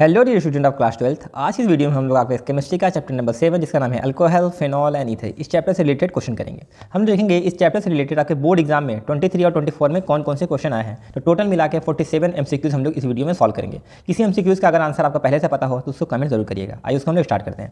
Hello dear student of class 12th। आज की इस वीडियो में हम लोग आपके केमिस्ट्री का चैप्टर नंबर 7 जिसका नाम है अल्कोहल, फिनॉल एंड ईथर, इस चैप्टर से रिलेटेड क्वेश्चन करेंगे। हम देखेंगे इस चैप्टर से रिलेटेड आपके बोर्ड एग्जाम में 23 और 24 में कौन कौन से क्वेश्चन आए हैं। तो टोटल मिला के 47 MCQs हम लोग इस वीडियो में सॉल्व करेंगे। किसी MCQs का अगर आंसर आपको पहले से पता हो तो उसको कमेंट जरूर करिएगा। आइए उसको हम लोग स्टार्ट करते हैं।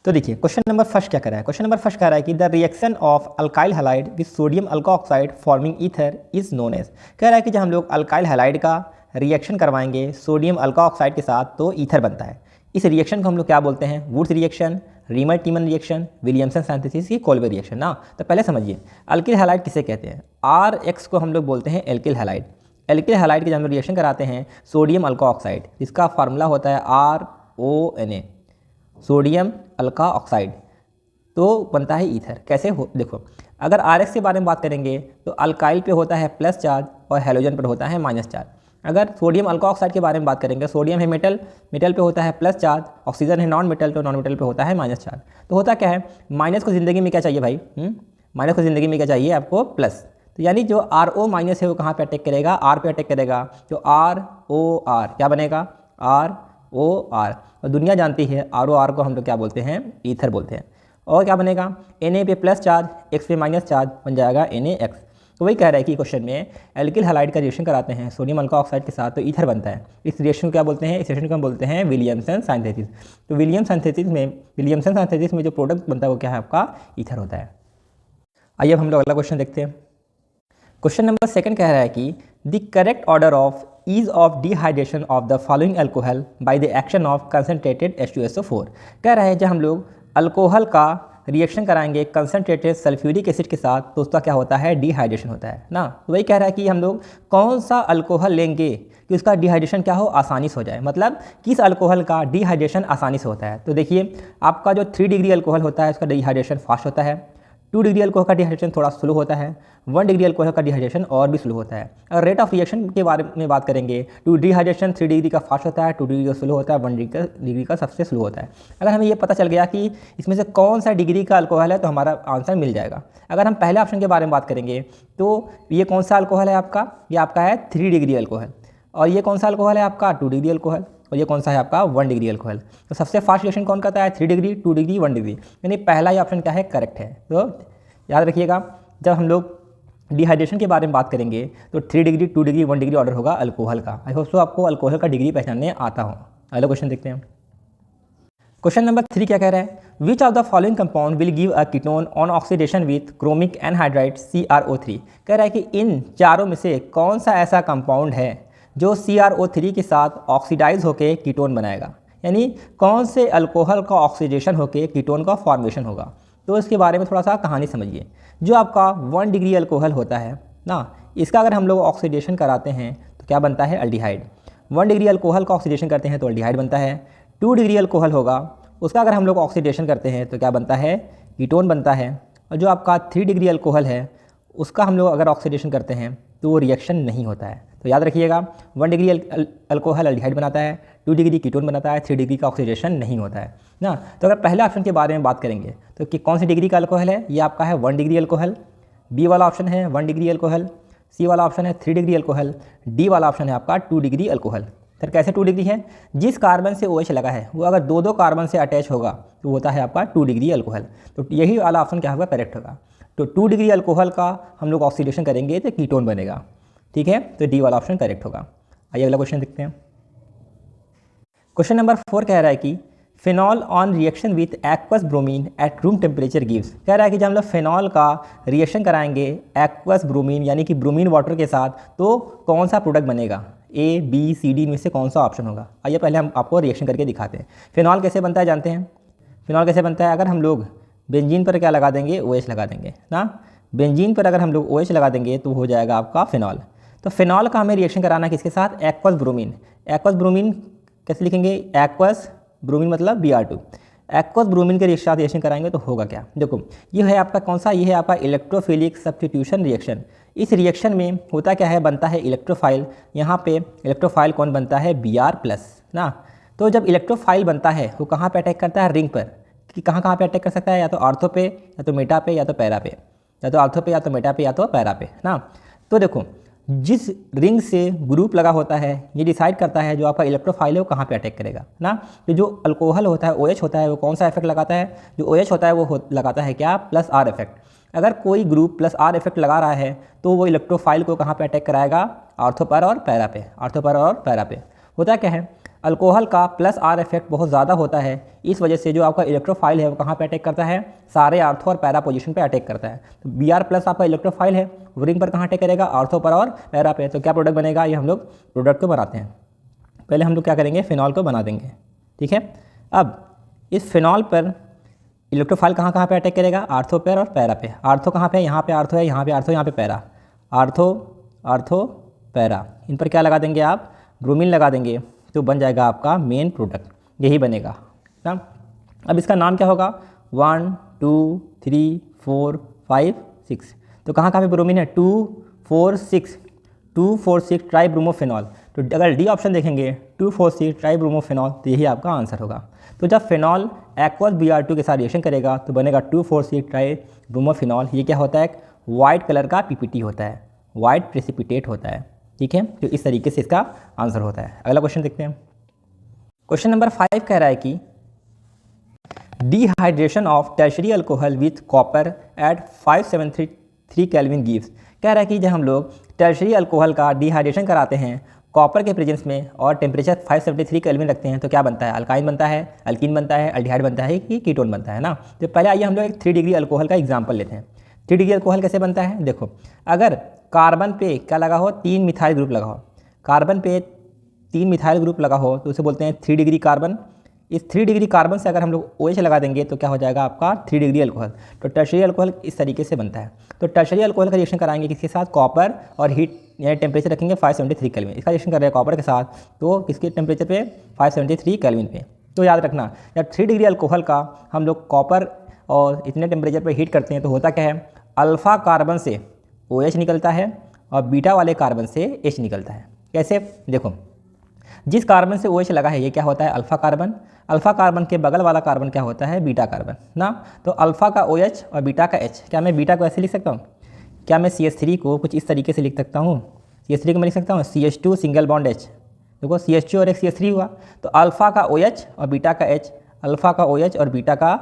तो देखिए क्वेश्चन नंबर फर्स्ट क्या कर रहा है। क्वेश्चन नंबर फर्स्ट कह रहा है कि the reaction of alkyl halide with sodium alkoxide forming ether is known as. कह रहा है कि जब हम लोग अल्काइल हैलाइड का रिएक्शन करवाएंगे सोडियम अल्कोऑक्साइड के साथ तो ईथर बनता है। इस रिएक्शन को हम लोग क्या बोलते हैं? Wurtz reaction, reamer टीमन reaction, Williamson synthesis की कोल्बे रिएक्शन ना। तो पहले समझिए अल्किल हैलाइड किसे कहते हैं। RX को हम लोग बोलते हैं एल्किल हैलाइड। एल्किल हैलाइड के जब हम लोग रिएक्शन कराते हैं सोडियम अल्कोऑक्साइड, जिसका फार्मूला होता है RONA, सोडियम अल्का ऑक्साइड, तो बनता है ईथर। कैसे हो देखो, अगर RX के बारे में बात करेंगे तो अल्काइल पे होता है प्लस चार्ज और हैलोजन पर होता है माइनस चार्ज। अगर सोडियम अल्का ऑक्साइड के बारे में बात करेंगे, सोडियम है मेटल, मेटल पे होता है प्लस चार्ज, ऑक्सीजन है नॉन मेटल, तो नॉन मेटल पे होता है माइनस चार्ज। तो होता क्या है, माइनस को ज़िंदगी में क्या चाहिए भाई? माइनस को ज़िंदगी में क्या चाहिए आपको? प्लस। तो यानी जो RO माइनस है वो कहाँ पे अटैक करेगा? R पे अटैक करेगा। जो ROR क्या बनेगा? ROR। और दुनिया जानती है ROR को हम लोग क्या बोलते हैं? ईथर बोलते हैं। और क्या बनेगा? Na पे प्लस चार्ज, X पे माइनस चार्ज, बन जाएगा NaX। तो वही कह रहा है कि क्वेश्चन में एल्किल हैलाइड का रिएक्शन कराते हैं सोडियम अल्का ऑक्साइड के साथ तो ईथर बनता है। इस रिएक्शन को क्या बोलते हैं? इस रिएक्शन को हम बोलते हैं विलियमसन सिंथेसिस। तो विलियमसन सिंथेसिस में जो प्रोडक्ट बनता है वो क्या है? आपका ईथर होता है। आइए अब हम लोग अगला क्वेश्चन देखते हैं। क्वेश्चन नंबर सेकंड कह रहा है कि the correct order of ease of dehydration of the following alcohol by the action of concentrated H2SO4। कह रहा है जब हम लोग अल्कोहल का रिएक्शन कराएंगे कंसनट्रेटेड सल्फ्यूरिक एसिड के साथ तो उसका क्या होता है? डिहाइड्रेशन होता है ना। तो वही कह रहा है कि हम लोग कौन सा अल्कोहल लेंगे कि उसका डिहाइड्रेशन क्या हो? आसानी से हो जाए। मतलब किस अल्कोहल का डिहाइड्रेशन आसानी से होता है? तो देखिए आपका जो 3 डिग्री अल्कोहल होता है उसका डिहाइड्रेशन फास्ट होता है। 2 डिग्री अल्कोहल का डिहाइड्रेशन थोड़ा स्लो होता है। 1 डिग्री अल्कोहल का डिहाइड्रेशन और भी स्लो होता है। अगर रेट ऑफ रिएक्शन के बारे में बात करेंगे तो डिहाइड्रेशन 3 डिग्री का फास्ट होता है, 2 डिग्री का स्लो होता है, 1 डिग्री का सबसे स्लो होता है। अगर हमें ये पता चल गया कि इसमें से कौन सा डिग्री का अल्कोहल है तो हमारा आंसर मिल जाएगा। अगर हम पहले ऑप्शन के बारे में बात करेंगे तो ये कौन सा अल्कोहल है आपका? ये आपका है 3 डिग्री अल्कोहल। और ये कौन सा अल्कोहल है आपका? 2 डिग्री अल्कोहल। और ये कौन सा है आपका? 1 डिग्री अल्कोहल। तो सबसे फास्ट रिएक्शन कौन करता है? 3 डिग्री, 2 डिग्री, 1 डिग्री। यानी पहला ही ऑप्शन क्या है? करेक्ट है। तो याद रखिएगा जब हम लोग डिहाइड्रेशन के बारे में बात करेंगे तो 3 डिग्री, 2 डिग्री, 1 डिग्री ऑर्डर होगा अल्कोहल का। आई होप सो आपको अल्कोहल का डिग्री पहचानने आता हो। अगला क्वेश्चन देखते हैं। क्वेश्चन नंबर 3 क्या कह रहा है? विच of the following compound will give a ketone on oxidation with chromic anhydride CrO3। कह रहा है कि इन चारों में से कौन सा ऐसा कंपाउंड है जो CrO3 के साथ ऑक्सीडाइज होकर कीटोन बनाएगा। यानी कौन से अल्कोहल का ऑक्सीडेशन होकर कीटोन का फॉर्मेशन होगा। तो इसके बारे में थोड़ा सा कहानी समझिए। जो आपका 1 डिग्री अल्कोहल होता है ना, इसका अगर हम लोग ऑक्सीडेशन कराते हैं तो क्या बनता है? अल्डिहाइड। 1 डिग्री अल्कोहल का ऑक्सीडेशन करते हैं तो अल्डिहाइड बनता है। 2 डिग्री अल्कोहल होगा उसका अगर हम लोग ऑक्सीडेशन करते हैं तो क्या बनता है? कीटोन बनता है। और जो आपका 3 डिग्री अल्कोहल है उसका हम लोग अगर ऑक्सीडेशन करते हैं तो वो रिएक्शन नहीं होता है। तो याद रखिएगा 1 डिग्री अल्कोहल अल्डिहाइड बनाता है, 2 डिग्री कीटोन बनाता है, 3 डिग्री का ऑक्सीडेशन नहीं होता है ना। तो अगर पहले ऑप्शन के बारे में बात करेंगे तो कि कौन सी डिग्री का अल्कोहल है? ये आपका है 1 डिग्री अल्कोहल। बी वाला ऑप्शन है 1 डिग्री अल्कोहल। सी वाला ऑप्शन है 3 डिग्री अल्कोहल। डी वाला ऑप्शन है आपका 2 डिग्री अल्कोहल। सर कैसे 2 डिग्री है? जिस कार्बन से OH लगा है वो अगर 2 कार्बन से अटैच होगा तो होता है आपका 2 डिग्री अल्कोहल। तो यही वाला ऑप्शन क्या होगा? करेक्ट होगा। तो 2 डिग्री अल्कोहल का हम लोग ऑक्सीडेशन करेंगे तो कीटोन बनेगा। ठीक है, तो डी वाला ऑप्शन करेक्ट होगा। आइए अगला क्वेश्चन देखते हैं। क्वेश्चन नंबर 4 कह रहा है कि phenol on reaction with aqueous bromine at room temperature gives. कह रहा है कि जब हम लोग फिनॉल का रिएक्शन कराएंगे एक्वस ब्रोमीन यानी कि ब्रोमीन वाटर के साथ तो कौन सा प्रोडक्ट बनेगा? A, B, C, D में से कौन सा ऑप्शन होगा? आइए पहले हम आपको रिएक्शन करके दिखाते हैं। फिनॉल कैसे बनता है जानते हैं? फिनॉल कैसे बनता है? अगर हम लोग बेंजीन पर क्या लगा देंगे? OH लगा देंगे ना। बेंजीन पर अगर हम लोग OH लगा देंगे तो हो जाएगा आपका फिनॉल। तो फिनॉल का हमें रिएक्शन कराना है किसके साथ? Aqueous bromine. एक्वस ब्रोमीन कैसे लिखेंगे? एक्वस ब्रोमीन मतलब Br2। एक्वस ब्रोमीन के साथ रिएक्शन कराएंगे तो होगा क्या? देखो ये है आपका कौन सा? ये है आपका इलेक्ट्रोफिलिक सब्स्टिट्यूशन रिएक्शन। इस रिएक्शन में होता क्या है? बनता है इलेक्ट्रोफाइल। यहाँ पे इलेक्ट्रोफाइल कौन बनता है? Br+ ना। तो जब इलेक्ट्रोफाइल बनता है वो कहाँ पे अटैक करता है? रिंग पर। कि कहाँ पे अटैक कर सकता है? या तो ऑर्थो पे, या तो मेटा पे, या तो पैरा पे। या तो ऑर्थो पे, या तो मेटा पे, या तो पैरा पे ना। तो देखो जिस रिंग से ग्रुप लगा होता है ये डिसाइड करता है जो आपका इलेक्ट्रोफाइल है वो कहाँ पे अटैक करेगा ना। तो जो अल्कोहल होता है OH होता है वो कौन सा इफेक्ट लगाता है, जो OH होता है वो लगाता है क्या, +R इफेक्ट। अगर कोई ग्रुप +R इफेक्ट लगा रहा है तो वो इलेक्ट्रोफाइल को कहाँ पे अटैक कराएगा, ऑर्थो पर और पैरा पे, ऑर्थो पर और पैरा पे। होता क्या है, अल्कोहल का +R इफेक्ट बहुत ज़्यादा होता है, इस वजह से जो आपका इलेक्ट्रोफाइल है वो कहाँ पे अटैक करता है, सारे आर्थो और पैरा पोजीशन पे अटैक करता है। तो Br+ आपका इलेक्ट्रोफाइल है, वो रिंग पर कहाँ अटैक करेगा, आर्थो पर और पैरा पे। तो क्या प्रोडक्ट बनेगा, ये हम लोग प्रोडक्ट को बनाते हैं। पहले हम लोग क्या करेंगे, फिनॉल को बना देंगे, ठीक है। अब इस फिनॉल पर इलेक्ट्रोफाइल कहाँ कहाँ पे अटैक करेगा, आर्थो पर और पैरा पे। आर्थो कहाँ पे, यहाँ पे आर्थो है, यहाँ पे आर्थो, यहाँ पे पैरा, आर्थो आर्थो पैरा। इन पर क्या लगा देंगे आप, ब्रोमीन लगा देंगे, तो बन जाएगा आपका मेन प्रोडक्ट, यही बनेगा ना। अब इसका नाम क्या होगा, 1 2 3 4 5 6। तो कहाँ कहाँ पे ब्रोमीन है, 2 4 6, 2 4 6 ट्राइब्रोमोफेनॉल। तो अगर डी ऑप्शन देखेंगे 2 4 6 ट्राइब्रोमोफेनॉल, तो यही आपका आंसर होगा। तो जब फिनॉल एक्वस Br2 के साथ रिएक्शन करेगा तो बनेगा 2 4 6 ट्राइब्रोमोफेनॉल। ये क्या होता है, एक वाइट कलर का पीपीटी होता है, वाइट प्रेसिपिटेट होता है, ठीक है। तो इस तरीके से इसका आंसर होता है। अगला क्वेश्चन देखते हैं। क्वेश्चन नंबर 5 कह रहा है कि dehydration of tertiary alcohol with copper at 573 kelvin gives. कह रहा है कि जब हम लोग टर्शरी अल्कोहल का डिहाइड्रेशन कराते हैं कॉपर के प्रेजेंस में और टेम्परेचर 573 केल्विन रखते हैं तो क्या बनता है, अल्काइन बनता है, अल्कीन बनता है, अल्डिहाइड बनता है कि कीटोन बनता है ना। तो पहले आइए हम लोग एक 3 डिग्री अल्कोहल का एग्जाम्पल लेते हैं। 3 डिग्री अल्कोहल कैसे बनता है, देखो, अगर कार्बन पे क्या लगा हो, 3 मिथाइल ग्रुप लगा हो, कार्बन पे 3 मिथाइल ग्रुप लगा हो तो उसे बोलते हैं 3 डिग्री कार्बन। इस 3 डिग्री कार्बन से अगर हम लोग OH लगा देंगे तो क्या हो जाएगा आपका 3 डिग्री अल्कोहल। तो टर्शरी अल्कोहल इस तरीके से बनता है। तो टर्शरी अल्कोहल का रिएक्शन कराएंगे किसके साथ, कॉपर, और हीट यानी टेम्परेचर रखेंगे 573 केल्विन। इसका रिएक्शन कर रहे हैं कॉपर के साथ, तो किसके टेम्परेचर पे, 573 केल्विन पे। तो याद रखना, जब 3 डिग्री अल्कोहल का हम लोग कॉपर और इतने टेम्परेचर पर हीट करते हैं तो होता क्या है, अल्फ़ा कार्बन से OH निकलता है और बीटा वाले कार्बन से H निकलता है। कैसे, देखो, जिस कार्बन से OH लगा है ये क्या होता है, अल्फ़ा कार्बन। अल्फ़ा कार्बन के बगल वाला कार्बन क्या होता है, बीटा कार्बन ना। तो अल्फ़ा का OH और बीटा का H। क्या मैं बीटा को ऐसे लिख सकता हूँ, क्या मैं CH3 को कुछ इस तरीके से लिख सकता हूँ, CH3 को मैं लिख सकता हूँ CH2 सिंगल बॉन्ड H। देखो CH2 और एक CH3 हुआ, तो अल्फ़ा का OH और बीटा का H, अल्फ़ा का OH और बीटा का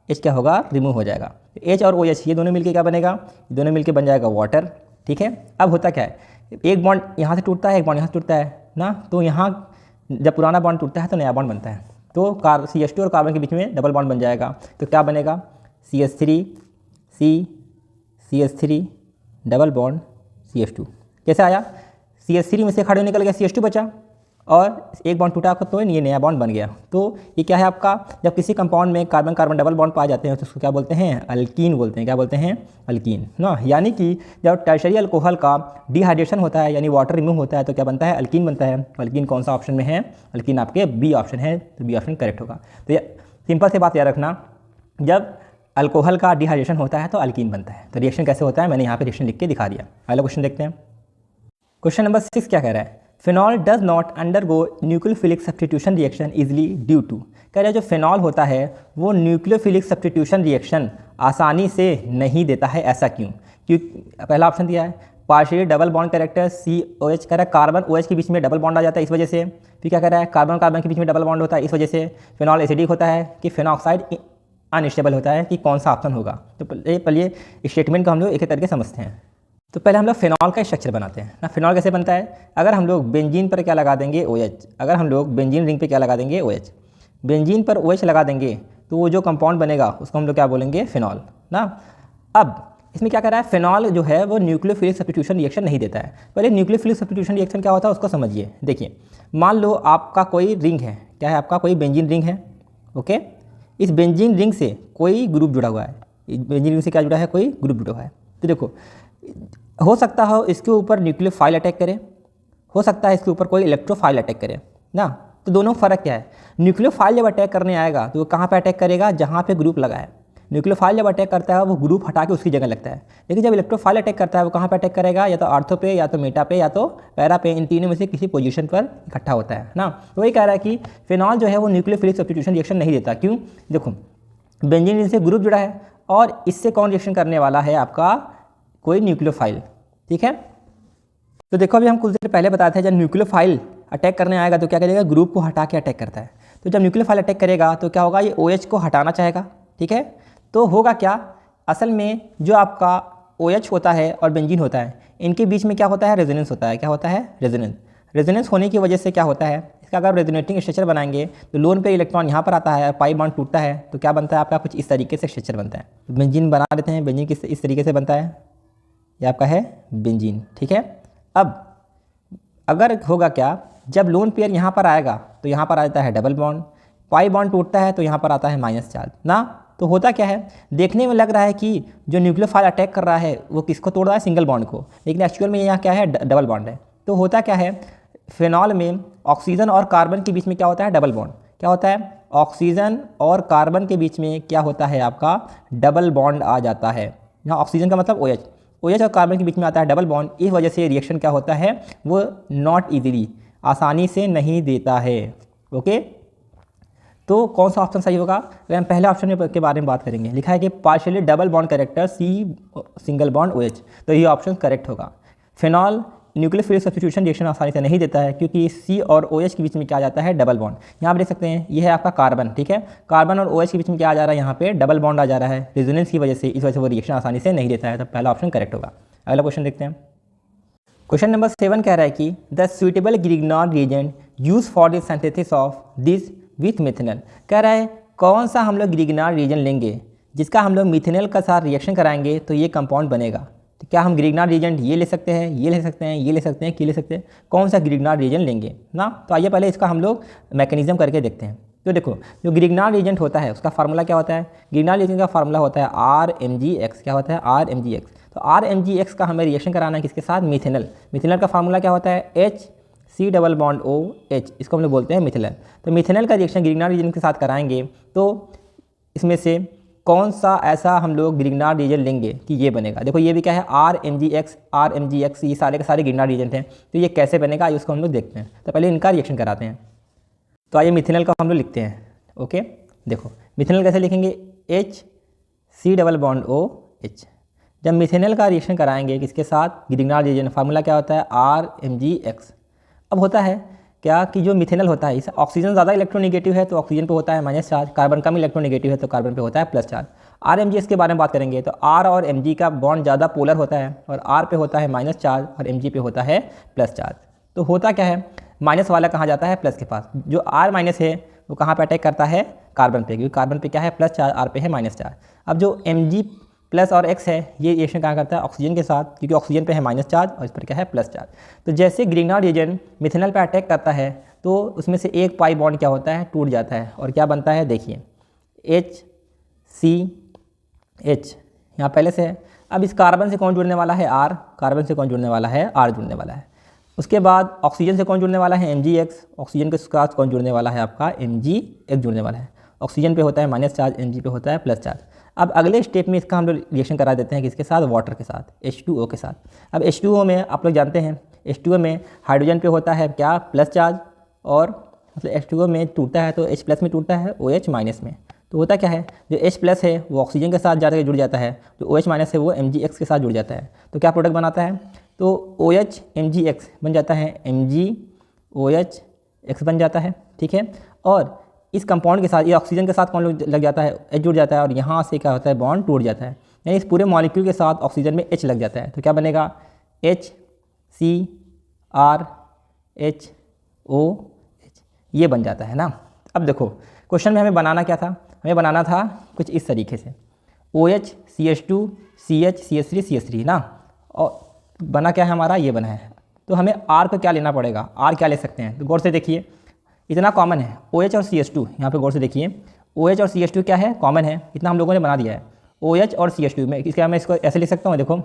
H क्या होगा, रिमूव हो जाएगा। H और OH ये दोनों मिलके क्या बनेगा, ये दोनों मिलके बन जाएगा वाटर, ठीक है। अब होता क्या है, एक बॉन्ड यहाँ से टूटता है, एक बॉन्ड यहाँ से टूटता है ना। तो यहाँ जब पुराना बॉन्ड टूटता है तो नया बॉन्ड बनता है, तो CH2 और कार्बन के बीच में डबल बॉन्ड बन जाएगा। तो क्या बनेगा, CH3 CH3 double bond CH2। कैसे आया, CH3 में से खड़े निकल गया, CH2 बचा और एक बॉन्ड टूटा तो ये नया बॉन्ड बन गया। तो ये क्या है आपका, जब किसी कंपाउंड में कार्बन कार्बन डबल बॉन्ड पाए जाते हैं तो उसको क्या बोलते हैं, अल्कीन बोलते हैं। क्या बोलते हैं, अल्कीन ना। यानी कि जब टर्शरी अल्कोहल का डिहाइड्रेशन होता है यानी वाटर रिमूव होता है तो क्या बनता है, अल्कीन बनता है। अल्कीन कौन सा ऑप्शन में है, अल्कीन आपके B ऑप्शन है, तो B ऑप्शन करेक्ट होगा। तो ये सिंपल से बात याद रखना, जब अल्कोहल का डिहाइड्रेशन होता है तो अल्कीन बनता है। तो रिएक्शन कैसे होता है, मैंने यहाँ पे रिएक्शन लिख के दिखा दिया। अगला क्वेश्चन देखते हैं। क्वेश्चन नंबर 6 क्या कह रहा है, phenol does not undergo nucleophilic substitution reaction easily due to. कह रहे जो फिनॉल होता है वो न्यूक्लियोफिलिक सब्स्टिट्यूशन रिएक्शन आसानी से नहीं देता है, ऐसा क्यों। क्योंकि पहला ऑप्शन दिया है partially double bond character COH, कह रहा है कार्बन OH के बीच में डबल बॉन्ड आ जाता है इस वजह से। फिर क्या कह रहा है, कार्बन कार्बन के बीच में डबल बॉन्ड होता है इस वजह से। फिनॉल एसिडिक होता है कि फिनॉक्साइड अनस्टेबल होता है, कि कौन सा ऑप्शन होगा। तो पहले स्टेटमेंट को हम लोग एक एक करके समझते हैं। तो पहले हम लोग फिनॉल का स्ट्रक्चर बनाते हैं ना। फिनॉल कैसे बनता है, अगर हम लोग बेंजीन पर क्या लगा देंगे OH, अगर हम लोग बेंजीन रिंग पे क्या लगा देंगे OH, बेंजीन पर OH लगा देंगे तो वो जो कंपाउंड बनेगा उसको हम लोग क्या बोलेंगे, फिनॉल ना। अब इसमें क्या कर रहा है, फिनॉल जो है वो न्यूक्लियोफिलिक सब्स्टिट्यूशन रिएक्शन नहीं देता है। पहले न्यूक्लियोफिलिक सब्स्टिट्यूशन रिएक्शन क्या होता है उसको समझिए। देखिए, मान लो आपका कोई रिंग है, क्या है आपका कोई बेंजीन रिंग है, ओके। इस बेंजीन रिंग से कोई ग्रुप जुड़ा हुआ है, बेंजीन रिंग से क्या जुड़ा है, कोई ग्रुप जुड़ा हुआ है। तो देखो, हो सकता है इसके ऊपर न्यूक्लियोफाइल अटैक करे, हो सकता है इसके ऊपर कोई इलेक्ट्रोफाइल अटैक करे ना। तो दोनों फ़र्क क्या है, न्यूक्लियोफाइल जब अटैक करने आएगा तो वो कहाँ पे अटैक करेगा, जहाँ पे ग्रुप लगा है। न्यूक्लियोफाइल जब अटैक करता है वो ग्रुप हटा के उसकी जगह लगता है। लेकिन जब इलेक्ट्रोफाइल अटैक करता है वो कहाँ पे अटैक करेगा, या तो आर्थो पे, या तो मेटा पे, या तो पैरा पे, इन तीनों में से किसी पोजीशन पर इकट्ठा होता है ना। तो वही कह रहा है कि फिनॉल जो है वो न्यूक्लियोफिलिक सब्स्टिट्यूशन रिएक्शन नहीं देता। क्यों, देखो बेंजीन रिंग से ग्रुप जुड़ा है और इससे कौन रिएक्शन करने वाला है, आपका कोई न्यूक्लियोफाइल, ठीक है। तो देखो अभी हम कुछ देर पहले बताए थे जब न्यूक्लियोफाइल अटैक करने आएगा तो क्या करेगा, ग्रुप को हटा के अटैक करता है। तो जब न्यूक्लियोफाइल अटैक करेगा तो क्या होगा, ये OH को हटाना चाहेगा, ठीक है। तो होगा क्या, असल में जो आपका OH होता है और बेंजीन होता है, इनके बीच में क्या होता है, रेजोनेंस होता है। क्या होता है, रेजोनेंस। रेजोनेंस होने की वजह से क्या होता है, इसका अगर रेजोनेटिंग स्ट्रक्चर बनाएंगे तो लोन पे इलेक्ट्रॉन यहाँ पर आता है, पाई बॉन्ड टूटता है, तो क्या बनता है आपका, कुछ इस तरीके से स्ट्रक्चर बनता है। तो बेंजीन बना देते हैं, बेंजीन किस इस तरीके से बनता है, ये आपका है बेंजीन, ठीक है। अब अगर होगा क्या, जब लोन पेयर यहाँ पर आएगा तो यहाँ पर आ जाता है डबल बॉन्ड, पाई बॉन्ड टूटता है तो यहाँ पर आता है माइनस चार्ज ना। तो होता क्या है, देखने में लग रहा है कि जो न्यूक्लियोफाइल अटैक कर रहा है वो किसको तोड़ रहा है, सिंगल बॉन्ड को, लेकिन एक्चुअल में यहाँ क्या है, डबल बॉन्ड है। तो होता क्या है, फिनॉल में ऑक्सीजन और कार्बन के बीच में क्या होता है, डबल बॉन्ड। क्या होता है, ऑक्सीजन और कार्बन के बीच में क्या होता है आपका, डबल बॉन्ड आ जाता है। यहाँ ऑक्सीजन का मतलब OH और कार्बन के बीच में आता है डबल बॉन्ड। इस वजह से रिएक्शन क्या होता है, वो नॉट इजीली, आसानी से नहीं देता है। ओके, तो कौन सा ऑप्शन सही होगा, अगर हम पहले ऑप्शन के बारे में बात करेंगे, लिखा है कि partially double bond character C single bond OH, तो ये ऑप्शन करेक्ट होगा। फिनॉल न्यूक्लियोफिलिक सब्स्टिट्यूशन रिएक्शन आसानी से नहीं देता है क्योंकि C और OH के बीच में क्या आ जाता है, डबल बॉन्ड। यहाँ पर देख सकते हैं, ये है आपका कार्बन, ठीक है। कार्बन और OH के बीच में क्या आ जा रहा है, यहाँ पे डबल बॉन्ड आ जा रहा है रेजोनेंस की वजह से, इस वजह से वो रिएक्शन आसानी से नहीं देता है। तो पहला ऑप्शन करेक्ट होगा। अगला क्वेश्चन देखते हैं। क्वेश्चन नंबर 7 कह रहा है कि the suitable Grignard reagent use for the synthesis of this with methanol. कह रहा है कौन सा हम लोग ग्रिग्नार्ड रिएजेंट लेंगे जिसका हम लोग मिथेनॉल का साथ रिएक्शन कराएंगे तो ये कंपाउंड बनेगा। तो क्या हम ग्रिग्नार्ड रिएजेंट ये ले सकते हैं, ये ले सकते हैं, ये ले सकते हैं, कि ले सकते हैं, कौन सा ग्रिग्नार्ड रिएजेंट लेंगे ना। तो आइए पहले इसका हम लोग मैकेनिज्म करके देखते हैं। तो देखो जो ग्रिग्नार्ड रिएजेंट होता है उसका फार्मूला क्या होता है, ग्रिग्नार्ड रिएजेंट का फार्मूला होता है RMgX। क्या होता है, RMgX। तो RMgX का हमें रिएक्शन कराना है किसके साथ, मिथेनॉल। मिथेनॉल का फार्मूला क्या होता है, HC डबल बॉन्ड OH, इसको हम लोग बोलते हैं मिथेनॉल। तो मिथेनॉल का रिएक्शन ग्रिग्नार्ड रिएजेंट के साथ कराएंगे तो इसमें से कौन सा ऐसा हम लोग ग्रिग्नार्ड रिएजेंट लेंगे कि ये बनेगा। देखो ये भी क्या है, RMgX, ये सारे के सारे ग्रिग्नार्ड रिएजेंट हैं। तो ये कैसे बनेगा उसको हम लोग देखते हैं। तो पहले इनका रिएक्शन कराते हैं। तो आइए मिथेनॉल का हम लोग लिखते हैं। ओके, देखो मिथेनॉल कैसे लिखेंगे, HC डबल बॉन्ड OH। जब मिथेनॉल का रिएक्शन कराएंगे किसके साथ, ग्रिग्नार्ड रिएजेंट, फार्मूला क्या होता है, RMgX। अब होता है क्या कि जो मिथेनॉल होता है, इस ऑक्सीजन ज़्यादा इलेक्ट्रोनेगेटिव है तो ऑक्सीजन पे होता है माइनस चार्ज, कार्बन कम इलेक्ट्रोनेगेटिव है तो कार्बन पे होता है प्लस चार्ज। RMgX के बारे में बात करेंगे तो R और Mg का बॉन्ड ज़्यादा पोलर होता है और R पे होता है माइनस चार्ज और Mg पे होता है प्लस चार्ज। तो होता क्या है, माइनस वाला कहाँ जाता है, प्लस के पास। जो R माइनस है वो कहाँ पे अटैक करता है, कार्बन पे, क्योंकि कार्बन पे क्या है, प्लस चार्ज, R पे है माइनस चार्ज। अब जो Mg प्लस और X है ये रिएक्शन कहाँ करता है, ऑक्सीजन के साथ, क्योंकि ऑक्सीजन पे है माइनस चार्ज और इस पर क्या है, प्लस चार्ज। तो जैसे ग्रिग्नार्ड रिएजेंट मिथेनॉल पे अटैक करता है तो उसमें से एक पाई बॉन्ड क्या होता है, टूट जाता है और क्या बनता है, देखिए HCH यहाँ पहले से है। अब इस कार्बन से कौन जुड़ने वाला है, R, कार्बन से कौन जुड़ने वाला है, R जुड़ने वाला है। उसके बाद ऑक्सीजन से कौन जुड़ने वाला है, Mgx, ऑक्सीजन के साथ कौन जुड़ने वाला है आपका, Mgx जुड़ने वाला है। ऑक्सीजन पे होता है माइनस चार्ज, Mg पे होता है प्लस चार्ज। अब अगले स्टेप में इसका हम लोग रिएक्शन करा देते हैं किसके साथ, वाटर के साथ, H2O के साथ। अब H2O में आप लोग जानते हैं H2O में हाइड्रोजन पे होता है क्या, प्लस चार्ज, और मतलब H2O में टूटता है तो H प्लस में टूटता है, OH माइनस में। तो होता क्या है, जो H प्लस है वो ऑक्सीजन के साथ जाकर जुड़ जाता है, जो OH माइनस है वो Mgx के साथ जुड़ जाता है। तो क्या प्रोडक्ट बनाता है, तो OH Mgx बन जाता है, MgOH बन जाता है, ठीक है। और इस कंपाउंड के साथ, ये ऑक्सीजन के साथ कौन लग जाता है, H जुड़ जाता है और यहाँ से क्या होता है, बॉन्ड टूट जाता है, यानी इस पूरे मॉलिक्यूल के साथ ऑक्सीजन में H लग जाता है। तो क्या बनेगा, HCrOH, ये बन जाता है ना। अब देखो क्वेश्चन में हमें बनाना क्या था, हमें बनाना था कुछ इस तरीके से, OH CH2 CH CH3 CH3 ना, और बना क्या है हमारा, ये बना है। तो हमें R को क्या लेना पड़ेगा, R क्या ले सकते हैं, तो गौर से देखिए, इतना कॉमन है OH और CH2, यहाँ पे गौर से देखिए OH और CH2 क्या है, कॉमन है, इतना हम लोगों ने बना दिया है। OH और CH2 में इसका मैं इसको ऐसे लिख सकता हूँ, देखो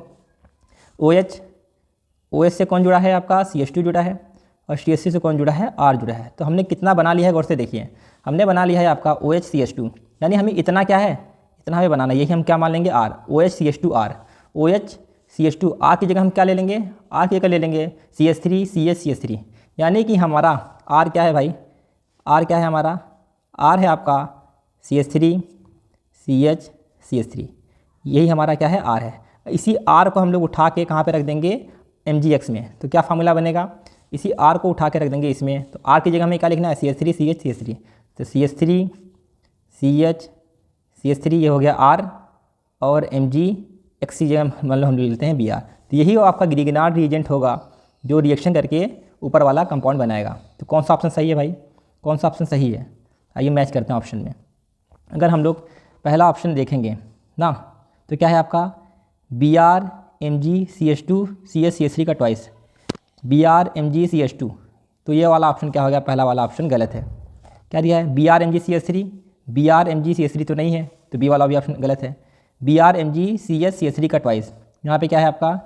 OH से कौन जुड़ा है आपका, CH2 जुड़ा है, और CH3 से कौन जुड़ा है, R जुड़ा है। तो हमने कितना बना लिया है, गौर से देखिए, हमने बना लिया है आपका OH CH2, यानी हमें इतना क्या है, इतना हमें बनाना है, यही हम क्या मान लेंगे, R, OH CH2 R, OH CH2 R की जगह हम क्या ले लेंगे, R की जगह ले लेंगे CH3 CH CH3, यानी कि हमारा R क्या है भाई, R क्या है हमारा, R है आपका CH3 CH CH3, यही हमारा क्या है, R है। इसी R को हम लोग उठा के कहाँ पे रख देंगे, MgX में, तो क्या फार्मूला बनेगा, इसी R को उठा के रख देंगे इसमें, तो R की जगह हमें क्या लिखना है, CH3 CH CH3, तो CH3 CH CH3 ये हो गया R, और MgX की जगह मतलब हम ले लेते हैं Br। तो यही वो आपका ग्रिग्नार्ड रिएजेंट होगा जो रिएक्शन करके ऊपर वाला कंपाउंड बनाएगा। तो कौन सा ऑप्शन सही है भाई, कौन सा ऑप्शन सही है, आइए मैच करते हैं ऑप्शन में। अगर हम लोग पहला ऑप्शन देखेंगे ना, तो क्या है आपका Br MgCH2 CH CH3 का ट्वाइस, Br MgCH2, तो ये वाला ऑप्शन क्या हो गया, पहला वाला ऑप्शन गलत है। क्या दिया है, Br MgCH3, Br MgCH3 तो नहीं है, तो बी वाला भी ऑप्शन गलत है। Br MgCH CH3 का ट्वाइस, यहाँ पे क्या है आपका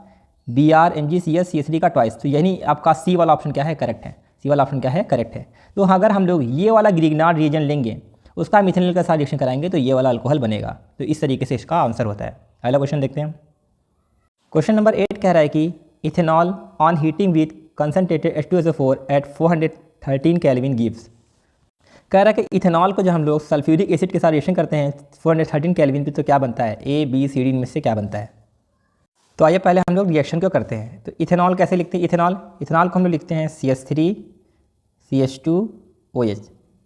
Br MgCH CH3 का ट्वाइस, तो यानी आपका सी वाला ऑप्शन क्या है, करेक्ट है, सी वाला ऑप्शन क्या है, करेक्ट है। तो अगर हम लोग ये वाला ग्रिग्नार्ड रिएजेंट लेंगे, उसका मिथेनॉल के साथ रिएक्शन कराएंगे तो ये वाला अल्कोहल बनेगा। तो इस तरीके से इसका आंसर होता है। अगला क्वेश्चन देखते हैं। क्वेश्चन नंबर 8 कह रहा है कि ethanol on heating with concentrated H2SO4 at 413 kelvin gives. कह रहा है कि इथेनॉल को जब हम लोग सल्फ्यूरिक एसिड के साथ रिएक्शन करते हैं 413 केल्विन पे, तो क्या बनता है, A B C D इनमें से क्या बनता है। तो आइए पहले हम लोग रिएक्शन क्यों करते हैं। तो इथेनॉल कैसे लिखते हैं, इथेनॉल को हम लोग लिखते हैं CH3 CH2OH,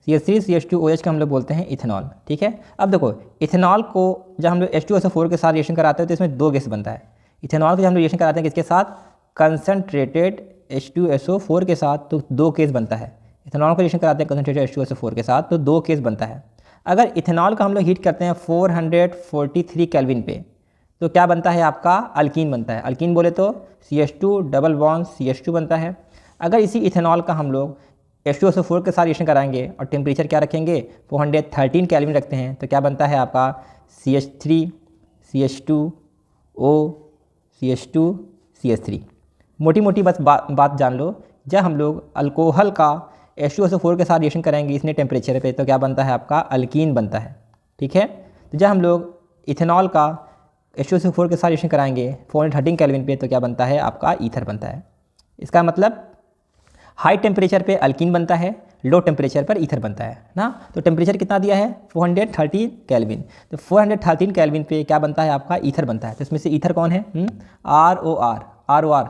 CH3 CH2OH का हम लोग बोलते हैं इथेनॉल, ठीक है। अब देखो इथेनॉल को जब हम लोग H2SO4 के साथ रिएक्शन कराते हैं तो इसमें दो गैस बनता है। इथेनॉल को जब हम लोग रिएक्शन कराते हैं किसके साथ, कंसनट्रेटेड H2SO4 के साथ, तो दो केस बनता है। इथेनॉल को रिएक्शन कराते हैं कंसनट्रेटेड H2SO4 के साथ, तो दो केस बनता है। अगर इथेनॉल का हम लोग हीट करते हैं 443 केल्विन पे, तो क्या बनता है आपका, अल्कीन बनता है। अल्कीन बोले तो CH2 डबल बॉन्ड CH2 बनता है। अगर इसी इथेनॉल का हम लोग H2SO4 के साथ रिएक्शन कराएंगे और टेम्परेचर क्या रखेंगे, 413 केल्विन रखते हैं, तो क्या बनता है आपका CH3 CH2O CH2 CH3। मोटी मोटी बस बात जान लो, जब हम लोग अल्कोहल का H2SO4 के साथ रिएक्शन करेंगे इतने टेम्परेचर पे, तो क्या बनता है आपका, अल्कीन बनता है, ठीक है। तो जब हम लोग इथेनॉल का H2SO4 के साथ रिएक्शन कराएंगे 413 केल्विन पे, तो क्या बनता है आपका, ईथर बनता है। इसका मतलब हाई टेम्परेचर पे अल्कीन बनता है, लो टेम्परेचर पर ईथर बनता है ना। तो टेम्परेचर कितना दिया है, 413 केल्विन, तो 413 केल्विन पे क्या बनता है आपका, ईथर बनता है। तो इसमें से ईथर कौन है, ROR,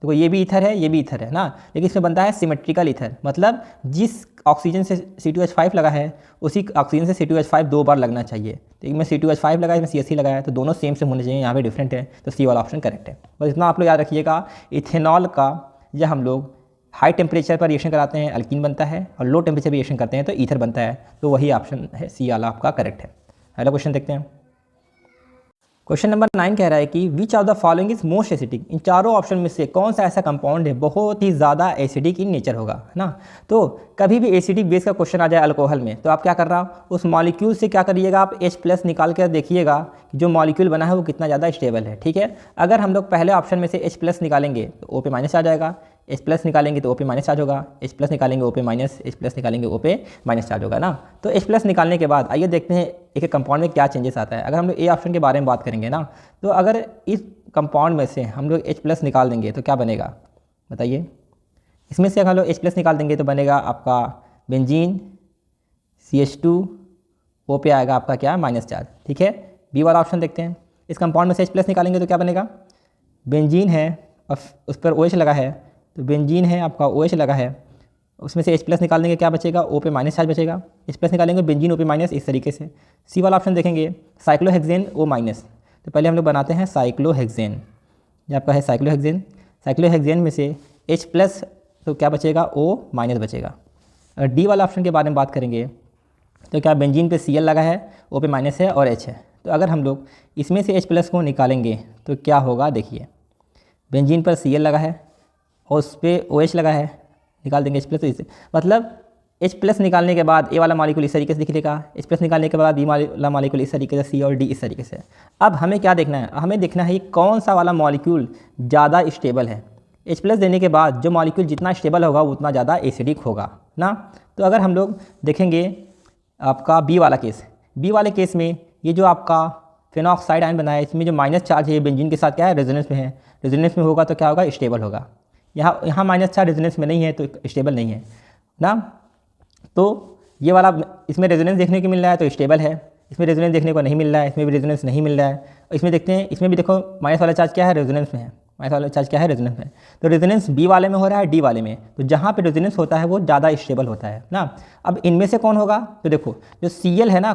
तो ये भी ईथर है, ये भी ईथर है ना, लेकिन इसमें बनता है सिमेट्रिकल ईथर, मतलब जिस ऑक्सीजन से C2H5 लगा है उसी ऑक्सीजन से C2H5 दो बार लगना चाहिए। तो इसमें C2H5 लगा है, इसमें CH3 लगा है, तो दोनों सेम होने चाहिए, यहाँ पे डिफरेंट है, तो सी वाला ऑप्शन करेक्ट है। बस इतना आप लोग याद रखिएगा, इथेनॉल का जब हम लोग हाई टेम्परेचर पर रिएक्शन कराते हैं अल्कीन बनता है, और लो टेम्परेचर पर रिएक्शन करते हैं तो ईथर बनता है, तो वही ऑप्शन है, सी वाला आपका करेक्ट है। अगला क्वेश्चन देखते हैं। क्वेश्चन नंबर 9 कह रहा है कि which of the following is most acidic. इन चारों ऑप्शन में से कौन सा ऐसा कंपाउंड है बहुत ही ज़्यादा एसिडिक इन नेचर होगा, है ना। तो कभी भी एसिडिक बेस का क्वेश्चन आ जाए अल्कोहल में, तो आप क्या कर रहा हो, उस मॉलिक्यूल से क्या करिएगा, आप H+ निकाल कर देखिएगा कि जो मॉलिक्यूल बना है वो कितना ज़्यादा स्टेबल है, ठीक है। अगर हम लोग पहले ऑप्शन में से H+ निकालेंगे तो O पे माइनस आ जाएगा, H+ निकालेंगे तो O पे माइनस चार्ज होगा, H+ निकालेंगे O पे माइनस, H+ निकालेंगे O पे माइनस चार्ज होगा ना। तो H+ निकालने के बाद आइए देखते हैं एक कंपाउंड में क्या चेंजेस आता है। अगर हम लोग ए ऑप्शन के बारे में बात करेंगे ना, तो अगर इस कंपाउंड में से हम लोग H+ निकाल देंगे तो क्या बनेगा बताइए। इसमें से अगर हम लोग H+ निकाल देंगे तो बनेगा आपका बेंजीन, CH2O पे आएगा आपका क्या, माइनस चार्ज, ठीक है। बी वाला ऑप्शन देखते हैं। इस कंपाउंड में से H+ निकालेंगे तो क्या बनेगा, बेंजीन है और उस पर OH लगा है, तो बेंजीन है आपका OH लगा है, उसमें से H+ निकाल देंगे क्या बचेगा, O पे माइनस चार्ज बचेगा, H+ निकालेंगे बेंजीन O पे माइनस, इस तरीके से। सी वाला ऑप्शन देखेंगे, साइक्लोहेक्सेन O माइनस, तो पहले हम लोग बनाते हैं साइक्लोहेक्सेन, ये आपका है साइक्लोहेक्सेन। साइक्लोहेक्सेन में से H+ तो क्या बचेगा, O माइनस बचेगा। अगर डी वाला ऑप्शन के बारे में बात करेंगे तो क्या बेंजीन पे Cl लगा है, O पे माइनस है और H है, तो अगर हम लोग इसमें से H+ को निकालेंगे तो क्या होगा देखिए, बेंजीन पर Cl लगा है और उस पर OH लगा है, निकाल देंगे H+, तो इसे मतलब H+ निकालने के बाद ए वाला मॉलिक्यूल इस तरीके से दिखेगा, H+ निकालने के बाद बी वाला मॉलिक्यूल इस तरीके से, सी और डी इस तरीके से। अब हमें क्या देखना है, हमें देखना है कौन सा वाला मॉलिक्यूल ज़्यादा स्टेबल है। H+ देने के बाद जो मॉलिक्यूल जितना स्टेबल होगा उतना ज़्यादा एसिडिक होगा ना। तो अगर हम लोग देखेंगे आपका बी वाला केस, बी वाले केस में ये जो आपका फेनॉक्साइड आयन बना है, इसमें जो माइनस चार्ज है बेंजीन के साथ क्या है, रेजोनेंस में है, रेजोनेंस में होगा तो क्या होगा, स्टेबल होगा। यहाँ माइनस चार्ज रेजोनेंस में नहीं है तो स्टेबल नहीं है ना। तो ये वाला इसमें रेजोनेंस देखने को मिल रहा है तो स्टेबल है, इसमें रेजोनेंस देखने को नहीं मिल रहा है, इसमें भी रेजोनेंस नहीं मिल रहा है। इसमें देखते हैं, इसमें भी देखो माइनस वाला चार्ज क्या है, रेजोनेंस में है, माइनस वाला चार्ज क्या है, रेजोनेंस है। तो रेजोनेंस बी वाले में हो रहा है, डी वाले में, तो जहाँ पे रेजोनेंस होता है वो ज़्यादा स्टेबल होता है ना। अब इनमें से कौन होगा, तो देखो जो Cl है ना,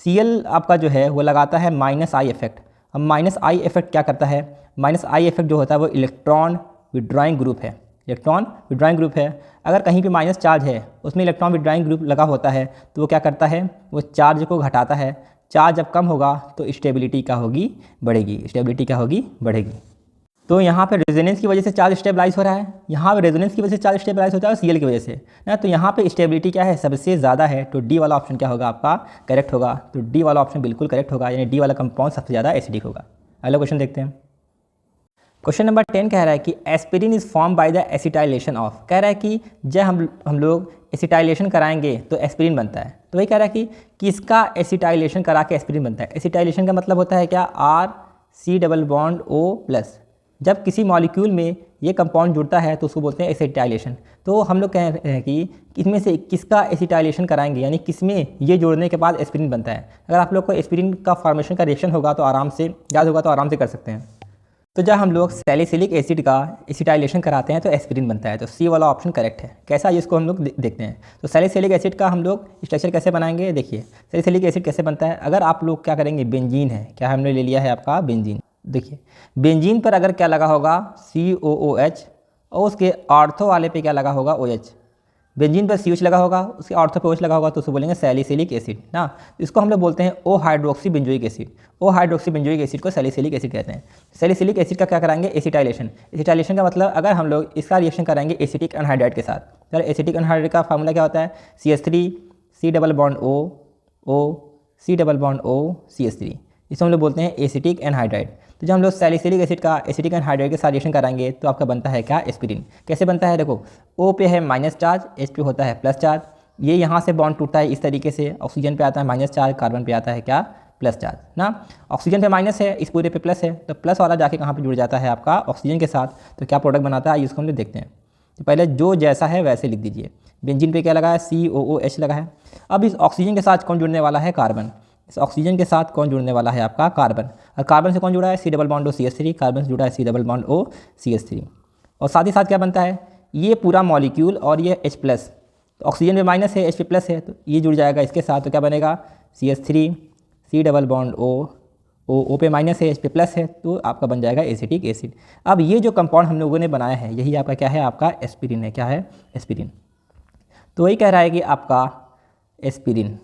Cl आपका जो है वो लगाता है माइनस आई इफेक्ट। अब माइनस आई इफेक्ट क्या करता है, माइनस आई इफेक्ट जो होता है वो इलेक्ट्रॉन विड्रॉइंग ग्रुप है, इलेक्ट्रॉन विड्रॉइंग ग्रुप है। अगर कहीं पे माइनस चार्ज है उसमें इलेक्ट्रॉन विड्रॉइंग ग्रुप लगा होता है तो वो क्या करता है, वो चार्ज को घटाता है। चार्ज जब कम होगा तो स्टेबिलिटी क्या होगी, बढ़ेगी, स्टेबिलिटी क्या होगी, बढ़ेगी। तो यहाँ पे रेजोनेंस की वजह से चार्ज स्टेबलाइज हो रहा है, यहाँ पे रेजोनेंस की वजह से चार्ज स्टेबलाइज होता है और Cl की वजह से ना। तो यहाँ पे स्टेबिलिटी क्या है, सबसे ज़्यादा है, तो डी वाला ऑप्शन क्या होगा आपका, करेक्ट होगा। तो डी वाला ऑप्शन बिल्कुल करेक्ट होगा, यानी डी वाला कंपाउंड सबसे ज़्यादा एसिडिक होगा। अगला क्वेश्चन देखते हैं। क्वेश्चन नंबर 10 कह रहा है कि aspirin is form by the acetylation of. कह रहा है कि जब हम लोग एसिटाइलेशन कराएंगे तो एस्पिरिन बनता है। तो वही कह रहा है कि किसका एसिटाइलेशन करा के एस्पिरिन बनता है। एसिटाइलेशन का मतलब होता है क्या, RC+O+। जब किसी मॉलिक्यूल में ये कंपाउंड जुड़ता है तो उसको बोलते हैं एसिटाइलेशन। तो हम लोग कह रहे हैं कि इसमें से किसका एसिटाइलेशन कराएंगे, यानी किसमें ये जोड़ने के बाद एस्पिरिन बनता है। अगर आप लोग को एस्पिरिन का फॉर्मेशन का रिएक्शन होगा तो आराम से याद होगा, तो आराम से कर सकते हैं। तो जब हम लोग सैलिसिलिक एसिड का एसिटाइलेशन कराते हैं तो एस्पिरिन बनता है। तो सी वाला ऑप्शन करेक्ट है। कैसा, इसको हम लोग देखते हैं। तो सैलिसिलिक एसिड का हम लोग स्ट्रक्चर कैसे बनाएंगे, देखिए सैलिसिलिक एसिड कैसे बनता है। अगर आप लोग क्या करेंगे, बेंजीन है, क्या हमने ले लिया है आपका बेंजीन। देखिए बेंजीन पर अगर क्या लगा होगा, COOH, और उसके ऑर्थो वाले पे क्या लगा होगा, OH। बेंजीन पर CH लगा होगा, उसके ऑर्थो पे OH लगा होगा, तो उसको बोलेंगे सैलिसिलिक एसिड ना। इसको हम लोग बोलते हैं O hydroxy benzoic acid. O hydroxy benzoic acid को सैलिसिलिक एसिड कहते हैं। सैलिसिलिक एसिड का क्या कराएंगे, एसिटाइलेशन। एसिटाइलेशन का मतलब अगर हम लोग इसका रिएक्शन कराएंगे एसिटिक एनहाइड्राइड के साथ। तो एसिटिक एनहाइड्राइड का फार्मूला क्या होता है, CH3 C+O CH3। इसको हम लोग बोलते हैं एसिटिक एनहाइड्राइड। तो जब हम लोग सैलिसिलिक एसिड का एसिटिक एनहाइड्राइड के साथ रिएक्शन कराएंगे तो आपका बनता है क्या, एस्पिरिन। कैसे बनता है, देखो O पे है माइनस चार्ज, H पे होता है प्लस चार्ज। ये यहाँ से बॉन्ड टूटता है इस तरीके से, ऑक्सीजन पे आता है माइनस चार्ज, कार्बन पे आता है क्या, प्लस चार्ज ना। ऑक्सीजन पे माइनस है, इस पूरे पे प्लस है, तो प्लस वाला जाके कहाँ पे जुड़ जाता है आपका, ऑक्सीजन के साथ। तो क्या प्रोडक्ट बनाता है, इसको हम लोग देखते हैं। तो पहले जो जैसा है वैसे लिख दीजिए। बेंजीन पे क्या लगा है, COOH लगा है। अब इस ऑक्सीजन के साथ कौन जुड़ने वाला है, कार्बन। इस ऑक्सीजन के साथ कौन जुड़ने वाला है आपका, कार्बन। और कार्बन से कौन जुड़ा है, C+O CH3। कार्बन से जुड़ा है C+O CH3। और साथ ही साथ क्या बनता है, ये पूरा मॉलिक्यूल और ये H+, तो ऑक्सीजन में माइनस है, H पे प्लस है, तो ये जुड़ जाएगा इसके साथ। तो क्या बनेगा, CH3 C+O पे माइनस है, H पे प्लस है, तो आपका बन जाएगा एसिटिक एसिड। अब ये जो कंपाउंड हम लोगों ने बनाया है यही आपका क्या है, आपका एस्पिरिन है। क्या है, एस्पिरिन। तो वही कह रहा है कि आपका एस्पिरिन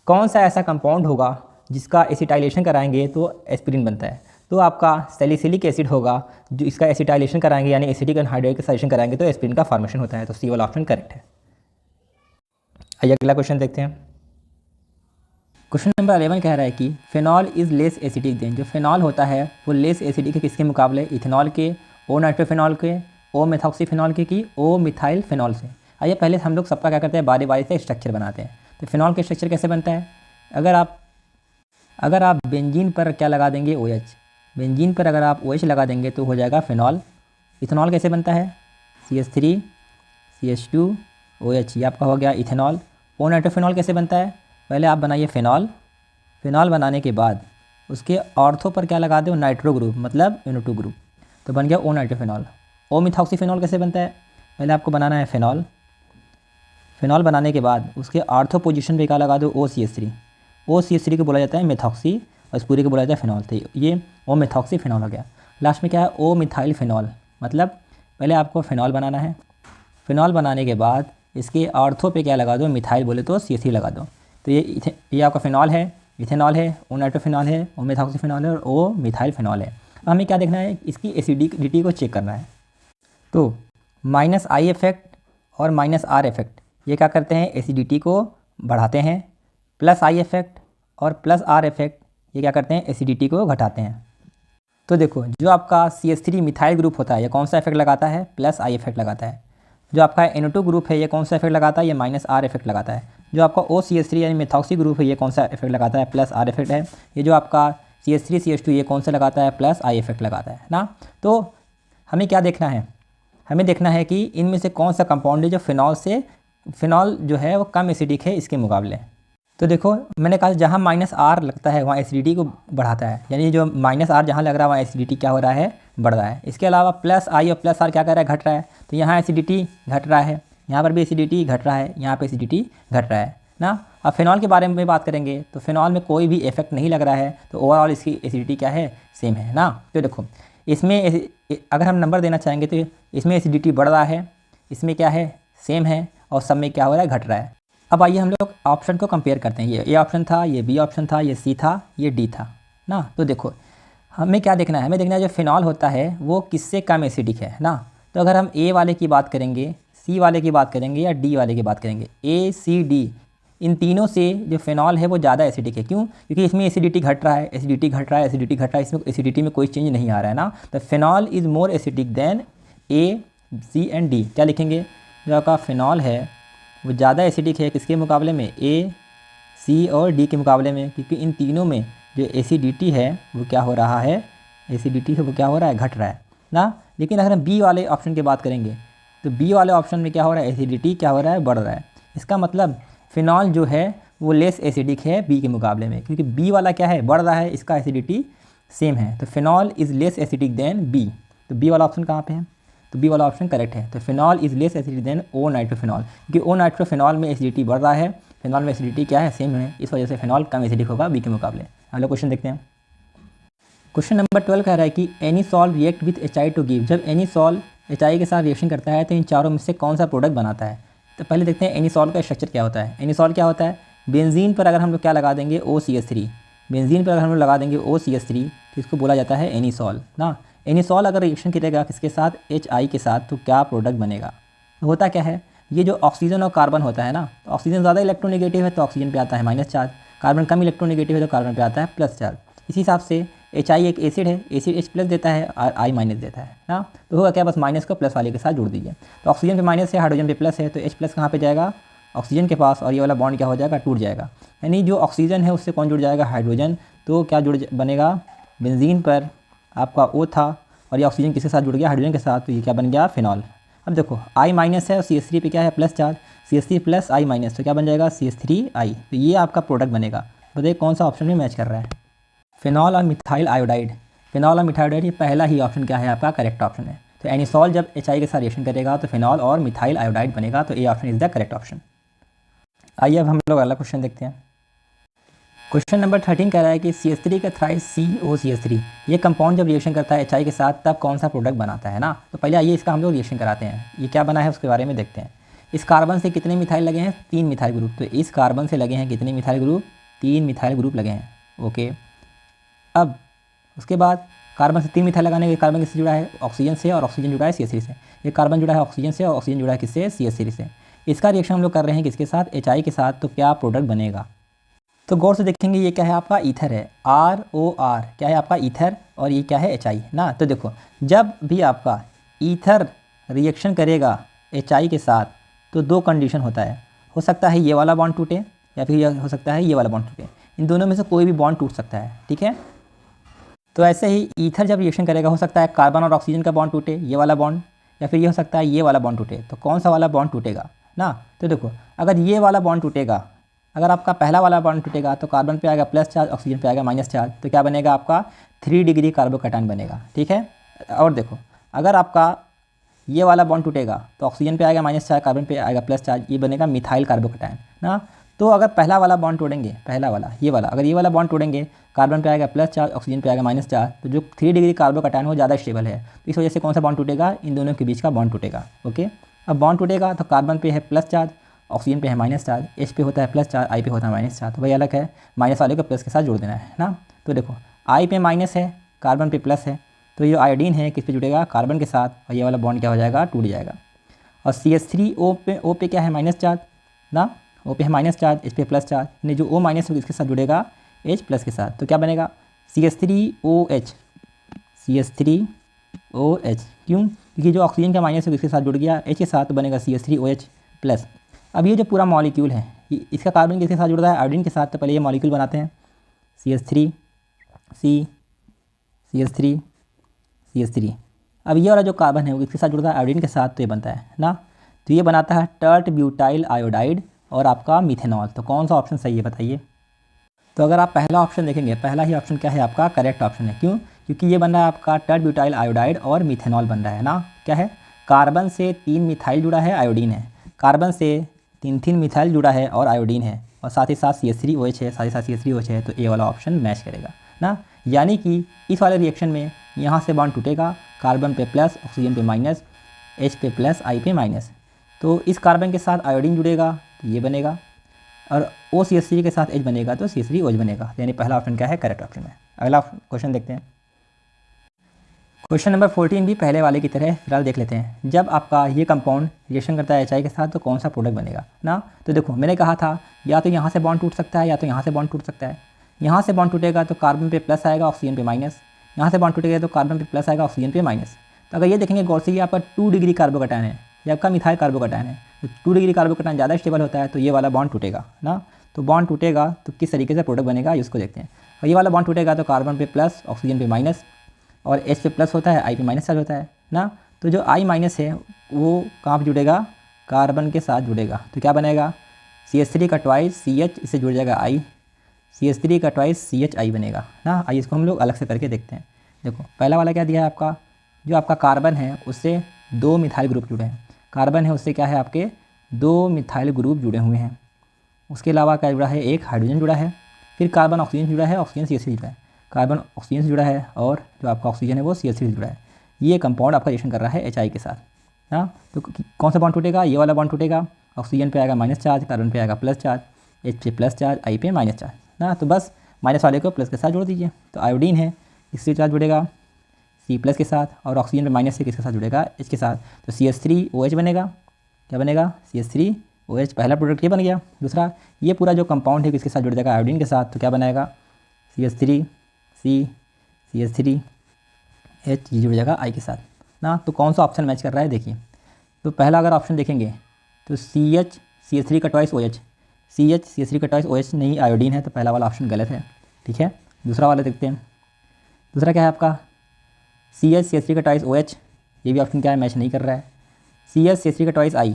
कौन सा ऐसा कंपाउंड होगा जिसका एसिटाइलेशन कराएंगे तो एस्पिरिन बनता है। तो आपका सैलिसिलिक एसिड होगा, जो इसका एसिटाइलेशन कराएंगे यानी एसिटिक एनहाइड्राइड का सॉल्यूशन कराएंगे तो एस्पिरिन का फॉर्मेशन होता है। तो सी वाला ऑप्शन करेक्ट है। आइए अगला क्वेश्चन देखते हैं। क्वेश्चन नंबर 11 कह रहा है कि phenol is less acidic then. जो फिनॉल होता है वो लेस एसिडिक है किसके मुकाबले, इथेनॉल के, O नाइट्रोफिनॉल के, O मेथॉक्सीफिनॉल के, की O मिथाइल फिनॉल से। आइए पहले हम लोग सबका क्या करते हैं, बारी बारी से स्ट्रक्चर बनाते हैं। तो फिनॉल के स्ट्रक्चर कैसे बनता है, अगर आप बेंजीन पर क्या लगा देंगे, OH। बेंजीन पर अगर आप OH लगा देंगे तो हो जाएगा फिनॉल। इथेनॉल कैसे बनता है, CH3 CH2 OH, ये आपका हो गया इथेनॉल। O नाइट्रोफिनॉल कैसे बनता है, पहले आप बनाइए फिनॉल। फिनॉल बनाने के बाद उसके ऑर्थो पर क्या लगा दो, नाइट्रो ग्रुप, मतलब NO2 ग्रुप, तो बन गया O नाइट्रोफिनॉल। O मिथॉक्सीफिनॉल कैसे बनता है, पहले आपको बनाना है फिनॉल। फिनॉल बनाने के बाद उसके ऑर्थो पोजीशन पे क्या लगा दो, OCH3। OCH3 को बोला जाता है मेथॉक्सी और इस पूरे को बोला जाता है फिनॉल। तो ये O मेथॉक्सी फिनॉल हो गया। लास्ट में क्या है, O मिथाइल फिनॉल, मतलब पहले आपको फिनॉल बनाना है। फिनॉल बनाने के बाद इसके ऑर्थो पे क्या लगा दो, मिथाइल बोले तो CH3 लगा दो। तो ये आपका फिनॉल है, इथेनॉल है, O नाइट्रोफिनॉल है, O मेथॉक्सी फिनॉल है और O मिथाइल फिनॉल है। अब हमें क्या देखना है, इसकी एसिडिटी को चेक करना है। तो -I इफेक्ट और -R इफेक्ट ये क्या करते हैं, एसिडिटी को बढ़ाते हैं। +I इफेक्ट और +R इफेक्ट ये क्या करते हैं, एसिडिटी को घटाते हैं। तो देखो जो आपका CH3 मिथाइल ग्रुप होता है ये कौन सा इफेक्ट लगाता है, +I इफेक्ट लगाता है। जो आपका NO2 ग्रुप है ये कौन सा इफेक्ट लगाता है, ये -R इफेक्ट लगाता है। जो आपका OCH3 यानी मेथॉक्सी ग्रुप है ये कौन सा इफेक्ट लगाता है, +R इफेक्ट है। ये जो आपका CH3 CH2 ये कौन सा लगाता है, +I इफेक्ट लगाता है ना। तो हमें क्या देखना है, हमें देखना है कि इनमें से कौन सा कंपाउंड है जो फिनॉल जो है वो कम एसिडिक है इसके मुकाबले। तो देखो मैंने कहा जहाँ -R लगता है वहाँ एसिडिटी को बढ़ाता है, यानी जो -R जहाँ लग रहा है वहाँ एसिडिटी क्या हो रहा है, बढ़ रहा है। इसके अलावा प्लस आई और प्लस आर क्या कर रहा है, घट रहा है। तो यहाँ एसिडिटी घट रहा है, यहाँ पर भी एसिडिटी घट रहा है, यहाँ पे एसिडिटी घट रहा है ना। अब फिनॉल के बारे में बात करेंगे तो फिनॉल में कोई भी इफेक्ट नहीं लग रहा है, तो ओवरऑल इसकी एसिडिटी क्या है, सेम है ना। तो देखो इसमें अगर हम नंबर देना चाहेंगे तो इसमें एसिडिटी बढ़ रहा है, इसमें क्या है, सेम है, और सब में क्या हो रहा है, घट रहा है। अब आइए हम लोग ऑप्शन को कंपेयर करते हैं। ये ए ऑप्शन था, ये बी ऑप्शन था, ये सी था, ये डी था ना। तो देखो हमें क्या देखना है, हमें देखना है जो फिनॉल होता है वो किससे कम एसिडिक है ना। तो अगर हम ए वाले की बात करेंगे, सी वाले की बात करेंगे या डी वाले की बात करेंगे, ए सी डी इन तीनों से जो फिनॉल है वो ज़्यादा एसिडिक है। क्यों? क्योंकि इसमें एसिडिटी घट रहा है, एसिडिटी घट रहा है, एसिडिटी घट रहा है, इसमें एसिडिटी में कोई चेंज नहीं आ रहा है ना। तो phenol is more acidic than A C and D. क्या लिखेंगे, जो आपका फिनॉल है वो ज़्यादा एसिडिक है किसके मुकाबले में, ए सी और डी के मुकाबले में, क्योंकि इन तीनों में जो एसिडिटी है वो क्या हो रहा है, एसिडिटी है वो क्या हो रहा है, घट रहा है ना। लेकिन अगर हम बी वाले ऑप्शन की बात करेंगे तो बी वाले ऑप्शन में क्या हो रहा है, एसिडिटी क्या हो रहा है, बढ़ रहा है। इसका मतलब फिनॉल जो है वो लेस एसिडिक है बी के मुकाबले में, क्योंकि बी वाला क्या है, बढ़ रहा है, इसका एसिडिटी सेम है। तो phenol is less acidic than B. तो बी वाला ऑप्शन कहाँ पे है, तो बी वाला ऑप्शन करेक्ट है। तो phenol is less acidic than O nitrophenol, क्योंकि ओ नाइट्रोफिनॉल में एसिडिटी बढ़ रहा है, फिनॉल में एसिडिटी क्या है, सेम है, इस वजह से फिनॉल कम एसिडिक होगा बी के मुकाबले। हम लोग क्वेश्चन देखते हैं। क्वेश्चन नंबर 12 कह रहा है कि anisole react with HI to give. जब एनी सॉल्व HI के साथ रिएक्शन करता है तो इन चारों में से कौन सा प्रोडक्ट बनाता है। तो पहले देखते हैं एनी सॉल्व का स्ट्रक्चर क्या होता है। एनी सॉल्व क्या होता है, बेंजीन पर अगर हम लोग क्या लगा देंगे, OCH3, बेंजीन पर अगर हम लोग लगा देंगे OCH3 तो इसको बोला जाता है एनी सॉल्व ना। एनी सॉल्व अगर रिएक्शन करेगा किसके साथ, HI के साथ, तो क्या प्रोडक्ट बनेगा। तो होता क्या है, ये जो ऑक्सीजन और कार्बन होता है ना, तो ऑक्सीजन ज़्यादा इलेक्ट्रोनेगेटिव है तो ऑक्सीजन पे आता है माइनस चार्ज, कार्बन कम इलेक्ट्रोनेगेटिव है तो कार्बन पे आता है प्लस चार्ज। इसी हिसाब से HI एक एसिड है, एसिड H प्लस देता है और I माइनस देता है ना। तो होगा क्या, बस माइनस को प्लस वाले के साथ जोड़ दीजिए। तो ऑक्सीजन पे माइनस है, हाइड्रोजन पे प्लस है, तो H प्लस कहाँ पे जाएगा, ऑक्सीजन के पास, और ये वाला बॉन्ड क्या हो जाएगा, टूट जाएगा। यानी जो ऑक्सीजन है उससे कौन जुड़ जाएगा, हाइड्रोजन। तो क्या बनेगा, बेंजीन पर आपका O था और ये ऑक्सीजन किसके साथ जुड़ गया, हाइड्रोजन के साथ, तो ये क्या बन गया, फिनॉल। अब देखो I माइनस है और CH3 पे क्या है, plus charge, CH3 plus I minus, तो क्या बन जाएगा, CH3I। तो ये आपका प्रोडक्ट बनेगा। बताइए कौन सा ऑप्शन में मैच कर रहा है, फिनॉल और मिथाइल आयोडाइड। फिनॉल और मिथाइल आयोडाइड, ये पहला ही ऑप्शन क्या है आपका, करेक्ट ऑप्शन है। तो एनीसॉल जब HI के साथ रिएक्शन करेगा तो फिनॉल और मिथाइल आयोडाइड बनेगा, तो A option is the correct option. आइए अब हम लोग अगला क्वेश्चन देखते हैं। क्वेश्चन नंबर 13 कह रहा है कि CH3 का थ्राइस COCH3, ये कंपाउंड जब रिएक्शन करता है HI के साथ तब कौन सा प्रोडक्ट बनाता है ना। तो पहले आइए इसका हम लोग रिएक्शन कराते हैं, ये क्या बना है उसके बारे में देखते हैं। इस कार्बन से कितने मिथाइल लगे हैं, 3 मिथाइल ग्रुप। तो इस कार्बन से लगे हैं कितने मिथाइल ग्रुप, 3 मिथाइल ग्रुप लगे हैं। ओके, अब उसके बाद कार्बन से 3 मिथाइल लगाने के, कार्बन किससे जुड़ा है, ऑक्सीजन से, और ऑक्सीजन जुड़ा है CH3 से। ये कार्बन जुड़ा है ऑक्सीजन से और ऑक्सीजन जुड़ा है किससे, CH3 से। इसका रिएक्शन हम लोग कर रहे हैं किसके साथ, HI के साथ। तो क्या प्रोडक्ट बनेगा, तो गौर से देखेंगे, ये क्या है आपका, ईथर है, ROR, क्या है आपका ईथर, और ये क्या है HI ना। तो देखो जब भी आपका ईथर रिएक्शन करेगा HI के साथ तो 2 कंडीशन होता है, हो सकता है ये वाला बॉन्ड टूटे या फिर हो सकता है ये वाला बॉन्ड टूटे। इन दोनों में से कोई भी बॉन्ड टूट सकता है, ठीक है। तो ऐसे ही ईथर जब रिएक्शन करेगा हो सकता है कार्बन और ऑक्सीजन का बॉन्ड टूटे, ये वाला बॉन्ड, या फिर ये हो सकता है ये वाला बॉन्ड टूटे। तो कौन सा वाला बॉन्ड टूटेगा ना। तो देखो अगर ये वाला बॉन्ड टूटेगा, अगर आपका पहला वाला बॉन्ड टूटेगा तो कार्बन पे आएगा प्लस चार्ज, ऑक्सीजन पे आएगा माइनस चार्ज। तो क्या बनेगा आपका 3 डिग्री कार्बोकैटायन बनेगा, ठीक है। और देखो अगर आपका ये वाला बॉन्ड टूटेगा तो ऑक्सीजन पे आएगा माइनस चार्ज, कार्बन पे आएगा प्लस चार्ज, ये बनेगा मिथाइल कार्बोकैटायन ना। तो अगर पहला वाला बॉन्ड तोड़ेंगे, पहला वाला ये वाला, अगर ये वाला बॉन्ड तोड़ेंगे, कार्बन पे आएगा प्लस चार्ज, ऑक्सीजन पे आएगा माइनस चार्ज, तो जो 3 डिग्री कार्बोकैटायन वो ज़्यादा स्टेबल है। तो इस वजह से कौन सा बॉन्ड टूटेगा, इन दोनों के बीच का बॉन्ड टूटेगा। ओके, अब बॉन्ड टूटेगा तो कार्बन पे है प्लस चार्ज, ऑक्सीजन पे है माइनस चार्ज, H पे होता है प्लस चार्ज, I पे होता है माइनस चार्ज। तो वही अलग है, माइनस वाले को प्लस के साथ जोड़ देना है ना। तो देखो I पे माइनस है, कार्बन पे प्लस है, तो ये आयोडीन है किस पे जुड़ेगा, कार्बन के साथ, और ये वाला बॉन्ड क्या हो जाएगा, टूट जाएगा। और CH3O पे क्या है, माइनस चार्ज ना, O पे है माइनस चार्ज, H पे प्लस चार्ज, यानी जो O माइनस है इसके साथ जुड़ेगा H प्लस के साथ। तो क्या बनेगा CH3OH, CH3OH। क्यों, क्योंकि जो ऑक्सीजन का माइनस है इसके साथ जुड़ गया H के साथ, तो बनेगा CH3OH प्लस। अब ये जो पूरा मॉलिक्यूल है इसका कार्बन किसके साथ जुड़ रहा है, आयोडीन के साथ। तो पहले ये मॉलिक्यूल बनाते हैं, CH3 C, CH3 CH3। अब ये वाला जो कार्बन है वो इसके साथ जुड़ता है आयोडीन के साथ, तो ये बनता है ना। तो ये बनाता है टर्ट ब्यूटाइल आयोडाइड और आपका मिथेनॉल। तो कौन सा ऑप्शन सही है बताइए। तो अगर आप पहला ऑप्शन देखेंगे, पहला ही ऑप्शन क्या है आपका करेक्ट ऑप्शन है। क्यों, क्योंकि ये बन रहा है आपका टर ब्यूटाइल आयोडाइड और मिथेनॉल बन रहा है ना। क्या है, कार्बन से 3 मिथाइल जुड़ा है, आयोडीन है, कार्बन से 3 मिथाइल जुड़ा है और आयोडीन है, और साथ ही साथ CH3OH है, साथ ही साथ CH3OH है, तो ए वाला ऑप्शन मैच करेगा ना। यानी कि इस वाले रिएक्शन में यहाँ से बॉन्ड टूटेगा, कार्बन पे प्लस, ऑक्सीजन पे माइनस, H पे प्लस, I पे माइनस, तो इस कार्बन के साथ आयोडीन जुड़ेगा तो ये बनेगा, और OCH3 के साथ H बनेगा तो CH3OH बनेगा। यानी पहला ऑप्शन क्या है, करेक्ट ऑप्शन है। अगला क्वेश्चन देखते हैं। क्वेश्चन नंबर 14 भी पहले वाले की तरह फिलहाल देख लेते हैं। जब आपका ये कंपाउंड रिएक्शन करता है HI के साथ तो कौन सा प्रोडक्ट बनेगा ना। तो देखो मैंने कहा था या तो यहाँ से बॉन्ड टूट सकता है या तो यहाँ से बॉन्ड टूट सकता है। यहाँ से बॉन्ड टूटेगा तो कार्बन पे प्लस आएगा, ऑक्सीजन पे माइनस, यहाँ से बॉन्ड टूटेगा तो कार्बन पे प्लस आएगा, ऑक्सीजन पे माइनस। तो अगर ये देखेंगे गौर से, ये आपका 2 डिग्री कार्बोकैटायन है, ये आपका मिथाइल कार्बोकैटायन है, तो 2 डिग्री कार्बोकैटायन ज़्यादा स्टेबल होता है, तो ये वाला बॉन्ड टूटेगा ना। तो बॉन्ड टूटेगा तो किस तरीके से प्रोडक्ट बनेगा इसको देखते हैं। और ये वाला बॉन्ड टूटेगा तो कार्बन पे प्लस, ऑक्सीजन पे माइनस, और H पे प्लस होता है, I पे माइनस चार्ज होता है ना। तो जो I माइनस है वो कहाँ पर जुड़ेगा, कार्बन के साथ जुड़ेगा, तो क्या बनेगा, CH3 का ट्वाइस CH, इससे जुड़ जाएगा I, CH3 का ट्वाइस CHI बनेगा ना। आइए इसको हम लोग अलग से करके देखते हैं। देखो पहला वाला क्या दिया है आपका, जो आपका कार्बन है उससे 2 मिथाइल ग्रुप जुड़े हैं, कार्बन है उससे क्या है आपके 2 मिथाइल ग्रुप जुड़े हुए हैं। उसके अलावा क्या जुड़ा है, एक हाइड्रोजन जुड़ा है, फिर कार्बन ऑक्सीजन जुड़ा है, ऑक्सीजन CH3 जुड़ा है, कार्बन ऑक्सीजन से जुड़ा है, और जो आपका ऑक्सीजन है वो CH3 से जुड़ा है। ये कंपाउंड आपका रिएक्शन कर रहा है HI के साथ ना। तो कौन सा बॉन्ड टूटेगा, ये वाला बॉन्ड टूटेगा, ऑक्सीजन पे आएगा माइनस चार्ज, कार्बन पे आएगा प्लस चार्ज, H पे प्लस चार्ज, I पे माइनस चार्ज ना। तो बस माइनस वाले को प्लस के साथ जोड़ दीजिए, तो आयोडीन है इससे चार्ज जुड़ेगा C प्लस के साथ, और ऑक्सीजन पे माइनस से किसके साथ जुड़ेगा, H के साथ, तो CH3OH बनेगा। क्या बनेगा, CH3OH, पहला प्रोडक्ट ये बन गया। दूसरा, ये पूरा जो कंपाउंड है किसके साथ जुड़ जाएगा, आयोडीन के साथ, तो क्या बनाएगा, CH3 H जुड़ जाएगा I के साथ ना। तो कौन सा ऑप्शन मैच कर रहा है देखिए। तो पहला अगर ऑप्शन देखेंगे तो CH3 का ट्वाइस OH, CH3 का ट्वाइस OH नहीं, आयोडीन है, तो पहला वाला ऑप्शन गलत है, ठीक है। दूसरा वाला देखते हैं। दूसरा क्या है आपका, CH3 का ट्वाइस OH, ये भी ऑप्शन क्या है, मैच नहीं कर रहा है। CH3 का ट्वाइस I,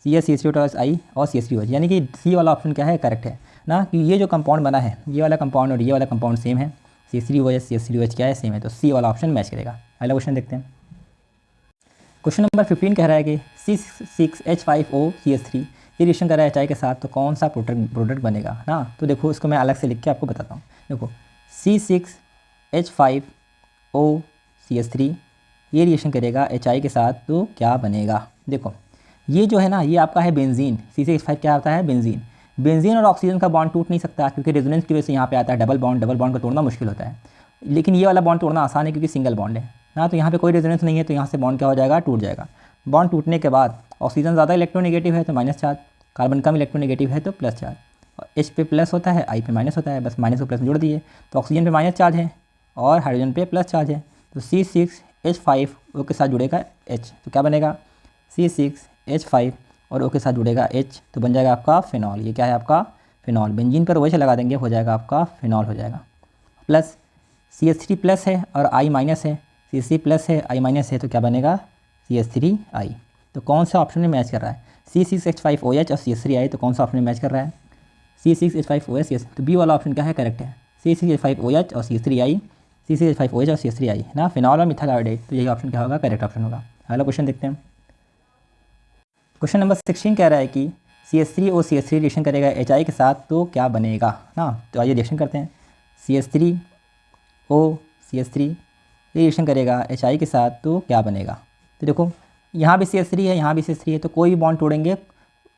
CH3 का ट्वाइस I और CH3OH, यानी कि C वाला ऑप्शन क्या है, करेक्ट है ना। कि ये जो कंपाउंड बना है, ये वाला कंपाउंड और ये वाला कंपाउंड सेम है, CH3OH क्या है, सेम है, तो C वाला ऑप्शन मैच करेगा। अगला क्वेश्चन देखते हैं। क्वेश्चन नंबर 15 कह रहा है कि C6H5OCH3 ये रिएक्शन कर रहा है HI के साथ, तो कौन सा प्रोडक्ट बनेगा ना। तो देखो इसको मैं अलग से लिख के आपको बताता हूँ। देखो C6H5OCH3 ये रिएक्शन करेगा HI के साथ, तो क्या बनेगा। देखो ये जो है ना, ये आपका है बेंजीन। C6H5 क्या होता है, बेंजीन। बेंजीन और ऑक्सीजन का बॉन्ड टूट नहीं सकता, क्योंकि रेजोनेंस की वजह से यहाँ पे आता है डबल बॉन्ड को तोड़ना मुश्किल होता है। लेकिन ये वाला बॉन्ड तोड़ना आसान है क्योंकि सिंगल बॉन्ड है ना। तो यहाँ पे कोई रेजोनेंस नहीं है, तो यहाँ से बॉन्ड क्या हो जाएगा, टूट जाएगा। बॉन्ड टूटने के बाद ऑक्सीजन ज़्यादा इलेक्ट्रोनेगेटिव है तो माइनस चार्ज, कार्बन कम इलेक्ट्रोनेगेटिव है तो प्लस चार्ज, और H पे प्लस होता है, I पे माइनस होता है, बस माइनस को प्लस में जोड़ दिए, तो ऑक्सीजन पे माइनस चार्ज है और हाइड्रोजन पे प्लस चार्ज है, तो C6H5O के साथ जुड़ेगा H, तो क्या बनेगा, C6H5 और O के साथ जुड़ेगा H, तो बन जाएगा आपका फिनॉल। ये क्या है आपका, फिनॉल। बेंजीन पर OH लगा देंगे, हो जाएगा आपका फिनॉल हो जाएगा। प्लस CH3 प्लस है और I माइनस है, CH3 प्लस है I माइनस है, तो क्या बनेगा, CH3I। तो कौन सा ऑप्शन में मैच कर रहा है, C6H5OH और CH3I, तो कौन सा ऑप्शन में मैच कर रहा है, C6H5OH, yes, तो बी वाला ऑप्शन क्या है, करेक्ट है, C6H5OH और CH3I, C6H5OH और CH3I ना, फिनॉल और मिथाइल आयोडाइड, तो यही ऑप्शन क्या होगा, करेक्ट ऑप्शन होगा। अगला क्वेश्चन देखते हैं। क्वेश्चन नंबर 16 कह रहा है कि CH3 और CH3 रिएक्शन करेगा HI के साथ, तो क्या बनेगा ना। तो आइए रिएक्शन करते हैं। CH3 O CH3 ये रिएक्शन करेगा HI के साथ, तो क्या बनेगा। तो देखो यहाँ भी CH3 है, यहाँ भी CH3 है, तो कोई भी बॉन्ड तोड़ेंगे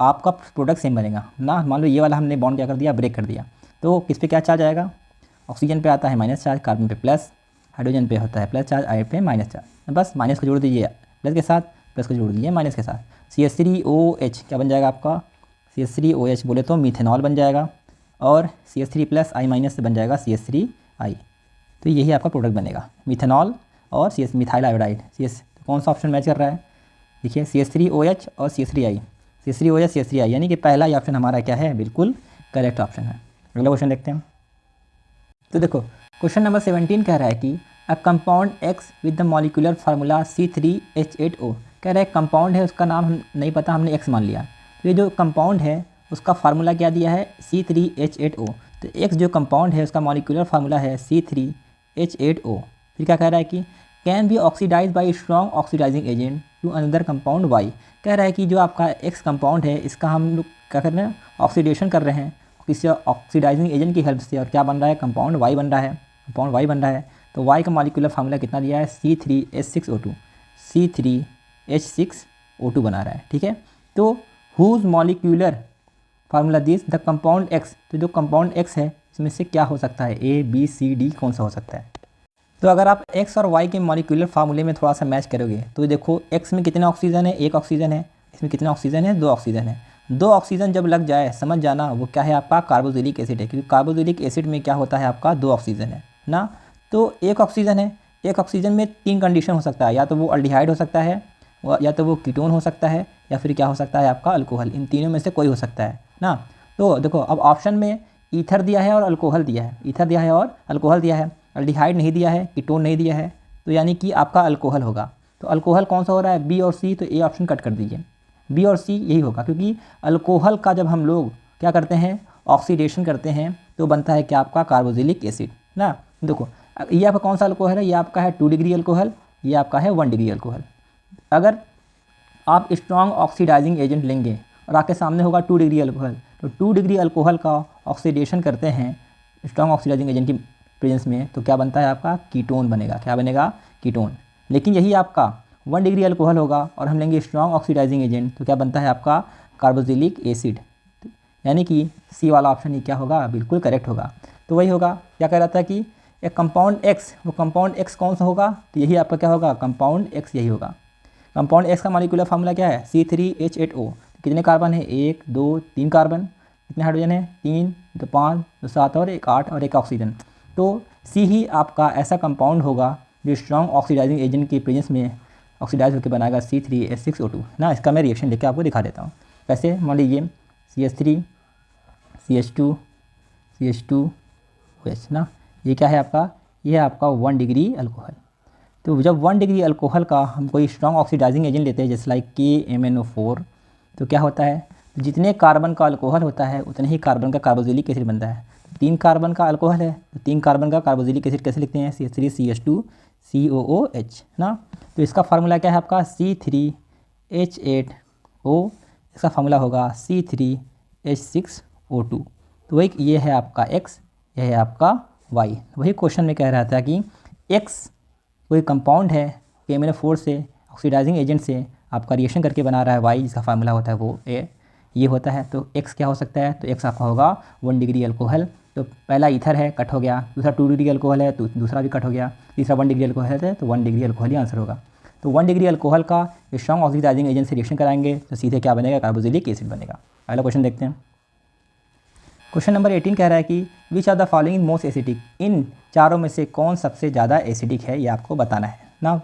आपका प्रोडक्ट सेम बनेगा ना। मान लो ये वाला हमने बॉन्ड क्या कर दिया, ब्रेक कर दिया, तो किस पे क्या चार्ज आएगा, ऑक्सीजन पे आता है माइनस चार्ज, कार्बन पे प्लस, हाइड्रोजन पे होता है प्लस चार्ज, I पे माइनस चार्ज। बस माइनस को जोड़ दीजिए प्लस के साथ, प्लस को जोड़ दीजिए माइनस के साथ। CH3OH क्या बन जाएगा आपका, CH3OH बोले तो मिथेनॉल बन जाएगा, और CH3 प्लस I माइनस से बन जाएगा CH3I। तो यही आपका प्रोडक्ट बनेगा, मिथेनॉल और मिथाइल आयोडाइड। तो कौन सा ऑप्शन मैच कर रहा है, देखिए CH3OH और CH3I, CH3OH CH3I, यानी कि पहला ऑप्शन हमारा क्या है, बिल्कुल करेक्ट ऑप्शन है। अगला क्वेश्चन देखते हैं। तो देखो क्वेश्चन नंबर 17 कह रहा है कि a compound X with the molecular formula C3H8O, कह रहा है कंपाउंड है, उसका नाम हम नहीं पता, हमने X मान लिया। तो ये जो कंपाउंड है उसका फार्मूला क्या दिया है, C3H8O। तो X जो कंपाउंड है उसका मॉलिक्यूलर फार्मूला है C3H8O, फिर क्या कह रहा है कि can be oxidise by strong oxidising agent to another compound Y. कह रहा है कि जो आपका एक्स कंपाउंड है इसका हम लोग क्या कर रहे हैं, ऑक्सीडेशन कर रहे हैं किसी ऑक्सीडाइजिंग एजेंट की हेल्प से, और क्या बन रहा है, कंपाउंड वाई बन रहा है, कंपाउंड वाई बन रहा है। तो वाई का मॉलिक्यूलर फार्मूला कितना दिया है, C3H6O2, C3H6O2 बना रहा है, ठीक है। तो whose molecular formula this the compound X, तो जो कंपाउंड एक्स है इसमें से क्या हो सकता है, A B C D कौन सा हो सकता है। तो अगर आप x और y के मॉलिक्यूलर फार्मूले में थोड़ा सा मैच करोगे तो देखो x में कितना ऑक्सीजन है, एक ऑक्सीजन है, इसमें कितना ऑक्सीजन है, दो ऑक्सीजन है। दो ऑक्सीजन जब लग जाए समझ जाना वो क्या है, आपका कार्बोक्सिलिक एसिड है, क्योंकि कार्बोक्सिलिक एसिड में क्या होता है, आपका दो ऑक्सीजन है ना। तो एक ऑक्सीजन है, एक ऑक्सीजन में तीन कंडीशन हो सकता है, या तो वो अल्डिहाइड हो सकता है, या तो वो कीटोन हो सकता है, या फिर क्या हो सकता है आपका अल्कोहल, इन तीनों में से कोई हो सकता है ना। तो देखो अब ऑप्शन में ईथर दिया है और अल्कोहल दिया है, ईथर दिया है और अल्कोहल दिया है, अल्डिहाइड नहीं दिया है, कीटोन नहीं दिया है, तो यानी कि आपका अल्कोहल होगा। तो अल्कोहल कौन सा हो रहा है, बी और सी, तो ए ऑप्शन कट कर दीजिए, बी और सी यही होगा, क्योंकि अल्कोहल का जब हम लोग क्या करते हैं, ऑक्सीडेशन करते हैं तो बनता है क्या, आपका कार्बोक्सिलिक एसिड ना। देखो ये आपका कौन सा अल्कोहल है, ये आपका है 2 डिग्री अल्कोहल, ये आपका है 1 डिग्री अल्कोहल। अगर आप स्ट्रॉन्ग ऑक्सीडाइजिंग एजेंट लेंगे और आपके सामने होगा 2 डिग्री अल्कोहल, तो 2 डिग्री अल्कोहल का ऑक्सीडेशन करते हैं स्ट्रॉन्ग ऑक्सीडाइजिंग एजेंट की प्रेजेंस में, तो क्या बनता है आपका, कीटोन बनेगा, क्या बनेगा, कीटोन। लेकिन यही आपका 1 डिग्री अल्कोहल होगा और हम लेंगे स्ट्रॉन्ग ऑक्सीडाइजिंग एजेंट, तो क्या बनता है आपका कार्बोक्सिलिक एसिड, यानी कि सी वाला ऑप्शन ही क्या होगा, बिल्कुल करेक्ट होगा। तो वही होगा, क्या कह रहा था कि एक कंपाउंड एक्स, वो कंपाउंड एक्स कौन सा होगा, तो यही आपका क्या होगा, कंपाउंड एक्स यही होगा। कंपाउंड एक्स का मॉलिक्यूलर फार्मूला क्या है, C3H8O। कितने कार्बन है, 1 2 3 कार्बन, कितने हाइड्रोजन है, 3 2 5 2 7 और 1 8 और 1 ऑक्सीजन। तो सी ही आपका ऐसा कंपाउंड होगा जो स्ट्रॉन्ग ऑक्सीडाइजिंग एजेंट की प्रेजेंस में ऑक्सीडाइज होकर बनाएगा C3H6O2 ना। इसका मैं रिएक्शन लेके आपको दिखा देता हूँ। कैसे, मान लीजिए CH3 CH2 CH2OH ना, ये क्या है आपका, ये है आपका 1 डिग्री अल्कोहल। तो जब 1 डिग्री अल्कोहल का हम कोई स्ट्रॉन्ग ऑक्सीडाइजिंग एजेंट लेते हैं जैसे लाइक KMnO4, तो क्या होता है, जितने कार्बन का अल्कोहल होता है उतने ही कार्बन का कार्बोक्सिलिक एसिड बनता है। 3 कार्बन का अल्कोहल है तो 3 कार्बन का कार्बोक्सिलिक एसिड कैसे लिखते हैं, CH3 CH2 COOH ना। तो इसका फार्मूला क्या है आपका, C3H8O, इसका फार्मूला होगा C3H6O2। तो वही ये है आपका X, यह है आपका Y। वही क्वेश्चन में कह रहा था कि X कोई कंपाउंड है KMnO4 से ऑक्सीडाइजिंग एजेंट से आपका रिएक्शन करके बना रहा है Y, जिसका फार्मूला होता है वो ये होता है। तो X क्या हो सकता है, तो X आपका होगा 1 डिग्री अल्कोहल। तो पहला ईथर है, कट हो गया, दूसरा 2 डिग्री अल्कोहल है तो दूसरा भी कट हो गया, तीसरा 1 डिग्री अल्कोहल है तो 1 डिग्री अल्कोहल ही आंसर होगा। तो 1 डिग्री अल्कोहल का स्ट्रॉन्ग ऑक्सीडाइजिंग एजेंट से रिएक्शन कराएंगे तो सीधे क्या बनेगा, कार्बोक्सिलिक एसिड बनेगा। अगला क्वेश्चन देखते हैं। क्वेश्चन नंबर 18 कह रहा है कि which are the following most acidic, इन चारों में से कौन सबसे ज़्यादा एसिडिक है, ये आपको बताना है ना।